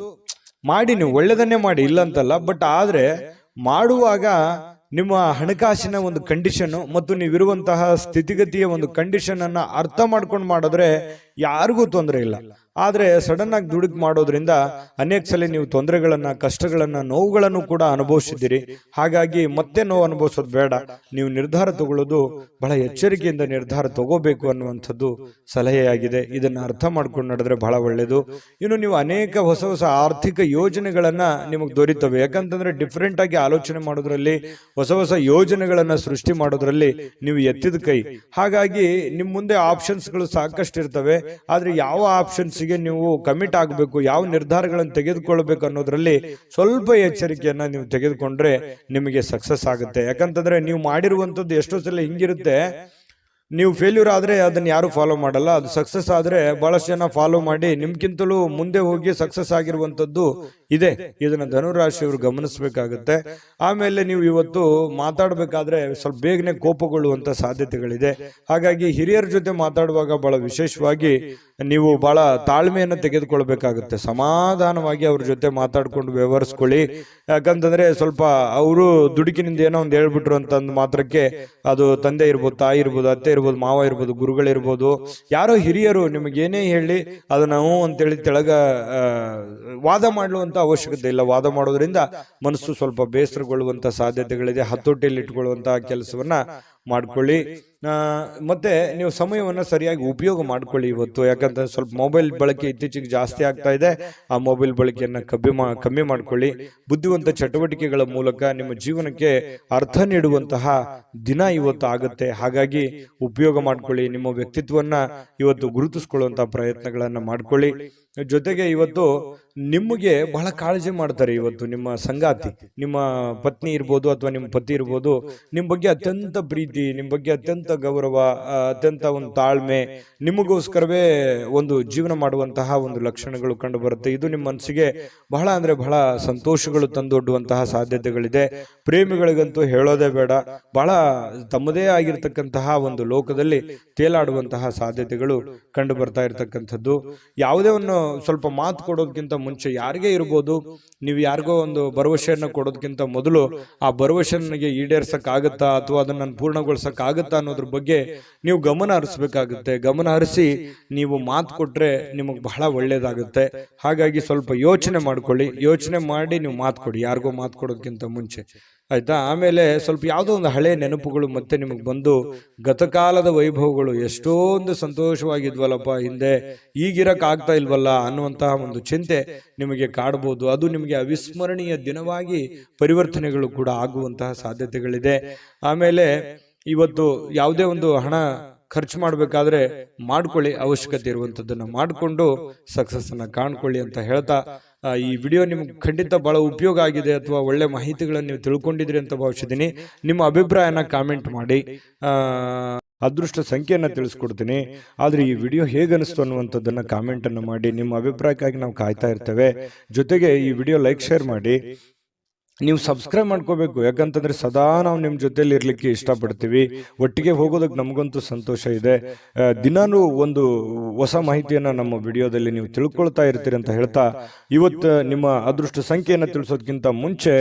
ಮಾಡಿ, ನೀವು ಒಳ್ಳೆದನ್ನೇ ಮಾಡಿ, ಇಲ್ಲ ಅಂತಲ್ಲ. ಬಟ್ ಆದ್ರೆ ಮಾಡುವಾಗ ನಿಮ್ಮ ಹಣಕಾಸಿನ ಒಂದು ಕಂಡೀಷನ್ ಮತ್ತು ನೀವಿರುವಂತಹ ಸ್ಥಿತಿಗತಿಯ ಒಂದು ಕಂಡೀಷನ್ ಅನ್ನ ಅರ್ಥ ಮಾಡ್ಕೊಂಡು ಮಾಡಿದ್ರೆ ಯಾರಿಗೂ ತೊಂದರೆ ಇಲ್ಲ. ಆದ್ರೆ ಸಡನ್ ಆಗಿ ದುಡುಕ್ ಮಾಡೋದ್ರಿಂದ ಅನೇಕ ಸಲ ನೀವು ತೊಂದರೆಗಳನ್ನ, ಕಷ್ಟಗಳನ್ನ, ನೋವುಗಳನ್ನು ಕೂಡ ಅನುಭವಿಸಿದ್ದೀರಿ. ಹಾಗಾಗಿ ಮತ್ತೆ ನೋವು ಅನುಭವಿಸೋದು ಬೇಡ. ನೀವು ನಿರ್ಧಾರ ತಗೊಳ್ಳೋದು ಬಹಳ ಎಚ್ಚರಿಕೆಯಿಂದ ನಿರ್ಧಾರ ತಗೋಬೇಕು ಅನ್ನುವಂಥದ್ದು ಸಲಹೆಯಾಗಿದೆ. ಇದನ್ನ ಅರ್ಥ ಮಾಡ್ಕೊಂಡು ನಡೆದ್ರೆ ಬಹಳ ಒಳ್ಳೇದು. ಇನ್ನು ನೀವು ಅನೇಕ ಹೊಸ ಹೊಸ ಆರ್ಥಿಕ ಯೋಜನೆಗಳನ್ನ ನಿಮಗೆ ದೊರೀತವೆ. ಯಾಕಂತಂದ್ರೆ ಡಿಫ್ರೆಂಟ್ ಆಗಿ ಆಲೋಚನೆ ಮಾಡೋದ್ರಲ್ಲಿ, ಹೊಸ ಹೊಸ ಯೋಜನೆಗಳನ್ನ ಸೃಷ್ಟಿ ಮಾಡೋದ್ರಲ್ಲಿ ನೀವು ಎತ್ತಿದ ಕೈ. ಹಾಗಾಗಿ ನಿಮ್ ಮುಂದೆ ಆಪ್ಷನ್ಸ್ ಗಳು ಸಾಕಷ್ಟು ಇರ್ತವೆ. ಆದ್ರೆ ಯಾವ ಆಪ್ಷನ್ಸ್ ಗೆ ನೀವು ಕಮಿಟ್ ಆಗಬೇಕು, ಯಾವ ನಿರ್ಧಾರಗಳನ್ನು ತೆಗೆದುಕೊಳ್ಬೇಕು ಅನ್ನೋದ್ರಲ್ಲಿ ಸ್ವಲ್ಪ ಎಚ್ಚರಿಕೆಯನ್ನ ನೀವು ತೆಗೆದುಕೊಂಡ್ರೆ ನಿಮಗೆ ಸಕ್ಸಸ್ ಆಗುತ್ತೆ. ಯಾಕಂತಂದ್ರೆ ನೀವು ಮಾಡಿರುವಂತದ್ದು ಎಷ್ಟೋ ಸಲ ಹಿಂಗಿರುತ್ತೆ, ನೀವು ಫೇಲ್ಯೂರ್ ಆದ್ರೆ ಅದನ್ನ ಯಾರು ಫಾಲೋ ಮಾಡಲ್ಲ. ಅದು ಸಕ್ಸಸ್ ಆದ್ರೆ ಬಹಳಷ್ಟು ಜನ ಫಾಲೋ ಮಾಡಿ ನಿಮ್ಗಿಂತಲೂ ಮುಂದೆ ಹೋಗಿ ಸಕ್ಸಸ್ ಆಗಿರುವಂತದ್ದು ಇದೆ. ಇದನ್ನ ಧನುರಾಶಿಯವರು ಗಮನಿಸಬೇಕಾಗುತ್ತೆ. ಆಮೇಲೆ ನೀವು ಇವತ್ತು ಮಾತಾಡ್ಬೇಕಾದ್ರೆ ಸ್ವಲ್ಪ ಬೇಗನೆ ಕೋಪಗೊಳ್ಳುವಂತ ಸಾಧ್ಯತೆಗಳಿದೆ. ಹಾಗಾಗಿ ಹಿರಿಯರ ಜೊತೆ ಮಾತಾಡುವಾಗ ಬಹಳ ವಿಶೇಷವಾಗಿ ನೀವು ಬಹಳ ತಾಳ್ಮೆಯನ್ನು ತೆಗೆದುಕೊಳ್ಬೇಕಾಗುತ್ತೆ. ಸಮಾಧಾನವಾಗಿ ಅವ್ರ ಜೊತೆ ಮಾತಾಡ್ಕೊಂಡು ವ್ಯವಹರಿಸ್ಕೊಳ್ಳಿ. ಯಾಕಂತಂದ್ರೆ ಸ್ವಲ್ಪ ಅವರು ದುಡುಕಿನಿಂದ ಏನೋ ಒಂದು ಹೇಳ್ಬಿಟ್ರು ಅಂತಂದ್ ಮಾತ್ರಕ್ಕೆ ಅದು ತಂದೆ ಇರ್ಬೋದು, ತಾಯಿ ಇರ್ಬೋದು, ಅತ್ತೆ ಇರ್ಬೋದು, ಮಾವ ಇರ್ಬೋದು, ಗುರುಗಳಿರ್ಬೋದು, ಯಾರೋ ಹಿರಿಯರು ನಿಮಗೇನೇ ಹೇಳಿ ಅದನ್ನ ಹ್ಞೂ ಅಂತೇಳಿ ತೆಳಗ ವಾದ ಮಾಡುವಂತ ಅವಶ್ಯಕತೆ ಇಲ್ಲ. ವಾದ ಮಾಡೋದ್ರಿಂದ ಮನಸ್ಸು ಸ್ವಲ್ಪ ಬೇಸರಗೊಳ್ಳುವಂತ ಸಾಧ್ಯತೆಗಳಿದೆ. ಹತೋಟಿಯಲ್ಲಿ ಇಟ್ಕೊಳ್ಳುವಂತಹ ಕೆಲಸವನ್ನ ಮಾಡ್ಕೊಳ್ಳಿ. ಮತ್ತೆ ನೀವು ಸಮಯವನ್ನ ಸರಿಯಾಗಿ ಉಪಯೋಗ ಮಾಡ್ಕೊಳ್ಳಿ ಇವತ್ತು. ಯಾಕಂದ್ರೆ ಸ್ವಲ್ಪ ಮೊಬೈಲ್ ಬಳಕೆ ಇತ್ತೀಚೆಗೆ ಜಾಸ್ತಿ ಆಗ್ತಾ ಇದೆ. ಆ ಮೊಬೈಲ್ ಬಳಕೆಯನ್ನ ಕಮ್ಮಿ ಮಾಡ್ಕೊಳ್ಳಿ. ಬುದ್ಧಿವಂತ ಚಟುವಟಿಕೆಗಳ ಮೂಲಕ ನಿಮ್ಮ ಜೀವನಕ್ಕೆ ಅರ್ಥ ನೀಡುವಂತಹ ದಿನ ಇವತ್ತು ಆಗುತ್ತೆ. ಹಾಗಾಗಿ ಉಪಯೋಗ ಮಾಡ್ಕೊಳ್ಳಿ. ನಿಮ್ಮ ವ್ಯಕ್ತಿತ್ವವನ್ನ ಇವತ್ತು ಗುರುತಿಸ್ಕೊಳ್ಳುವಂತಹ ಪ್ರಯತ್ನಗಳನ್ನ ಮಾಡ್ಕೊಳ್ಳಿ. ಜೊತೆಗೆ ಇವತ್ತು ನಿಮಗೆ ಬಹಳ ಕಾಳಜಿ ಮಾಡ್ತಾರೆ. ಇವತ್ತು ನಿಮ್ಮ ಸಂಗಾತಿ, ನಿಮ್ಮ ಪತ್ನಿ ಇರ್ಬೋದು ಅಥವಾ ನಿಮ್ಮ ಪತಿ ಇರ್ಬೋದು, ನಿಮ್ಮ ಬಗ್ಗೆ ಅತ್ಯಂತ ಪ್ರೀತಿ, ನಿಮ್ಮ ಬಗ್ಗೆ ಅತ್ಯಂತ ಗೌರವ, ಅತ್ಯಂತ ಒಂದು ತಾಳ್ಮೆ, ನಿಮಗೋಸ್ಕರವೇ ಒಂದು ಜೀವನ ಮಾಡುವಂತಹ ಒಂದು ಲಕ್ಷಣಗಳು ಕಂಡು ಬರುತ್ತೆ. ಇದು ನಿಮ್ಮ ಮನಸ್ಸಿಗೆ ಬಹಳ ಅಂದ್ರೆ ಬಹಳ ಸಂತೋಷಗಳು ತಂದೊಡ್ಡುವಂತಹ ಸಾಧ್ಯತೆಗಳಿದೆ. ಪ್ರೇಮಿಗಳಿಗಂತೂ ಹೇಳೋದೇ ಬೇಡ, ಬಹಳ ತಮ್ಮದೇ ಆಗಿರ್ತಕ್ಕಂತಹ ಒಂದು ಲೋಕದಲ್ಲಿ ತೇಲಾಡುವಂತಹ ಸಾಧ್ಯತೆಗಳು ಕಂಡು ಬರ್ತಾ ಇರತಕ್ಕಂಥದ್ದು. ಯಾವುದೇ ಒಂದು ಸ್ವಲ್ಪ ಮಾತು ಕೊಡೋದಕ್ಕಿಂತ ಮುಂಚೆ ಯಾರಿಗೇ ಇರ್ಬೋದು, ನೀವು ಯಾರಿಗೋ ಒಂದು ಭರವಸೆಯನ್ನು ಕೊಡೋದಕ್ಕಿಂತ ಮೊದಲು ಆ ಭರವಸೆ ನನಗೆ ಈಡೇರ್ಸಕ್ ಆಗತ್ತಾ ಅಥವಾ ಅದನ್ನ ಪೂರ್ಣಗೊಳಿಸಕ್ ಆಗತ್ತಾ ಅನ್ನೋದ್ರ ಅನ್ನೋದ್ರ ಬಗ್ಗೆ ನೀವು ಗಮನ ಹರಿಸ್ಬೇಕಾಗುತ್ತೆ. ಗಮನ ಹರಿಸಿ ನೀವು ಮಾತು ಕೊಟ್ರೆ ನಿಮಗೆ ಬಹಳ ಒಳ್ಳೇದಾಗುತ್ತೆ. ಹಾಗಾಗಿ ಸ್ವಲ್ಪ ಯೋಚನೆ ಮಾಡ್ಕೊಳ್ಳಿ, ಯೋಚನೆ ಮಾಡಿ ನೀವು ಮಾತು ಕೊಡಿ, ಯಾರಿಗೋ ಮಾತು ಕೊಡೋದಕ್ಕಿಂತ ಮುಂಚೆ, ಆಯ್ತಾ? ಆಮೇಲೆ ಸ್ವಲ್ಪ ಯಾವುದೋ ಒಂದು ಹಳೆ ನೆನಪುಗಳು ಮತ್ತೆ ನಿಮಗೆ ಬಂದು ಗತಕಾಲದ ವೈಭವಗಳು ಎಷ್ಟೊಂದು ಸಂತೋಷವಾಗಿದ್ವಲ್ಲಪ್ಪ ಹಿಂದೆ, ಈಗಿರಕ್ ಆಗ್ತಾ ಇಲ್ವಲ್ಲ ಅನ್ನುವಂತಹ ಒಂದು ಚಿಂತೆ ನಿಮಗೆ ಕಾಡಬಹುದು. ಅದು ನಿಮಗೆ ಅವಿಸ್ಮರಣೀಯ ದಿನವಾಗಿ ಪರಿವರ್ತನೆಗಳು ಕೂಡ ಆಗುವಂತಹ ಸಾಧ್ಯತೆಗಳಿದೆ. ಆಮೇಲೆ ಇವತ್ತು ಯಾವುದೇ ಒಂದು ಹಣ ಖರ್ಚು ಮಾಡಬೇಕಾದ್ರೆ ಮಾಡ್ಕೊಳ್ಳಿ, ಅವಶ್ಯಕತೆ ಇರುವಂತದ್ದನ್ನ ಮಾಡಿಕೊಂಡು ಸಕ್ಸಸ್ ಅನ್ನ ಕಾಣ್ಕೊಳ್ಳಿ ಅಂತ ಹೇಳ್ತಾ, ಈ ವಿಡಿಯೋ ನಿಮ್ಗೆ ಖಂಡಿತ ಬಹಳ ಉಪಯೋಗ ಆಗಿದೆ ಅಥವಾ ಒಳ್ಳೆ ಮಾಹಿತಿಗಳನ್ನು ನೀವು ತಿಳ್ಕೊಂಡಿದ್ರಿ ಅಂತ ಭಾವಿಸಿದ್ದೀನಿ. ನಿಮ್ಮ ಅಭಿಪ್ರಾಯನ ಕಾಮೆಂಟ್ ಮಾಡಿ. ಅದೃಷ್ಟ ಸಂಖ್ಯೆಯನ್ನು ತಿಳಿಸ್ಕೊಡ್ತೀನಿ, ಆದ್ರೆ ಈ ವಿಡಿಯೋ ಹೇಗನಿಸ್ತು ಅನ್ನುವಂಥದ್ದನ್ನ ಕಾಮೆಂಟ್ ಅನ್ನು ಮಾಡಿ. ನಿಮ್ಮ ಅಭಿಪ್ರಾಯಕ್ಕಾಗಿ ನಾವು ಕಾಯ್ತಾ ಇರ್ತೇವೆ. ಜೊತೆಗೆ ಈ ವಿಡಿಯೋ ಲೈಕ್ ಶೇರ್ ಮಾಡಿ. ನೀವು ಸಬ್ಸ್ಕ್ರೈಬ್ ಮಾಡ್ಕೋಬೇಕು, ಯಾಕಂತಂದ್ರೆ ಸದಾ ನಾವು ನಿಮ್ಮ ಜೊತೆಲಿ ಇರ್ಲಿಕ್ಕೆ ಇಷ್ಟಪಡ್ತೀವಿ. ಒಟ್ಟಿಗೆ ಹೋಗೋದಕ್ಕೆ ನಮಗಂತೂ ಸಂತೋಷ ಇದೆ. ದಿನಾನು ಒಂದು ಹೊಸ ಮಾಹಿತಿಯನ್ನ ನಮ್ಮ ವಿಡಿಯೋದಲ್ಲಿ ನೀವು ತಿಳ್ಕೊಳ್ತಾ ಇರ್ತೀರಿ ಅಂತ ಹೇಳ್ತಾ, ಇವತ್ತು ನಿಮ್ಮ ಅದೃಷ್ಟ ಸಂಖ್ಯೆಯನ್ನು ತಿಳಿಸೋದಕ್ಕಿಂತ ಮುಂಚೆ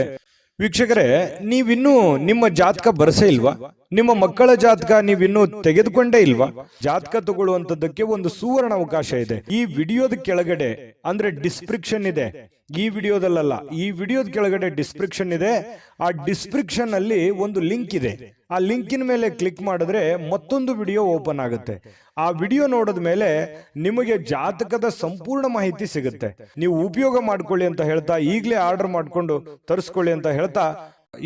ವೀಕ್ಷಕರೇ, ನೀವಿನ್ನೂ ನಿಮ್ಮ ಜಾತಕ ಬರಸೇ ಇಲ್ವಾ? ನಿಮ್ಮ ಮಕ್ಕಳ ಜಾತಕ ನೀವಿನ್ನೂ ತೆಗೆದುಕೊಂಡೇ ಇಲ್ವಾ? ಜಾತಕ ತಗೊಳ್ಳುವಂತದ್ದಕ್ಕೆ ಒಂದು ಸುವರ್ಣ ಅವಕಾಶ ಇದೆ. ಈ ವಿಡಿಯೋದ ಕೆಳಗಡೆ ಅಂದ್ರೆ ಡಿಸ್ಕ್ರಿಪ್ಷನ್ ಇದೆ, ಈ ವಿಡಿಯೋದಲ್ಲ, ಈ ವಿಡಿಯೋದ ಕೆಳಗಡೆ ಡಿಸ್ಕ್ರಿಪ್ಷನ್ ಇದೆ. ಆ ಡಿಸ್ಕ್ರಿಪ್ಷನ್ ಅಲ್ಲಿ ಒಂದು ಲಿಂಕ್ ಇದೆ. ಆ ಲಿಂಕಿನ ಮೇಲೆ ಕ್ಲಿಕ್ ಮಾಡಿದ್ರೆ ಮತ್ತೊಂದು ವಿಡಿಯೋ ಓಪನ್ ಆಗುತ್ತೆ. ಆ ವಿಡಿಯೋ ನೋಡಿದ ಮೇಲೆ ನಿಮಗೆ ಜಾತಕದ ಸಂಪೂರ್ಣ ಮಾಹಿತಿ ಸಿಗುತ್ತೆ. ನೀವು ಉಪಯೋಗ ಮಾಡ್ಕೊಳ್ಳಿ ಅಂತ ಹೇಳ್ತಾ, ಈಗಲೇ ಆರ್ಡರ್ ಮಾಡ್ಕೊಂಡು ತರಿಸ್ಕೊಳ್ಳಿ ಅಂತ ಹೇಳ್ತಾ,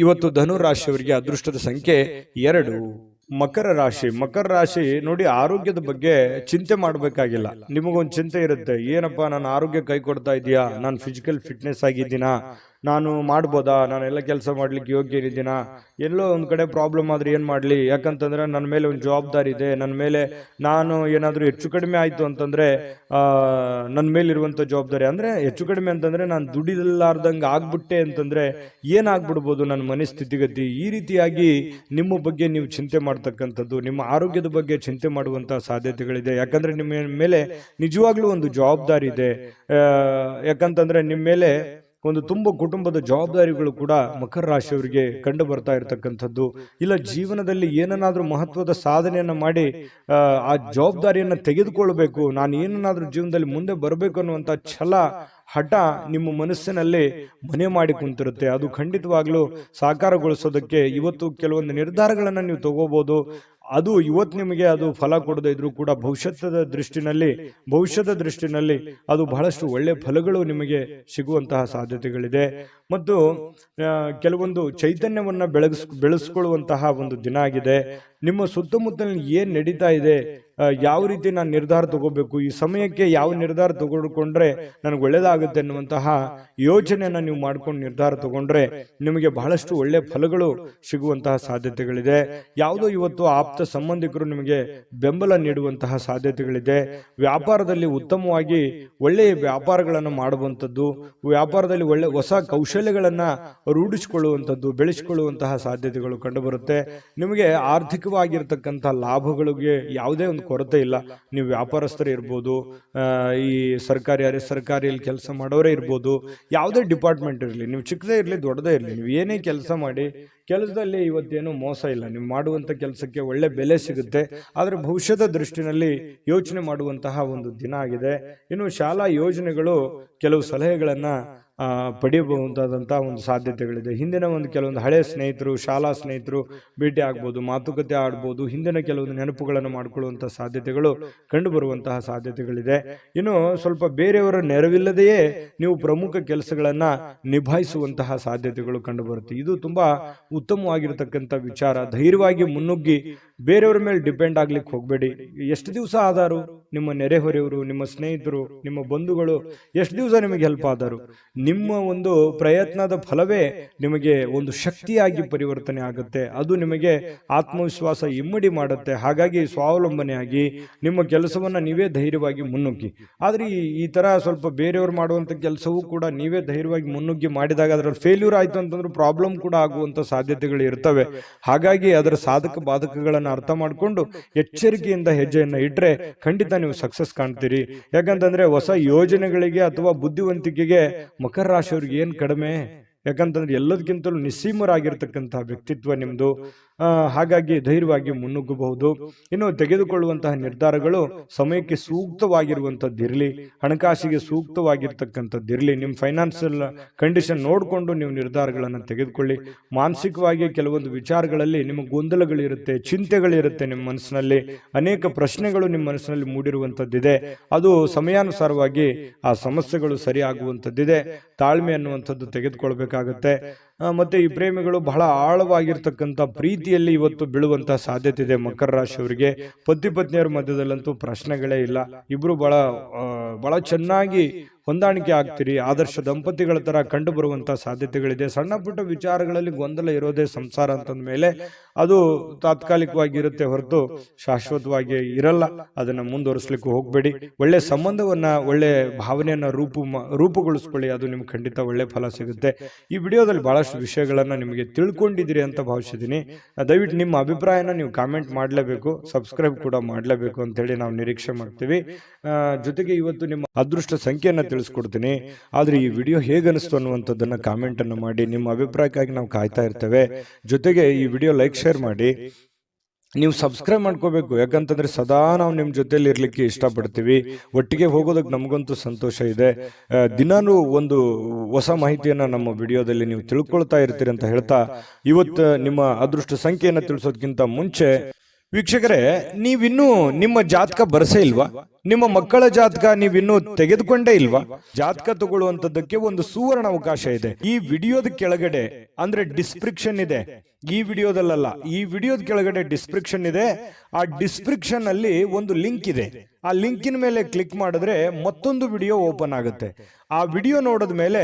ಇವತ್ತು ಧನು ರಾಶಿಯವರಿಗೆ ಅದೃಷ್ಟದ ಸಂಖ್ಯೆ 2. ಮಕರ ರಾಶಿ. ಮಕರ ರಾಶಿ ನೋಡಿ, ಆರೋಗ್ಯದ ಬಗ್ಗೆ ಚಿಂತೆ ಮಾಡಬೇಕಾಗಿಲ್ಲ. ನಿಮಗೊಂದು ಚಿಂತೆ ಇರುತ್ತೆ, ಏನಪ್ಪಾ ನನ್ನ ಆರೋಗ್ಯ ಕೈ ಕೊಡ್ತಾ ಇದೆಯಾ, ನಾನು ಫಿಸಿಕಲ್ ಫಿಟ್ನೆಸ್ ಆಗಿದ್ದೀನಾ, ನಾನು ಮಾಡ್ಬೋದಾ, ನಾನು ಎಲ್ಲ ಕೆಲಸ ಮಾಡ್ಲಿಕ್ಕೆ ಯೋಗ್ಯ ಇದ್ದೀನಾ, ಎಲ್ಲೋ ಒಂದು ಕಡೆ ಪ್ರಾಬ್ಲಮ್ ಆದ್ರೆ ಏನ್ ಮಾಡ್ಲಿ, ಯಾಕಂತಂದ್ರೆ ನನ್ನ ಮೇಲೆ ಒಂದು ಜವಾಬ್ದಾರಿ ಇದೆ, ನನ್ನ ಮೇಲೆ ನಾನು ಏನಾದ್ರೂ ಹೆಚ್ಚು ಕಡಿಮೆ ಆಯ್ತು ಅಂತಂದ್ರೆ ನನ್ನ ಮೇಲಿರುವಂತ ಜವಾಬ್ದಾರಿ, ಅಂದ್ರೆ ಹೆಚ್ಚು ಕಡಿಮೆ ಅಂತಂದ್ರೆ ನಾನು ದುಡಿಲಾರ್ದಂಗೆ ಆಗ್ಬಿಟ್ಟೆ ಅಂತಂದ್ರೆ ಏನಾಗ್ಬಿಡ್ಬೋದು ನನ್ನ ಮನಸ್ಥಿತಿಗತಿ. ಈ ರೀತಿಯಾಗಿ ನಿಮ್ಮ ಬಗ್ಗೆ ನೀವು ಚಿಂತೆ ಮಾಡ್ತಕ್ಕಂಥದ್ದು, ನಿಮ್ಮ ಆರೋಗ್ಯದ ಬಗ್ಗೆ ಚಿಂತೆ ಮಾಡುವಂತಹ ಸಾಧ್ಯತೆಗಳಿದೆ. ಯಾಕಂದ್ರೆ ನಿಮ್ಮ ಮೇಲೆ ನಿಜವಾಗ್ಲೂ ಒಂದು ಜವಾಬ್ದಾರಿ ಇದೆ. ಯಾಕಂತಂದ್ರೆ ನಿಮ್ಮ ಮೇಲೆ ಒಂದು ತುಂಬ ಕುಟುಂಬದ ಜವಾಬ್ದಾರಿಗಳು ಕೂಡ ಮಕರ ರಾಶಿಯವರಿಗೆ ಕಂಡು ಬರ್ತಾ ಇರತಕ್ಕಂಥದ್ದು. ಇಲ್ಲ ಜೀವನದಲ್ಲಿ ಏನನ್ನಾದ್ರೂ ಮಹತ್ವದ ಸಾಧನೆಯನ್ನ ಮಾಡಿ ಆ ಜವಾಬ್ದಾರಿಯನ್ನ ತೆಗೆದುಕೊಳ್ಬೇಕು, ನಾನು ಏನನ್ನಾದ್ರೂ ಜೀವನದಲ್ಲಿ ಮುಂದೆ ಬರಬೇಕು ಅನ್ನುವಂತ ಛಲ, ಹಠ ನಿಮ್ಮ ಮನಸ್ಸಿನಲ್ಲಿ ಮನೆ ಮಾಡಿ ಕುಂತಿರುತ್ತೆ. ಅದು ಖಂಡಿತವಾಗ್ಲೂ ಸಾಕಾರಗೊಳಿಸೋದಕ್ಕೆ ಇವತ್ತು ಕೆಲವೊಂದು ನಿರ್ಧಾರಗಳನ್ನ ನೀವು ತಗೋಬಹುದು. ಅದು ಇವತ್ತು ನಿಮಗೆ ಅದು ಫಲ ಕೊಡದೇ ಇದ್ರೂ ಕೂಡ ಭವಿಷ್ಯದ ದೃಷ್ಟಿನಲ್ಲಿ ಅದು ಬಹಳಷ್ಟು ಒಳ್ಳೆ ಫಲಗಳು ನಿಮಗೆ ಸಿಗುವಂತಹ ಸಾಧ್ಯತೆಗಳಿದೆ. ಮತ್ತು ಕೆಲವೊಂದು ಚೈತನ್ಯವನ್ನ ಬೆಳೆಸ್ಕೊಳ್ಳುವಂತಹ ಒಂದು ದಿನ ಆಗಿದೆ. ನಿಮ್ಮ ಸುತ್ತಮುತ್ತಲಿನ ಏನ್ ನಡೀತಾ ಇದೆ, ಯಾವ ರೀತಿ ನಾನು ನಿರ್ಧಾರ ತಗೋಬೇಕು, ಈ ಸಮಯಕ್ಕೆ ಯಾವ ನಿರ್ಧಾರ ತಗೊಂಡ್ರೆ ನನಗೆ ಒಳ್ಳೇದಾಗುತ್ತೆ ಅನ್ನುವಂತಹ ಯೋಚನೆಯನ್ನ ನೀವು ಮಾಡ್ಕೊಂಡು ನಿರ್ಧಾರ ತಗೊಂಡ್ರೆ ನಿಮಗೆ ಬಹಳಷ್ಟು ಒಳ್ಳೆ ಫಲಗಳು ಸಿಗುವಂತಹ ಸಾಧ್ಯತೆಗಳಿದೆ. ಯಾವುದೋ ಇವತ್ತು ಆಪ್ತ ಸಂಬಂಧಿಕರು ನಿಮಗೆ ಬೆಂಬಲ ನೀಡುವಂತಹ ಸಾಧ್ಯತೆಗಳಿದೆ. ವ್ಯಾಪಾರದಲ್ಲಿ ಉತ್ತಮವಾಗಿ ಒಳ್ಳೆಯ ವ್ಯಾಪಾರಗಳನ್ನು ಮಾಡುವಂಥದ್ದು, ವ್ಯಾಪಾರದಲ್ಲಿ ಒಳ್ಳೆ ಹೊಸ ಕೌಶಲ್ಯಗಳನ್ನ ರೂಢಿಸಿಕೊಳ್ಳುವಂಥದ್ದು, ಬೆಳೆಸಿಕೊಳ್ಳುವಂತಹ ಸಾಧ್ಯತೆಗಳು ಕಂಡುಬರುತ್ತೆ. ನಿಮಗೆ ಆರ್ಥಿಕವಾಗಿರ್ತಕ್ಕಂಥ ಲಾಭಗಳಿಗೆ ಯಾವುದೇ ಒಂದು ಕೊರತೆ ಇಲ್ಲ. ನೀವು ವ್ಯಾಪಾರಸ್ಥರೇ ಇರ್ಬೋದು, ಈ ಸರ್ಕಾರಿಯಲ್ಲಿ ಕೆಲಸ ಮಾಡೋರೇ ಇರ್ಬೋದು, ಯಾವುದೇ ಡಿಪಾರ್ಟ್ಮೆಂಟ್ ಇರಲಿ, ನೀವು ಚಿಕ್ಕದೇ ಇರಲಿ ದೊಡ್ಡದೇ ಇರಲಿ, ನೀವು ಏನೇ ಕೆಲಸ ಮಾಡಿ ಕೆಲಸದಲ್ಲಿ ಇವತ್ತೇನು ಮೋಸ ಇಲ್ಲ. ನೀವು ಮಾಡುವಂಥ ಕೆಲಸಕ್ಕೆ ಒಳ್ಳೆ ಬೆಲೆ ಸಿಗುತ್ತೆ. ಆದರೆ ಭವಿಷ್ಯದ ದೃಷ್ಟಿನಲ್ಲಿ ಯೋಚನೆ ಮಾಡುವಂತಹ ಒಂದು ದಿನ ಆಗಿದೆ. ಇನ್ನು ಶಾಲಾ ಯೋಜನೆಗಳು ಕೆಲವು ಸಲಹೆಗಳನ್ನ ಪಡೆಯಬಹುದಾದಂತಹ ಒಂದು ಸಾಧ್ಯತೆಗಳಿದೆ. ಹಿಂದಿನ ಒಂದು ಕೆಲವೊಂದು ಹಳೆಯ ಸ್ನೇಹಿತರು, ಶಾಲಾ ಸ್ನೇಹಿತರು ಭೇಟಿ ಆಗ್ಬೋದು, ಮಾತುಕತೆ ಆಡ್ಬೋದು, ಹಿಂದಿನ ಕೆಲವೊಂದು ನೆನಪುಗಳನ್ನು ಮಾಡಿಕೊಳ್ಳುವಂಥ ಸಾಧ್ಯತೆಗಳು ಕಂಡು ಬರುವಂತಹ ಸಾಧ್ಯತೆಗಳಿದೆ. ಇನ್ನು ಸ್ವಲ್ಪ ಬೇರೆಯವರ ನೆರವಿಲ್ಲದೆಯೇ ನೀವು ಪ್ರಮುಖ ಕೆಲಸಗಳನ್ನ ನಿಭಾಯಿಸುವಂತಹ ಸಾಧ್ಯತೆಗಳು ಕಂಡು ಬರುತ್ತೆ. ಇದು ತುಂಬಾ ಉತ್ತಮವಾಗಿರತಕ್ಕಂಥ ವಿಚಾರ. ಧೈರ್ಯವಾಗಿ ಮುನ್ನುಗ್ಗಿ ಬೇರೆಯವರ ಮೇಲೆ ಡಿಪೆಂಡ್ ಆಗ್ಲಿಕ್ಕೆ ಹೋಗಬೇಡಿ. ಎಷ್ಟು ದಿವಸ ಆದಾರು ನಿಮ್ಮ ನೆರೆಹೊರೆಯವರು, ನಿಮ್ಮ ಸ್ನೇಹಿತರು, ನಿಮ್ಮ ಬಂಧುಗಳು ಎಷ್ಟು ದಿವಸ ನಿಮಗೆ ಹೆಲ್ಪ್ ಆದರು, ನಿಮ್ಮ ಒಂದು ಪ್ರಯತ್ನದ ಫಲವೇ ನಿಮಗೆ ಒಂದು ಶಕ್ತಿಯಾಗಿ ಪರಿವರ್ತನೆ ಆಗುತ್ತೆ. ಅದು ನಿಮಗೆ ಆತ್ಮವಿಶ್ವಾಸ ಇಮ್ಮಡಿ ಮಾಡುತ್ತೆ. ಹಾಗಾಗಿ ಸ್ವಾವಲಂಬನೆಯಾಗಿ ನಿಮ್ಮ ಕೆಲಸವನ್ನ ನೀವೇ ಧೈರ್ಯವಾಗಿ ಮುನ್ನುಗ್ಗಿ. ಆದ್ರೆ ಈ ತರ ಸ್ವಲ್ಪ ಬೇರೆಯವರು ಮಾಡುವಂತ ಕೆಲಸವೂ ಕೂಡ ನೀವೇ ಧೈರ್ಯವಾಗಿ ಮುನ್ನುಗ್ಗಿ ಮಾಡಿದಾಗ ಅದರಲ್ಲಿ ಫೇಲ್ಯೂರ್ ಆಯ್ತು ಅಂತಂದ್ರೆ ಪ್ರಾಬ್ಲಮ್ ಕೂಡ ಆಗುವಂತ ಸಾಧ್ಯತೆಗಳು ಇರ್ತವೆ. ಹಾಗಾಗಿ ಅದರ ಸಾಧಕ ಬಾಧಕಗಳನ್ನು ಅರ್ಥ ಮಾಡಿಕೊಂಡು ಎಚ್ಚರಿಕೆಯಿಂದ ಹೆಜ್ಜೆಯನ್ನ ಇಟ್ರೆ ಖಂಡಿತ ನೀವು ಸಕ್ಸಸ್ ಕಾಣ್ತೀರಿ. ಯಾಕಂತಂದ್ರೆ ಹೊಸ ಯೋಜನೆಗಳಿಗೆ ಅಥವಾ ಬುದ್ಧಿವಂತಿಕೆಗೆ ಮಕರ ರಾಶಿಯವ್ರಿಗೆ ಏನ್ ಕಡಿಮೆ, ಯಾಕಂತಂದ್ರೆ ಎಲ್ಲದಕ್ಕಿಂತಲೂ ನಿಸ್ಸೀಮರಾಗಿರ್ತಕ್ಕಂತಹ ವ್ಯಕ್ತಿತ್ವ ನಿಮ್ದು. ಹಾಗಾಗಿ ಧೈರ್ಯವಾಗಿ ಮುನ್ನುಗ್ಗಬಹುದು. ಇನ್ನು ತೆಗೆದುಕೊಳ್ಳುವಂತಹ ನಿರ್ಧಾರಗಳು ಸಮಯಕ್ಕೆ ಸೂಕ್ತವಾಗಿರುವಂಥದ್ದಿರಲಿ, ಹಣಕಾಸಿಗೆ ಸೂಕ್ತವಾಗಿರ್ತಕ್ಕಂಥದ್ದಿರಲಿ. ನಿಮ್ಮ ಫೈನಾನ್ಷಿಯಲ್ ಕಂಡೀಷನ್ ನೋಡಿಕೊಂಡು ನೀವು ನಿರ್ಧಾರಗಳನ್ನು ತೆಗೆದುಕೊಳ್ಳಿ. ಮಾನಸಿಕವಾಗಿ ಕೆಲವೊಂದು ವಿಚಾರಗಳಲ್ಲಿ ನಿಮ್ಮ ಗೊಂದಲಗಳಿರುತ್ತೆ, ಚಿಂತೆಗಳಿರುತ್ತೆ. ನಿಮ್ಮ ಮನಸ್ಸಿನಲ್ಲಿ ಅನೇಕ ಪ್ರಶ್ನೆಗಳು ನಿಮ್ಮ ಮನಸ್ಸಿನಲ್ಲಿ ಮೂಡಿರುವಂಥದ್ದಿದೆ. ಅದು ಸಮಯಾನುಸಾರವಾಗಿ ಆ ಸಮಸ್ಯೆಗಳು ಸರಿಯಾಗುವಂಥದ್ದಿದೆ. ತಾಳ್ಮೆ ಅನ್ನುವಂಥದ್ದು ತೆಗೆದುಕೊಳ್ಬೇಕಾಗತ್ತೆ. ಮತ್ತೆ ಈ ಪ್ರೇಮಿಗಳು ಬಹಳ ಆಳವಾಗಿರ್ತಕ್ಕಂಥ ಪ್ರೀತಿಯಲ್ಲಿ ಇವತ್ತು ಬೀಳುವಂತಹ ಸಾಧ್ಯತೆ ಇದೆ. ಮಕರ ರಾಶಿಯವರಿಗೆ ಪತಿ ಪತ್ನಿಯರ ಮಧ್ಯದಲ್ಲಂತೂ ಪ್ರಶ್ನೆಗಳೇ ಇಲ್ಲ. ಇಬ್ರು ಬಹಳ ಚೆನ್ನಾಗಿ ಹೊಂದಾಣಿಕೆ ಆಗ್ತೀರಿ. ಆದರ್ಶ ದಂಪತಿಗಳ ತರ ಕಂಡು ಬರುವಂತಹ ಸಾಧ್ಯತೆಗಳಿದೆ. ಸಣ್ಣ ಪುಟ್ಟ ವಿಚಾರಗಳಲ್ಲಿ ಗೊಂದಲ ಇರೋದೇ ಸಂಸಾರ ಅಂತಂದ ಮೇಲೆ ಅದು ತಾತ್ಕಾಲಿಕವಾಗಿ ಇರುತ್ತೆ ಹೊರತು ಶಾಶ್ವತವಾಗಿ ಇರಲ್ಲ. ಅದನ್ನ ಮುಂದುವರಿಸಲಿಕ್ಕೆ ಹೋಗ್ಬೇಡಿ. ಒಳ್ಳೆ ಸಂಬಂಧವನ್ನ, ಒಳ್ಳೆ ಭಾವನೆಯನ್ನ ರೂಪುಗೊಳಿಸ್ಕೊಳ್ಳಿ. ಅದು ನಿಮ್ಗೆ ಖಂಡಿತ ಒಳ್ಳೆ ಫಲ ಸಿಗುತ್ತೆ. ಈ ವಿಡಿಯೋದಲ್ಲಿ ಬಹಳಷ್ಟು ವಿಷಯಗಳನ್ನ ನಿಮಗೆ ತಿಳ್ಕೊಂಡಿದ್ದೀರಿ ಅಂತ ಭಾವಿಸಿದ್ದೀನಿ. ದಯವಿಟ್ಟು ನಿಮ್ಮ ಅಭಿಪ್ರಾಯನ ನೀವು ಕಾಮೆಂಟ್ ಮಾಡಲೇಬೇಕು, ಸಬ್ಸ್ಕ್ರೈಬ್ ಕೂಡ ಮಾಡಲೇಬೇಕು ಅಂತ ಹೇಳಿ ನಾವು ನಿರೀಕ್ಷೆ ಮಾಡ್ತೀವಿ. ಜೊತೆಗೆ ಇವತ್ತು ನಿಮ್ಮ ಅದೃಷ್ಟ ಸಂಖ್ಯೆಯನ್ನ ತಿಳಿಸ್ಕೊಡ್ತೀನಿ. ಆದ್ರೆ ಈ ವಿಡಿಯೋ ಹೇಗನಿಸ್ತು ಅನ್ನುವಂಥದ್ದನ್ನ ಕಾಮೆಂಟ್ ಅನ್ನು ಮಾಡಿ. ನಿಮ್ಮ ಅಭಿಪ್ರಾಯಕ್ಕಾಗಿ ನಾವು ಕಾಯ್ತಾ ಇರ್ತೇವೆ. ಜೊತೆಗೆ ಈ ವಿಡಿಯೋ ಲೈಕ್ ಶೇರ್ ಮಾಡಿ. ನೀವು ಸಬ್ಸ್ಕ್ರೈಬ್ ಮಾಡ್ಕೋಬೇಕು. ಯಾಕಂತಂದ್ರೆ ಸದಾ ನಾವು ನಿಮ್ಮ ಜೊತೆಲಿ ಇರ್ಲಿಕ್ಕೆ ಇಷ್ಟಪಡ್ತೀವಿ. ಒಟ್ಟಿಗೆ ಹೋಗೋದಕ್ಕೆ ನಮಗಂತೂ ಸಂತೋಷ ಇದೆ. ದಿನಾನು ಒಂದು ಹೊಸ ಮಾಹಿತಿಯನ್ನ ನಮ್ಮ ವಿಡಿಯೋದಲ್ಲಿ ನೀವು ತಿಳ್ಕೊಳ್ತಾ ಇರ್ತೀರಿ ಅಂತ ಹೇಳ್ತಾ, ಇವತ್ತು ನಿಮ್ಮ ಅದೃಷ್ಟ ಸಂಖ್ಯೆಯನ್ನು ತಿಳಿಸೋದಕ್ಕಿಂತ ಮುಂಚೆ ವೀಕ್ಷಕರೇ, ನೀವಿನ್ನೂ ನಿಮ್ಮ ಜಾತಕ ಬರಸೇ ಇಲ್ವಾ? ನಿಮ್ಮ ಮಕ್ಕಳ ಜಾತಕ ನೀವಿನ್ನೂ ತೆಗೆದುಕೊಂಡೇ ಇಲ್ವಾ? ಜಾತಕ ತಗೊಳ್ಳುವಂತದ್ದಕ್ಕೆ ಒಂದು ಸುವರ್ಣ ಅವಕಾಶ ಇದೆ. ಈ ವಿಡಿಯೋದ ಕೆಳಗಡೆ ಅಂದ್ರೆ ಡಿಸ್ಕ್ರಿಪ್ಷನ್ ಇದೆ. ಈ ವಿಡಿಯೋದಲ್ಲ, ಈ ವಿಡಿಯೋದ ಕೆಳಗಡೆ ಡಿಸ್ಕ್ರಿಪ್ಷನ್ ಇದೆ. ಆ ಡಿಸ್ಕ್ರಿಪ್ಷನ್ ಅಲ್ಲಿ ಒಂದು ಲಿಂಕ್ ಇದೆ. ಆ ಲಿಂಕಿನ ಮೇಲೆ ಕ್ಲಿಕ್ ಮಾಡಿದ್ರೆ ಮತ್ತೊಂದು ವಿಡಿಯೋ ಓಪನ್ ಆಗುತ್ತೆ. ಆ ವಿಡಿಯೋ ನೋಡಿದ ಮೇಲೆ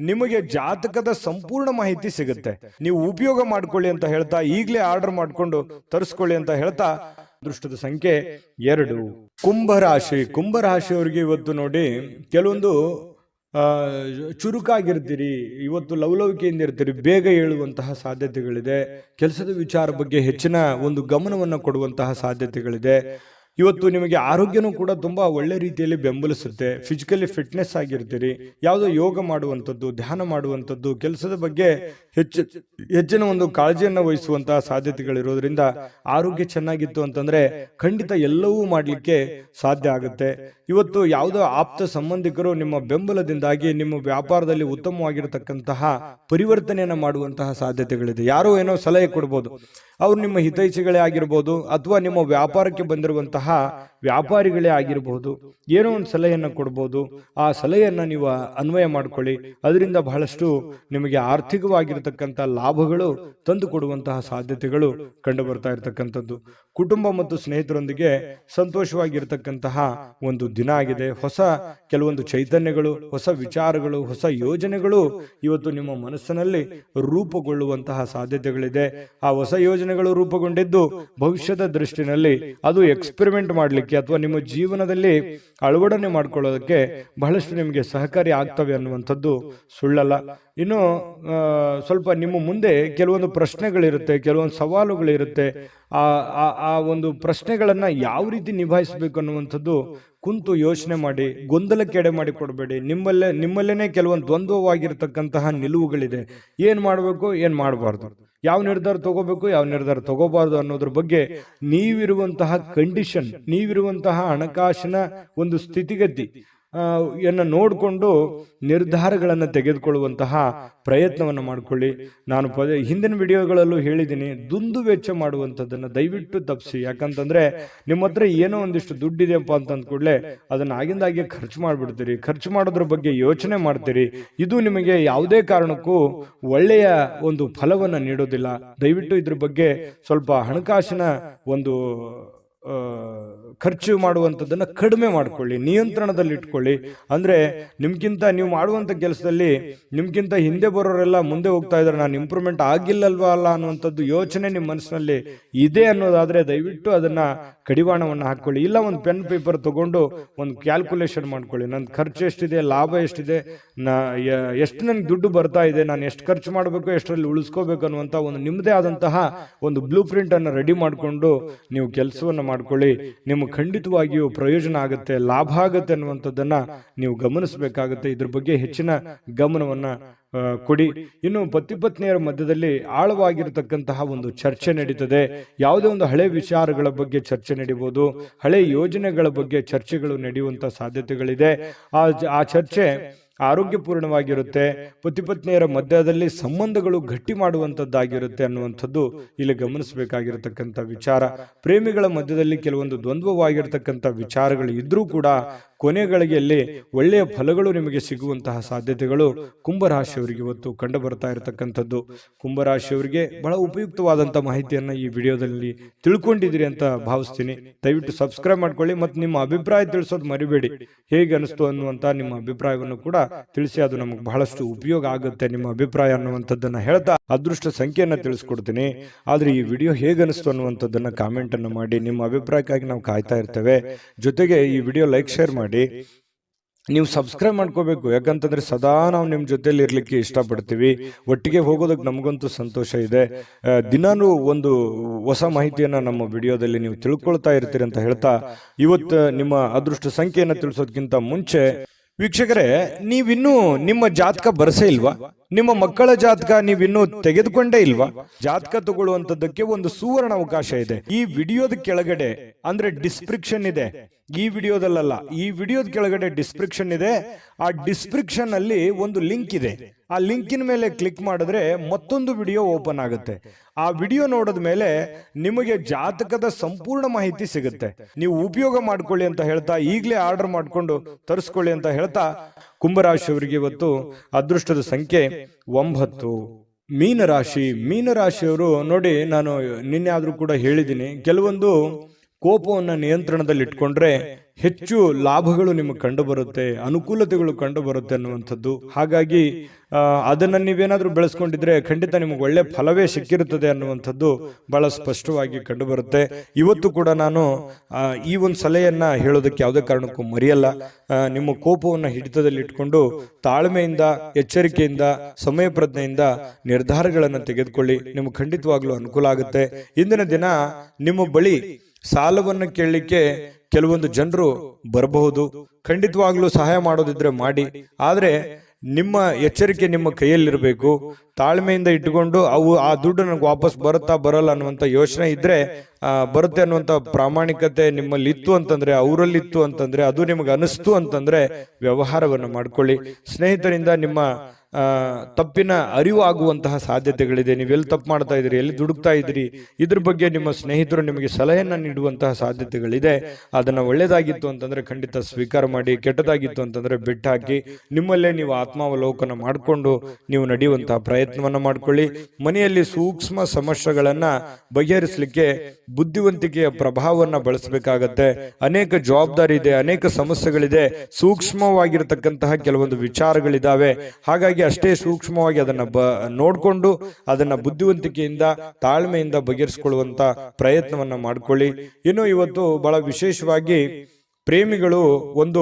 ನಿಮಗೆ ಜಾತಕದ ಸಂಪೂರ್ಣ ಮಾಹಿತಿ ಸಿಗುತ್ತೆ. ನೀವು ಉಪಯೋಗ ಮಾಡ್ಕೊಳ್ಳಿ ಅಂತ ಹೇಳ್ತಾ, ಈಗಲೇ ಆರ್ಡರ್ ಮಾಡ್ಕೊಂಡು ತರಿಸ್ಕೊಳ್ಳಿ ಅಂತ ಹೇಳ್ತಾ, ಅದೃಷ್ಟದ ಸಂಖ್ಯೆ 2. ಕುಂಭರಾಶಿ. ಕುಂಭರಾಶಿಯವರಿಗೆ ಇವತ್ತು ನೋಡಿ, ಕೆಲವೊಂದು ಚುರುಕಾಗಿರ್ತೀರಿ. ಇವತ್ತು ಲವಲವಿಕೆಯಿಂದ ಇರ್ತೀರಿ. ಬೇಗ ಹೇಳುವಂತಹ ಸಾಧ್ಯತೆಗಳಿದೆ. ಕೆಲಸದ ವಿಚಾರ ಬಗ್ಗೆ ಹೆಚ್ಚಿನ ಒಂದು ಗಮನವನ್ನು ಕೊಡುವಂತಹ ಸಾಧ್ಯತೆಗಳಿದೆ. ಇವತ್ತು ನಿಮಗೆ ಆರೋಗ್ಯನೂ ಕೂಡ ತುಂಬಾ ಒಳ್ಳೆ ರೀತಿಯಲ್ಲಿ ಬೆಂಬಲಿಸುತ್ತೆ. ಫಿಸಿಕಲಿ ಆಗಿರ್ತೀರಿ. ಯಾವುದೋ ಯೋಗ ಮಾಡುವಂಥದ್ದು, ಧ್ಯಾನ ಮಾಡುವಂಥದ್ದು, ಕೆಲಸದ ಬಗ್ಗೆ ಹೆಚ್ಚಿನ ಒಂದು ಕಾಳಜಿಯನ್ನು ವಹಿಸುವಂತಹ ಸಾಧ್ಯತೆಗಳಿರೋದ್ರಿಂದ ಆರೋಗ್ಯ ಚೆನ್ನಾಗಿತ್ತು ಅಂತಂದ್ರೆ ಖಂಡಿತ ಎಲ್ಲವೂ ಮಾಡಲಿಕ್ಕೆ ಸಾಧ್ಯ ಆಗುತ್ತೆ. ಇವತ್ತು ಯಾವುದೋ ಆಪ್ತ ಸಂಬಂಧಿಕರು ನಿಮ್ಮ ಬೆಂಬಲದಿಂದಾಗಿ ನಿಮ್ಮ ವ್ಯಾಪಾರದಲ್ಲಿ ಉತ್ತಮವಾಗಿರತಕ್ಕಂತಹ ಪರಿವರ್ತನೆಯನ್ನು ಮಾಡುವಂತಹ ಸಾಧ್ಯತೆಗಳಿದೆ. ಯಾರೋ ಏನೋ ಸಲಹೆ ಕೊಡ್ಬೋದು. ಅವ್ರು ನಿಮ್ಮ ಹಿತೈಷಿಗಳೇ ಆಗಿರ್ಬೋದು, ಅಥವಾ ನಿಮ್ಮ ವ್ಯಾಪಾರಕ್ಕೆ ಬಂದಿರುವಂತಹ ವ್ಯಾಪಾರಿಗಳೇ ಆಗಿರಬಹುದು. ಏನೋ ಒಂದು ಸಲಹೆಯನ್ನು ಕೊಡ್ಬೋದು. ಆ ಸಲಹೆಯನ್ನ ನೀವು ಅನ್ವಯ ಮಾಡ್ಕೊಳ್ಳಿ. ಅದರಿಂದ ಬಹಳಷ್ಟು ನಿಮಗೆ ಆರ್ಥಿಕವಾಗಿರತಕ್ಕಂಥ ಲಾಭಗಳು ತಂದು ಕೊಡುವಂತಹ ಸಾಧ್ಯತೆಗಳು ಕಂಡು ಬರ್ತಾ ಇರತಕ್ಕಂಥದ್ದು. ಕುಟುಂಬ ಮತ್ತು ಸ್ನೇಹಿತರೊಂದಿಗೆ ಸಂತೋಷವಾಗಿರ್ತಕ್ಕಂತಹ ಒಂದು ದಿನ ಆಗಿದೆ. ಹೊಸ ಕೆಲವೊಂದು ಚೈತನ್ಯಗಳು, ಹೊಸ ವಿಚಾರಗಳು, ಹೊಸ ಯೋಜನೆಗಳು ಇವತ್ತು ನಿಮ್ಮ ಮನಸ್ಸಿನಲ್ಲಿ ರೂಪುಗೊಳ್ಳುವಂತಹ ಸಾಧ್ಯತೆಗಳಿದೆ. ಆ ಹೊಸ ಯೋಜನೆಗಳು ರೂಪುಗೊಂಡಿದ್ದು ಭವಿಷ್ಯದ ದೃಷ್ಟಿನಲ್ಲಿ ಅದು ಎಕ್ಸ್ಪೆರಿಮೆಂಟ್ ಮಾಡಲಿಕ್ಕೆ ಅಥವಾ ನಿಮ್ಮ ಜೀವನದಲ್ಲಿ ಅಳವಡನೆ ಮಾಡ್ಕೊಳ್ಳೋದಕ್ಕೆ ಬಹಳಷ್ಟು ನಿಮಗೆ ಸಹಕಾರಿ ಆಗ್ತವೆ ಅನ್ನುವಂಥದ್ದು ಸುಳ್ಳಲ್ಲ. ಇನ್ನು ಸ್ವಲ್ಪ ನಿಮ್ಮ ಮುಂದೆ ಕೆಲವೊಂದು ಪ್ರಶ್ನೆಗಳಿರುತ್ತೆ, ಕೆಲವೊಂದು ಸವಾಲುಗಳಿರುತ್ತೆ. ಆ ಒಂದು ಪ್ರಶ್ನೆಗಳನ್ನ ಯಾವ ರೀತಿ ನಿಭಾಯಿಸಬೇಕು ಅನ್ನುವಂಥದ್ದು ಕುಂತು ಯೋಚನೆ ಮಾಡಿ, ಗೊಂದಲಕ್ಕೆ ಎಡೆ ಮಾಡಿ ಕೊಡಬೇಡಿ. ನಿಮ್ಮಲ್ಲೇನೆ ಕೆಲವೊಂದು ದ್ವಂದ್ವವಾಗಿರ್ತಕ್ಕಂತಹ ನಿಲುವುಗಳಿದೆ. ಏನ್ ಮಾಡಬೇಕು, ಏನ್ ಮಾಡಬಾರ್ದು, ಯಾವ ನಿರ್ಧಾರ ತಗೋಬೇಕು, ಯಾವ ನಿರ್ಧಾರ ತಗೋಬಾರ್ದು ಅನ್ನೋದ್ರ ಬಗ್ಗೆ ನೀವಿರುವಂತಹ ಕಂಡೀಷನ್, ನೀವಿರುವಂತಹ ಹಣಕಾಸಿನ ಒಂದು ಸ್ಥಿತಿಗತಿ ನೋಡಿಕೊಂಡು ನಿರ್ಧಾರಗಳನ್ನು ತೆಗೆದುಕೊಳ್ಳುವಂತಹ ಪ್ರಯತ್ನವನ್ನು ಮಾಡಿಕೊಳ್ಳಿ. ನಾನು ಹಿಂದಿನ ವಿಡಿಯೋಗಳಲ್ಲೂ ಹೇಳಿದ್ದೀನಿ, ದುಂದು ವೆಚ್ಚ ಮಾಡುವಂಥದ್ದನ್ನು ದಯವಿಟ್ಟು ತಪ್ಪಿಸಿ. ಯಾಕಂತಂದ್ರೆ ನಿಮ್ಮ ಹತ್ರ ಏನೋ ಒಂದಿಷ್ಟು ದುಡ್ಡಿದೆಯಪ್ಪ ಅಂತ ಅಂದ್ಕೂಡ್ಲೆ ಅದನ್ನ ಆಗಿಂದಾಗೆ ಖರ್ಚು ಮಾಡಿಬಿಡ್ತೀರಿ. ಖರ್ಚು ಮಾಡೋದ್ರ ಬಗ್ಗೆ ಯೋಚನೆ ಮಾಡ್ತೀರಿ. ಇದು ನಿಮಗೆ ಯಾವುದೇ ಕಾರಣಕ್ಕೂ ಒಳ್ಳೆಯ ಒಂದು ಫಲವನ್ನು ನೀಡೋದಿಲ್ಲ. ದಯವಿಟ್ಟು ಇದ್ರ ಬಗ್ಗೆ ಸ್ವಲ್ಪ ಹಣಕಾಸಿನ ಒಂದು ಖರ್ಚು ಮಾಡುವಂಥದ್ದನ್ನ ಕಡಿಮೆ ಮಾಡ್ಕೊಳ್ಳಿ, ನಿಯಂತ್ರಣದಲ್ಲಿ ಇಟ್ಕೊಳ್ಳಿ. ಅಂದ್ರೆ ನಿಮ್ಗಿಂತ ನೀವು ಮಾಡುವಂತ ಕೆಲಸದಲ್ಲಿ ನಿಮ್ಗಿಂತ ಹಿಂದೆ ಬರೋರೆಲ್ಲ ಮುಂದೆ ಹೋಗ್ತಾ ಇದಾರೆ, ನಾನು ಇಂಪ್ರೂವ್ಮೆಂಟ್ ಆಗಿಲ್ಲಲ್ವಾ ಅಲ್ಲ ಅನ್ನುವಂಥದ್ದು ಯೋಚನೆ ನಿಮ್ಮ ಮನಸ್ಸಿನಲ್ಲಿ ಇದೆ ಅನ್ನೋದಾದ್ರೆ ದಯವಿಟ್ಟು ಅದನ್ನ ಕಡಿವಾಣವನ್ನು ಹಾಕೊಳ್ಳಿ. ಇಲ್ಲ ಒಂದು ಪೆನ್ ಪೇಪರ್ ತಗೊಂಡು ಒಂದು ಕ್ಯಾಲ್ಕುಲೇಷನ್ ಮಾಡ್ಕೊಳ್ಳಿ. ನನ್ನ ಖರ್ಚು ಎಷ್ಟಿದೆ, ಲಾಭ ಎಷ್ಟಿದೆ, ಎಷ್ಟು ನನ್ಗೆ ದುಡ್ಡು ಬರ್ತಾ ಇದೆ, ನಾನು ಎಷ್ಟು ಖರ್ಚು ಮಾಡಬೇಕು, ಎಷ್ಟರಲ್ಲಿ ಉಳಿಸ್ಕೋಬೇಕು ಅನ್ನುವಂಥ ಒಂದು ನಿಮ್ಮದೇ ಆದಂತಹ ಒಂದು ಬ್ಲೂ ಪ್ರಿಂಟ್ ಅನ್ನು ರೆಡಿ ಮಾಡಿಕೊಂಡು ನೀವು ಕೆಲಸವನ್ನು ಮಾಡ್ಕೊಳ್ಳಿ. ನಿಮಗೆ ಖಂಡಿತವಾಗಿಯೂ ಪ್ರಯೋಜನ ಆಗುತ್ತೆ, ಲಾಭ ಆಗುತ್ತೆ ಅನ್ನುವಂಥದ್ದನ್ನ ನೀವು ಗಮನಿಸಬೇಕಾಗುತ್ತೆ. ಇದ್ರ ಬಗ್ಗೆ ಹೆಚ್ಚಿನ ಗಮನವನ್ನ ಕೊಡಿ. ಇನ್ನು ಪತಿ ಪತ್ನಿಯರ ಮಧ್ಯದಲ್ಲಿ ಆಳವಾಗಿರತಕ್ಕಂತಹ ಒಂದು ಚರ್ಚೆ ನಡೀತದೆ. ಯಾವುದೇ ಒಂದು ಹಳೆ ವಿಚಾರಗಳ ಬಗ್ಗೆ ಚರ್ಚೆ ನಡೀಬಹುದು, ಹಳೆ ಯೋಜನೆಗಳ ಬಗ್ಗೆ ಚರ್ಚೆಗಳು ನಡೆಯುವಂತ ಸಾಧ್ಯತೆಗಳಿದೆ. ಆ ಚರ್ಚೆ ಆರೋಗ್ಯಪೂರ್ಣವಾಗಿರುತ್ತೆ. ಪತಿ ಪತ್ನಿಯರ ಮಧ್ಯದಲ್ಲಿ ಸಂಬಂಧಗಳು ಗಟ್ಟಿ ಮಾಡುವಂತದ್ದಾಗಿರುತ್ತೆ ಅನ್ನುವಂಥದ್ದು ಇಲ್ಲಿ ಗಮನಿಸಬೇಕಾಗಿರತಕ್ಕಂಥ ವಿಚಾರ. ಪ್ರೇಮಿಗಳ ಮಧ್ಯದಲ್ಲಿ ಕೆಲವೊಂದು ದ್ವಂದ್ವವಾಗಿರ್ತಕ್ಕಂಥ ವಿಚಾರಗಳು ಇದ್ರೂ ಕೂಡ ಕೊನೆಗಳಿಗೆಯಲ್ಲಿ ಒಳ್ಳೆಯ ಫಲಗಳು ನಿಮಗೆ ಸಿಗುವಂತಹ ಸಾಧ್ಯತೆಗಳು ಕುಂಭರಾಶಿಯವರಿಗೆ ಇವತ್ತು ಕಂಡು ಬರ್ತಾ ಇರತಕ್ಕಂಥದ್ದು. ಕುಂಭರಾಶಿಯವರಿಗೆ ಬಹಳ ಉಪಯುಕ್ತವಾದಂಥ ಮಾಹಿತಿಯನ್ನು ಈ ವಿಡಿಯೋದಲ್ಲಿ ತಿಳ್ಕೊಂಡಿದ್ದೀರಿ ಅಂತ ಭಾವಿಸ್ತೀನಿ. ದಯವಿಟ್ಟು ಸಬ್ಸ್ಕ್ರೈಬ್ ಮಾಡ್ಕೊಳ್ಳಿ ಮತ್ತು ನಿಮ್ಮ ಅಭಿಪ್ರಾಯ ತಿಳಿಸೋದು ಮರಿಬೇಡಿ. ಹೇಗೆ ಅನಿಸ್ತು ಅನ್ನುವಂಥ ನಿಮ್ಮ ಅಭಿಪ್ರಾಯವನ್ನು ಕೂಡ ತಿಳಿಸಿ, ಅದು ನಮಗೆ ಬಹಳಷ್ಟು ಉಪಯೋಗ ಆಗುತ್ತೆ ನಿಮ್ಮ ಅಭಿಪ್ರಾಯ ಅನ್ನುವಂಥದ್ದನ್ನ ಹೇಳ್ತಾ ಅದೃಷ್ಟ ಸಂಖ್ಯೆಯನ್ನ ತಿಳಿಸ್ಕೊಡ್ತೀನಿ. ಆದ್ರೆ ಈ ವಿಡಿಯೋ ಹೇಗೆ ಅನಿಸ್ತು ಅನ್ನುವಂಥದ್ದನ್ನ ಕಾಮೆಂಟ್ ಅನ್ನು ಮಾಡಿ. ನಿಮ್ಮ ಅಭಿಪ್ರಾಯಕ್ಕಾಗಿ ನಾವು ಕಾಯ್ತಾ ಇರ್ತೇವೆ. ಜೊತೆಗೆ ಈ ವಿಡಿಯೋ ಲೈಕ್ ಶೇರ್ ಮಾಡಿ. ನೀವು ಸಬ್ಸ್ಕ್ರೈಬ್ ಮಾಡ್ಕೋಬೇಕು, ಯಾಕಂತಂದ್ರೆ ಸದಾ ನಾವು ನಿಮ್ಮ ಜೊತೆಲಿ ಇರ್ಲಿಕ್ಕೆ ಇಷ್ಟಪಡ್ತೀವಿ. ಒಟ್ಟಿಗೆ ಹೋಗೋದಕ್ಕೆ ನಮಗಂತೂ ಸಂತೋಷ ಇದೆ. ದಿನಾನು ಒಂದು ಹೊಸ ಮಾಹಿತಿಯನ್ನ ನಮ್ಮ ವಿಡಿಯೋದಲ್ಲಿ ನೀವು ತಿಳ್ಕೊಳ್ತಾ ಇರ್ತೀರಿ ಅಂತ ಹೇಳ್ತಾ, ಇವತ್ತು ನಿಮ್ಮ ಅದೃಷ್ಟ ಸಂಖ್ಯೆಯನ್ನು ತಿಳಿಸೋದಕ್ಕಿಂತ ಮುಂಚೆ ವೀಕ್ಷಕರೇ, ನೀವಿನ್ನೂ ನಿಮ್ಮ ಜಾತಕ ಬರಸೇ ಇಲ್ವಾ? ನಿಮ್ಮ ಮಕ್ಕಳ ಜಾತಕ ನೀವಿನ್ನೂ ತೆಗೆದುಕೊಂಡೇ ಇಲ್ವಾ? ಜಾತಕ ತಗೊಳ್ಳುವಂತದ್ದಕ್ಕೆ ಒಂದು ಸುವರ್ಣ ಅವಕಾಶ ಇದೆ. ಈ ವಿಡಿಯೋದ ಕೆಳಗಡೆ ಅಂದ್ರೆ ಡಿಸ್ಕ್ರಿಪ್ಷನ್ ಇದೆ. ಈ ವಿಡಿಯೋದಲ್ಲ, ಈ ವಿಡಿಯೋದ ಕೆಳಗಡೆ ಡಿಸ್ಕ್ರಿಪ್ಷನ್ ಇದೆ. ಆ ಡಿಸ್ಕ್ರಿಪ್ಷನ್ ಅಲ್ಲಿ ಒಂದು ಲಿಂಕ್ ಇದೆ. ಆ ಲಿಂಕಿನ ಮೇಲೆ ಕ್ಲಿಕ್ ಮಾಡಿದ್ರೆ ಮತ್ತೊಂದು ವಿಡಿಯೋ ಓಪನ್ ಆಗುತ್ತೆ. ಆ ವಿಡಿಯೋ ನೋಡಿದ ಮೇಲೆ ನಿಮಗೆ ಜಾತಕದ ಸಂಪೂರ್ಣ ಮಾಹಿತಿ ಸಿಗುತ್ತೆ. ನೀವು ಉಪಯೋಗ ಮಾಡ್ಕೊಳ್ಳಿ ಅಂತ ಹೇಳ್ತಾ, ಈಗಲೇ ಆರ್ಡರ್ ಮಾಡ್ಕೊಂಡು ತರಿಸ್ಕೊಳ್ಳಿ ಅಂತ ಹೇಳ್ತಾ, ಕುಂಭರಾಶಿಯವರಿಗೆ ಇವತ್ತು ಅದೃಷ್ಟದ ಸಂಖ್ಯೆ 9. ಮೀನರಾಶಿಯವರು ನೋಡಿ, ನಾನು ನಿನ್ನೆ ಆದ್ರೂ ಕೂಡ ಹೇಳಿದ್ದೀನಿ, ಕೆಲವೊಂದು ಕೋಪವನ್ನು ನಿಯಂತ್ರಣದಲ್ಲಿ ಇಟ್ಕೊಂಡ್ರೆ ಹೆಚ್ಚು ಲಾಭಗಳು ನಿಮಗೆ ಕಂಡು ಬರುತ್ತೆ, ಅನುಕೂಲತೆಗಳು ಕಂಡು ಬರುತ್ತೆ ಅನ್ನುವಂಥದ್ದು. ಹಾಗಾಗಿ ಅದನ್ನ ನೀವೇನಾದ್ರೂ ಬೆಳೆಸ್ಕೊಂಡಿದ್ರೆ ಖಂಡಿತ ನಿಮಗೆ ಒಳ್ಳೆ ಫಲವೇ ಸಿಕ್ಕಿರುತ್ತದೆ ಅನ್ನುವಂಥದ್ದು ಬಹಳ ಸ್ಪಷ್ಟವಾಗಿ ಕಂಡು ಬರುತ್ತೆ. ಇವತ್ತು ಕೂಡ ನಾನು ಈ ಒಂದು ಸಲಹೆಯನ್ನ ಹೇಳೋದಕ್ಕೆ ಯಾವುದೇ ಕಾರಣಕ್ಕೂ ಮರೆಯಲ್ಲ. ನಿಮ್ಮ ಕೋಪವನ್ನು ಹಿಡಿತದಲ್ಲಿ ಇಟ್ಕೊಂಡು ತಾಳ್ಮೆಯಿಂದ, ಎಚ್ಚರಿಕೆಯಿಂದ, ಸಮಯ ಪ್ರಜ್ಞೆಯಿಂದ ನಿರ್ಧಾರಗಳನ್ನು ತೆಗೆದುಕೊಳ್ಳಿ. ನಿಮಗೆ ಖಂಡಿತವಾಗ್ಲೂ ಅನುಕೂಲ ಆಗುತ್ತೆ. ಇಂದಿನ ದಿನ ನಿಮ್ಮ ಬಳಿ ಸಾಲವನ್ನು ಕೇಳಲಿಕ್ಕೆ ಕೆಲವೊಂದು ಜನರು ಬರಬಹುದು. ಖಂಡಿತವಾಗ್ಲೂ ಸಹಾಯ ಮಾಡೋದಿದ್ರೆ ಮಾಡಿ. ಆದ್ರೆ ನಿಮ್ಮ ಎಚ್ಚರಿಕೆ ನಿಮ್ಮ ಕೈಯಲ್ಲಿರಬೇಕು. ತಾಳ್ಮೆಯಿಂದ ಇಟ್ಟುಕೊಂಡು ಆ ದುಡ್ಡು ನನಗೆ ವಾಪಸ್ ಬರುತ್ತಾ ಬರಲ್ಲ ಅನ್ನುವಂಥ ಯೋಚನೆ ಇದ್ರೆ, ಬರುತ್ತೆ ಅನ್ನುವಂಥ ಪ್ರಾಮಾಣಿಕತೆ ನಿಮ್ಮಲ್ಲಿ ಇತ್ತು ಅಂತಂದ್ರೆ, ಅವರಲ್ಲಿ ಇತ್ತು ಅಂತಂದ್ರೆ, ಅದು ನಿಮಗೆ ಅನಿಸ್ತು ಅಂತಂದ್ರೆ ವ್ಯವಹಾರವನ್ನು ಮಾಡ್ಕೊಳ್ಳಿ. ಸ್ನೇಹಿತರಿಂದ ನಿಮ್ಮ ತಪ್ಪಿನ ಅರಿವು ಆಗುವಂತಹ ಸಾಧ್ಯತೆಗಳಿದೆ. ನೀವೆಲ್ಲಿ ತಪ್ಪು ಮಾಡ್ತಾ ಇದ್ದೀರಿ, ಎಲ್ಲಿ ದುಡುಕ್ತಾ ಇದ್ದೀರಿ, ಇದ್ರ ಬಗ್ಗೆ ನಿಮ್ಮ ಸ್ನೇಹಿತರು ನಿಮಗೆ ಸಲಹೆಯನ್ನ ನೀಡುವಂತಹ ಸಾಧ್ಯತೆಗಳಿದೆ. ಅದನ್ನ ಒಳ್ಳೇದಾಗಿತ್ತು ಅಂತಂದ್ರೆ ಖಂಡಿತ ಸ್ವೀಕಾರ ಮಾಡಿ, ಕೆಟ್ಟದಾಗಿತ್ತು ಅಂತಂದ್ರೆ ಬಿಟ್ಟು ಹಾಕಿ. ನಿಮ್ಮಲ್ಲೇ ನೀವು ಆತ್ಮಾವಲೋಕನ ಮಾಡಿಕೊಂಡು ನೀವು ನಡೆಯುವಂತಹ ಪ್ರಯತ್ನವನ್ನ ಮಾಡ್ಕೊಳ್ಳಿ. ಮನೆಯಲ್ಲಿ ಸೂಕ್ಷ್ಮ ಸಮಸ್ಯೆಗಳನ್ನ ಬಗೆಹರಿಸಲಿಕ್ಕೆ ಬುದ್ಧಿವಂತಿಕೆಯ ಪ್ರಭಾವವನ್ನ ಬಳಸಬೇಕಾಗತ್ತೆ. ಅನೇಕ ಜವಾಬ್ದಾರಿ ಇದೆ, ಅನೇಕ ಸಮಸ್ಯೆಗಳಿದೆ, ಸೂಕ್ಷ್ಮವಾಗಿರತಕ್ಕಂತಹ ಕೆಲವೊಂದು ವಿಚಾರಗಳಿದಾವೆ. ಹಾಗಾಗಿ ಅಷ್ಟೇ ಸೂಕ್ಷ್ಮವಾಗಿ ಅದನ್ನ ನೋಡ್ಕೊಂಡು ಅದನ್ನ ಬುದ್ಧಿವಂತಿಕೆಯಿಂದ, ತಾಳ್ಮೆಯಿಂದ ಬಗೆಹರಿಸಿಕೊಳ್ಳುವಂತ ಪ್ರಯತ್ನವನ್ನ ಮಾಡ್ಕೊಳ್ಳಿ. ಇನ್ನು ಇವತ್ತು ಬಹಳ ವಿಶೇಷವಾಗಿ ಪ್ರೇಮಿಗಳು ಒಂದು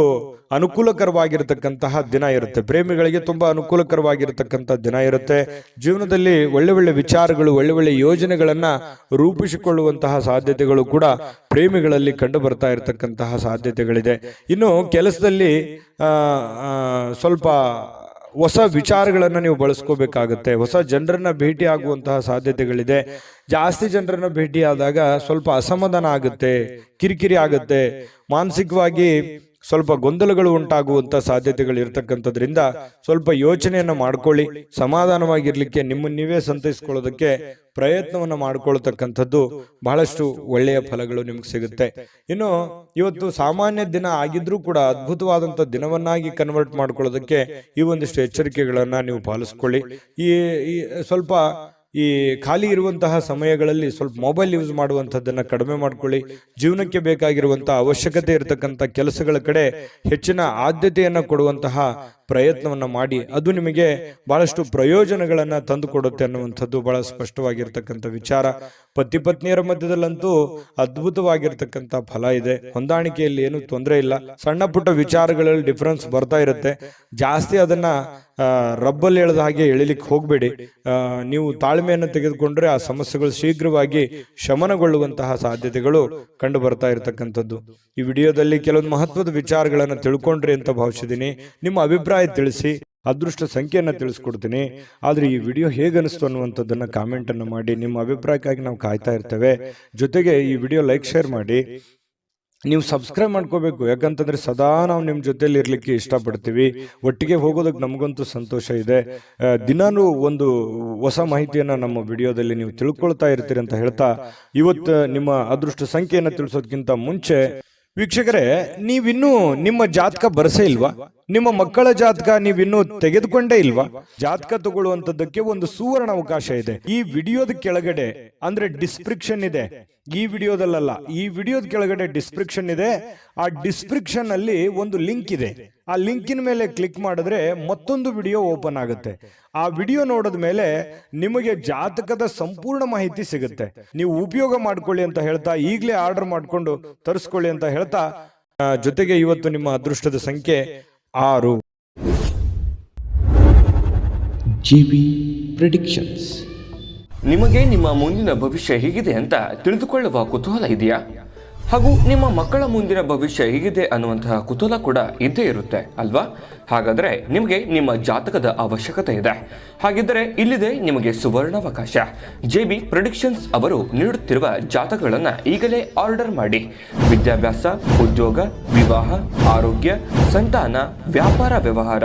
ಅನುಕೂಲಕರವಾಗಿರತಕ್ಕಂತಹ ದಿನ ಇರುತ್ತೆ. ಪ್ರೇಮಿಗಳಿಗೆ ತುಂಬಾ ಅನುಕೂಲಕರವಾಗಿರತಕ್ಕಂಥ ದಿನ ಇರುತ್ತೆ. ಜೀವನದಲ್ಲಿ ಒಳ್ಳೆ ಒಳ್ಳೆ ವಿಚಾರಗಳು, ಒಳ್ಳೆ ಒಳ್ಳೆ ಯೋಜನೆಗಳನ್ನ ರೂಪಿಸಿಕೊಳ್ಳುವಂತಹ ಸಾಧ್ಯತೆಗಳು ಕೂಡ ಪ್ರೇಮಿಗಳಲ್ಲಿ ಕಂಡು ಬರ್ತಾ ಇರತಕ್ಕಂತಹ ಸಾಧ್ಯತೆಗಳಿದೆ. ಇನ್ನು ಕೆಲಸದಲ್ಲಿ ಸ್ವಲ್ಪ ಹೊಸ ವಿಚಾರಗಳನ್ನ ನೀವು ಬಳಸ್ಕೋಬೇಕಾಗತ್ತೆ. ಹೊಸ ಜನರನ್ನ ಭೇಟಿ ಆಗುವಂತಹ ಸಾಧ್ಯತೆಗಳಿದೆ. ಜಾಸ್ತಿ ಜನರನ್ನ ಭೇಟಿ ಆದಾಗ ಸ್ವಲ್ಪ ಅಸಮಾಧಾನ ಆಗುತ್ತೆ, ಕಿರಿಕಿರಿ ಆಗುತ್ತೆ, ಮಾನಸಿಕವಾಗಿ ಸ್ವಲ್ಪ ಗೊಂದಲಗಳು ಉಂಟಾಗುವಂತ ಸಾಧ್ಯತೆಗಳು ಇರತಕ್ಕಂಥದ್ರಿಂದ ಸ್ವಲ್ಪ ಯೋಚನೆಯನ್ನ ಮಾಡ್ಕೊಳ್ಳಿ. ಸಮಾಧಾನವಾಗಿರ್ಲಿಕ್ಕೆ, ನಿಮ್ಮನ್ನು ನೀವೇ ಸಂತೈಸ್ಕೊಳ್ಳೋದಕ್ಕೆ ಪ್ರಯತ್ನವನ್ನ ಮಾಡ್ಕೊಳ್ತಕ್ಕಂಥದ್ದು ಬಹಳಷ್ಟು ಒಳ್ಳೆಯ ಫಲಗಳು ನಿಮ್ಗೆ ಸಿಗುತ್ತೆ. ಇನ್ನು ಇವತ್ತು ಸಾಮಾನ್ಯ ದಿನ ಆಗಿದ್ರೂ ಕೂಡ ಅದ್ಭುತವಾದಂಥ ದಿನವನ್ನಾಗಿ ಕನ್ವರ್ಟ್ ಮಾಡ್ಕೊಳ್ಳೋದಕ್ಕೆ ಈ ಒಂದಿಷ್ಟು ಎಚ್ಚರಿಕೆಗಳನ್ನ ನೀವು ಪಾಲಿಸ್ಕೊಳ್ಳಿ. ಈ ಸ್ವಲ್ಪ ಈ ಖಾಲಿ ಇರುವಂತಹ ಸಮಯಗಳಲ್ಲಿ ಸ್ವಲ್ಪ ಮೊಬೈಲ್ ಯೂಸ್ ಮಾಡುವಂಥದ್ದನ್ನ ಕಡಿಮೆ ಮಾಡ್ಕೊಳ್ಳಿ. ಜೀವನಕ್ಕೆ ಬೇಕಾಗಿರುವಂತಹ ಅವಶ್ಯಕತೆ ಇರತಕ್ಕಂಥ ಕೆಲಸಗಳ ಕಡೆ ಹೆಚ್ಚಿನ ಆದ್ಯತೆಯನ್ನು ಕೊಡುವಂತಹ ಪ್ರಯತ್ನವನ್ನ ಮಾಡಿ. ಅದು ನಿಮಗೆ ಬಹಳಷ್ಟು ಪ್ರಯೋಜನಗಳನ್ನ ತಂದು ಕೊಡುತ್ತೆ ಅನ್ನುವಂಥದ್ದು ಬಹಳ ಸ್ಪಷ್ಟವಾಗಿರ್ತಕ್ಕಂಥ ವಿಚಾರ. ಪತಿ ಪತ್ನಿಯರ ಮಧ್ಯದಲ್ಲಂತೂ ಅದ್ಭುತವಾಗಿರ್ತಕ್ಕಂಥ ಫಲ ಇದೆ. ಹೊಂದಾಣಿಕೆಯಲ್ಲಿ ಏನು ತೊಂದರೆ ಇಲ್ಲ. ಸಣ್ಣ ಪುಟ್ಟ ವಿಚಾರಗಳಲ್ಲಿ ಡಿಫರೆನ್ಸ್ ಬರ್ತಾ ಇರುತ್ತೆ. ಜಾಸ್ತಿ ಅದನ್ನ ರಬ್ಬಲ್ಲಿ ಎಳೆದ ಹಾಗೆ ಎಳಿಲಿಕ್ಕೆ ಹೋಗ್ಬೇಡಿ. ನೀವು ತಾಳ್ಮೆಯನ್ನು ತೆಗೆದುಕೊಂಡ್ರೆ ಆ ಸಮಸ್ಯೆಗಳು ಶೀಘ್ರವಾಗಿ ಶಮನಗೊಳ್ಳುವಂತಹ ಸಾಧ್ಯತೆಗಳು ಕಂಡು ಬರ್ತಾ ಇರತಕ್ಕಂಥದ್ದು. ಈ ವಿಡಿಯೋದಲ್ಲಿ ಕೆಲವೊಂದು ಮಹತ್ವದ ವಿಚಾರಗಳನ್ನು ತಿಳ್ಕೊಂಡ್ರಿ ಅಂತ ಭಾವಿಸಿದ್ದೀನಿ. ನಿಮ್ಮ ಅಭಿಪ್ರಾಯ ತಿಳಿಸಿ. ಅದೃಷ್ಟ ಸಂಖ್ಯೆಯನ್ನು ತಿಳಿಸ್ಕೊಡ್ತೀನಿ. ಆದ್ರೆ ಈ ವಿಡಿಯೋ ಹೇಗನಿಸ್ತು ಅನ್ನುವಂಥದ್ದನ್ನ ಕಾಮೆಂಟ್ ಅನ್ನು ಮಾಡಿ. ನಿಮ್ಮ ಅಭಿಪ್ರಾಯಕ್ಕಾಗಿ ನಾವು ಕಾಯ್ತಾ ಇರ್ತೇವೆ. ಜೊತೆಗೆ ಈ ವಿಡಿಯೋ ಲೈಕ್ ಶೇರ್ ಮಾಡಿ. ನೀವು ಸಬ್ಸ್ಕ್ರೈಬ್ ಮಾಡ್ಕೋಬೇಕು. ಯಾಕಂತಂದ್ರೆ ಸದಾ ನಾವು ನಿಮ್ಮ ಜೊತೆಲಿ ಇರ್ಲಿಕ್ಕೆ ಇಷ್ಟಪಡ್ತೀವಿ. ಒಟ್ಟಿಗೆ ಹೋಗೋದಕ್ಕೆ ನಮಗಂತೂ ಸಂತೋಷ ಇದೆ. ದಿನಾನು ಒಂದು ಹೊಸ ಮಾಹಿತಿಯನ್ನ ನಮ್ಮ ವಿಡಿಯೋದಲ್ಲಿ ನೀವು ತಿಳ್ಕೊಳ್ತಾ ಇರ್ತೀರಿ ಅಂತ ಹೇಳ್ತಾ, ಇವತ್ತು ನಿಮ್ಮ ಅದೃಷ್ಟ ಸಂಖ್ಯೆಯನ್ನು ತಿಳಿಸೋದಕ್ಕಿಂತ ಮುಂಚೆ ವೀಕ್ಷಕರೇ, ನೀವಿನ್ನೂ ನಿಮ್ಮ ಜಾತಕ ಬರಸೇ ಇಲ್ವಾ? ನಿಮ್ಮ ಮಕ್ಕಳ ಜಾತಕ ನೀವಿನ್ನೂ ತೆಗೆದುಕೊಂಡೇ ಇಲ್ವಾ? ಜಾತಕ ತಗೊಳ್ಳುವಂತದ್ದಕ್ಕೆ ಒಂದು ಸುವರ್ಣ ಅವಕಾಶ ಇದೆ. ಈ ವಿಡಿಯೋದ ಕೆಳಗಡೆ ಅಂದ್ರೆ ಡಿಸ್ಕ್ರಿಪ್ಷನ್ ಇದೆ. ಈ ವಿಡಿಯೋದಲ್ಲ, ಈ ವಿಡಿಯೋದ ಕೆಳಗಡೆ ಡಿಸ್ಕ್ರಿಪ್ಷನ್ ಇದೆ. ಆ ಡಿಸ್ಕ್ರಿಪ್ಷನ್ ಅಲ್ಲಿ ಒಂದು ಲಿಂಕ್ ಇದೆ. ಆ ಲಿಂಕಿನ ಮೇಲೆ ಕ್ಲಿಕ್ ಮಾಡಿದ್ರೆ ಮತ್ತೊಂದು ವಿಡಿಯೋ ಓಪನ್ ಆಗುತ್ತೆ. ಆ ವಿಡಿಯೋ ನೋಡಿದ ಮೇಲೆ ನಿಮಗೆ ಜಾತಕದ ಸಂಪೂರ್ಣ ಮಾಹಿತಿ ಸಿಗುತ್ತೆ. ನೀವು ಉಪಯೋಗ ಮಾಡ್ಕೊಳ್ಳಿ ಅಂತ ಹೇಳ್ತಾ, ಈಗಲೇ ಆರ್ಡರ್ ಮಾಡ್ಕೊಂಡು ತರಿಸ್ಕೊಳ್ಳಿ ಅಂತ ಹೇಳ್ತಾ, ಜೊತೆಗೆ ಇವತ್ತು ನಿಮ್ಮ ಅದೃಷ್ಟದ ಸಂಖ್ಯೆ 6. GB predictions. ನಿಮಗೆ ನಿಮ್ಮ ಮುಂದಿನ ಭವಿಷ್ಯ ಹೇಗಿದೆ ಅಂತ ತಿಳಿದುಕೊಳ್ಳುವ ಕುತೂಹಲ ಇದೆಯಾ? ಹಾಗೂ ನಿಮ್ಮ ಮಕ್ಕಳ ಮುಂದಿನ ಭವಿಷ್ಯ ಹೇಗಿದೆ ಅನ್ನುವಂತಹ ಕುತೂಹಲ ಕೂಡ ಇದ್ದೇ ಇರುತ್ತೆ ಅಲ್ವಾ? ಹಾಗಾದರೆ ನಿಮಗೆ ನಿಮ್ಮ ಜಾತಕದ ಅವಶ್ಯಕತೆ ಇದೆ. ಹಾಗಿದ್ದರೆ ಇಲ್ಲಿದೆ ನಿಮಗೆ ಸುವರ್ಣಾವಕಾಶ. JB ಪ್ರೆಡಿಕ್ಷನ್ಸ್ ಅವರು ನೀಡುತ್ತಿರುವ ಜಾತಕಗಳನ್ನು ಈಗಲೇ ಆರ್ಡರ್ ಮಾಡಿ. ವಿದ್ಯಾಭ್ಯಾಸ, ಉದ್ಯೋಗ, ವಿವಾಹ, ಆರೋಗ್ಯ, ಸಂತಾನ, ವ್ಯಾಪಾರ ವ್ಯವಹಾರ,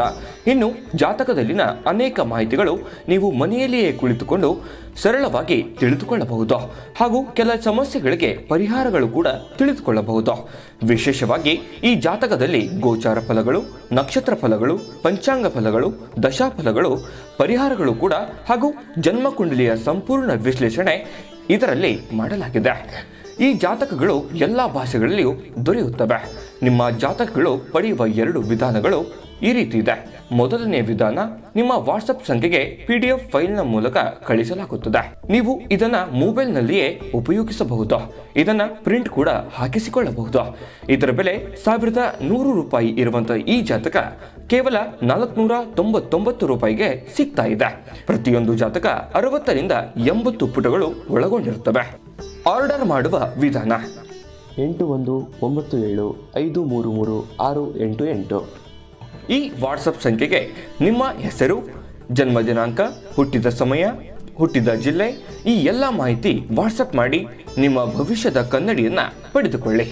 ಇನ್ನು ಜಾತಕದಲ್ಲಿನ ಅನೇಕ ಮಾಹಿತಿಗಳು ನೀವು ಮನೆಯಲ್ಲಿಯೇ ಕುಳಿತುಕೊಂಡು ಸರಳವಾಗಿ ತಿಳಿದುಕೊಳ್ಳಬಹುದು. ಹಾಗೂ ಕೆಲ ಸಮಸ್ಯೆಗಳಿಗೆ ಪರಿಹಾರಗಳು ಕೂಡ ತಿಳಿದುಕೊಳ್ಳಬಹುದು. ವಿಶೇಷವಾಗಿ ಈ ಜಾತಕದಲ್ಲಿ ಗೋಚಾರ ಫಲಗಳು, ನಕ್ಷತ್ರ ಫಲಗಳು, ಪಂಚಾಂಗ ಫಲಗಳು, ದಶಾಫಲಗಳು, ಪರಿಹಾರಗಳು ಕೂಡ ಹಾಗೂ ಜನ್ಮಕುಂಡಲಿಯ ಸಂಪೂರ್ಣ ವಿಶ್ಲೇಷಣೆ ಇದರಲ್ಲಿ ಮಾಡಲಾಗಿದೆ. ಈ ಜಾತಕಗಳು ಎಲ್ಲ ಭಾಷೆಗಳಲ್ಲಿಯೂ ದೊರೆಯುತ್ತವೆ. ನಿಮ್ಮ ಜಾತಕಗಳು ಪಡೆಯುವ 2 ವಿಧಾನಗಳು ಈ ರೀತಿ ಇದೆ. ಮೊದಲನೇ ವಿಧಾನ, ನಿಮ್ಮ ವಾಟ್ಸಪ್ ಸಂಖ್ಯೆಗೆ PDF ಫೈಲ್ನ ಮೂಲಕ ಕಳಿಸಲಾಗುತ್ತದೆ. ನೀವು ಇದನ್ನ ಮೊಬೈಲ್ನಲ್ಲಿಯೇ ಉಪಯೋಗಿಸಬಹುದು. ಇದನ್ನ ಪ್ರಿಂಟ್ ಕೂಡ ಹಾಕಿಸಿಕೊಳ್ಳಬಹುದು. ಇದರ ಬೆಲೆ 1100 ರೂಪಾಯಿ ಇರುವಂತಹ ಈ ಜಾತಕ ಕೇವಲ 499 ರೂಪಾಯಿಗೆ ಸಿಗ್ತಾ ಇದೆ. ಪ್ರತಿಯೊಂದು ಜಾತಕ 60 ರಿಂದ 80 ಪುಟಗಳು ಒಳಗೊಂಡಿರುತ್ತವೆ. ಆರ್ಡರ್ ಮಾಡುವ ವಿಧಾನ: 8197533688. ಈ ವಾಟ್ಸಪ್ ಸಂಖ್ಯೆಗೆ ನಿಮ್ಮ ಹೆಸರು, ಜನ್ಮ ದಿನಾಂಕ, ಹುಟ್ಟಿದ ಸಮಯ, ಹುಟ್ಟಿದ ಜಿಲ್ಲೆ, ಈ ಎಲ್ಲ ಮಾಹಿತಿ ವಾಟ್ಸಪ್ ಮಾಡಿ ನಿಮ್ಮ ಭವಿಷ್ಯದ ಕನ್ನಡಿಯನ್ನ ಪಡೆದುಕೊಳ್ಳಿ.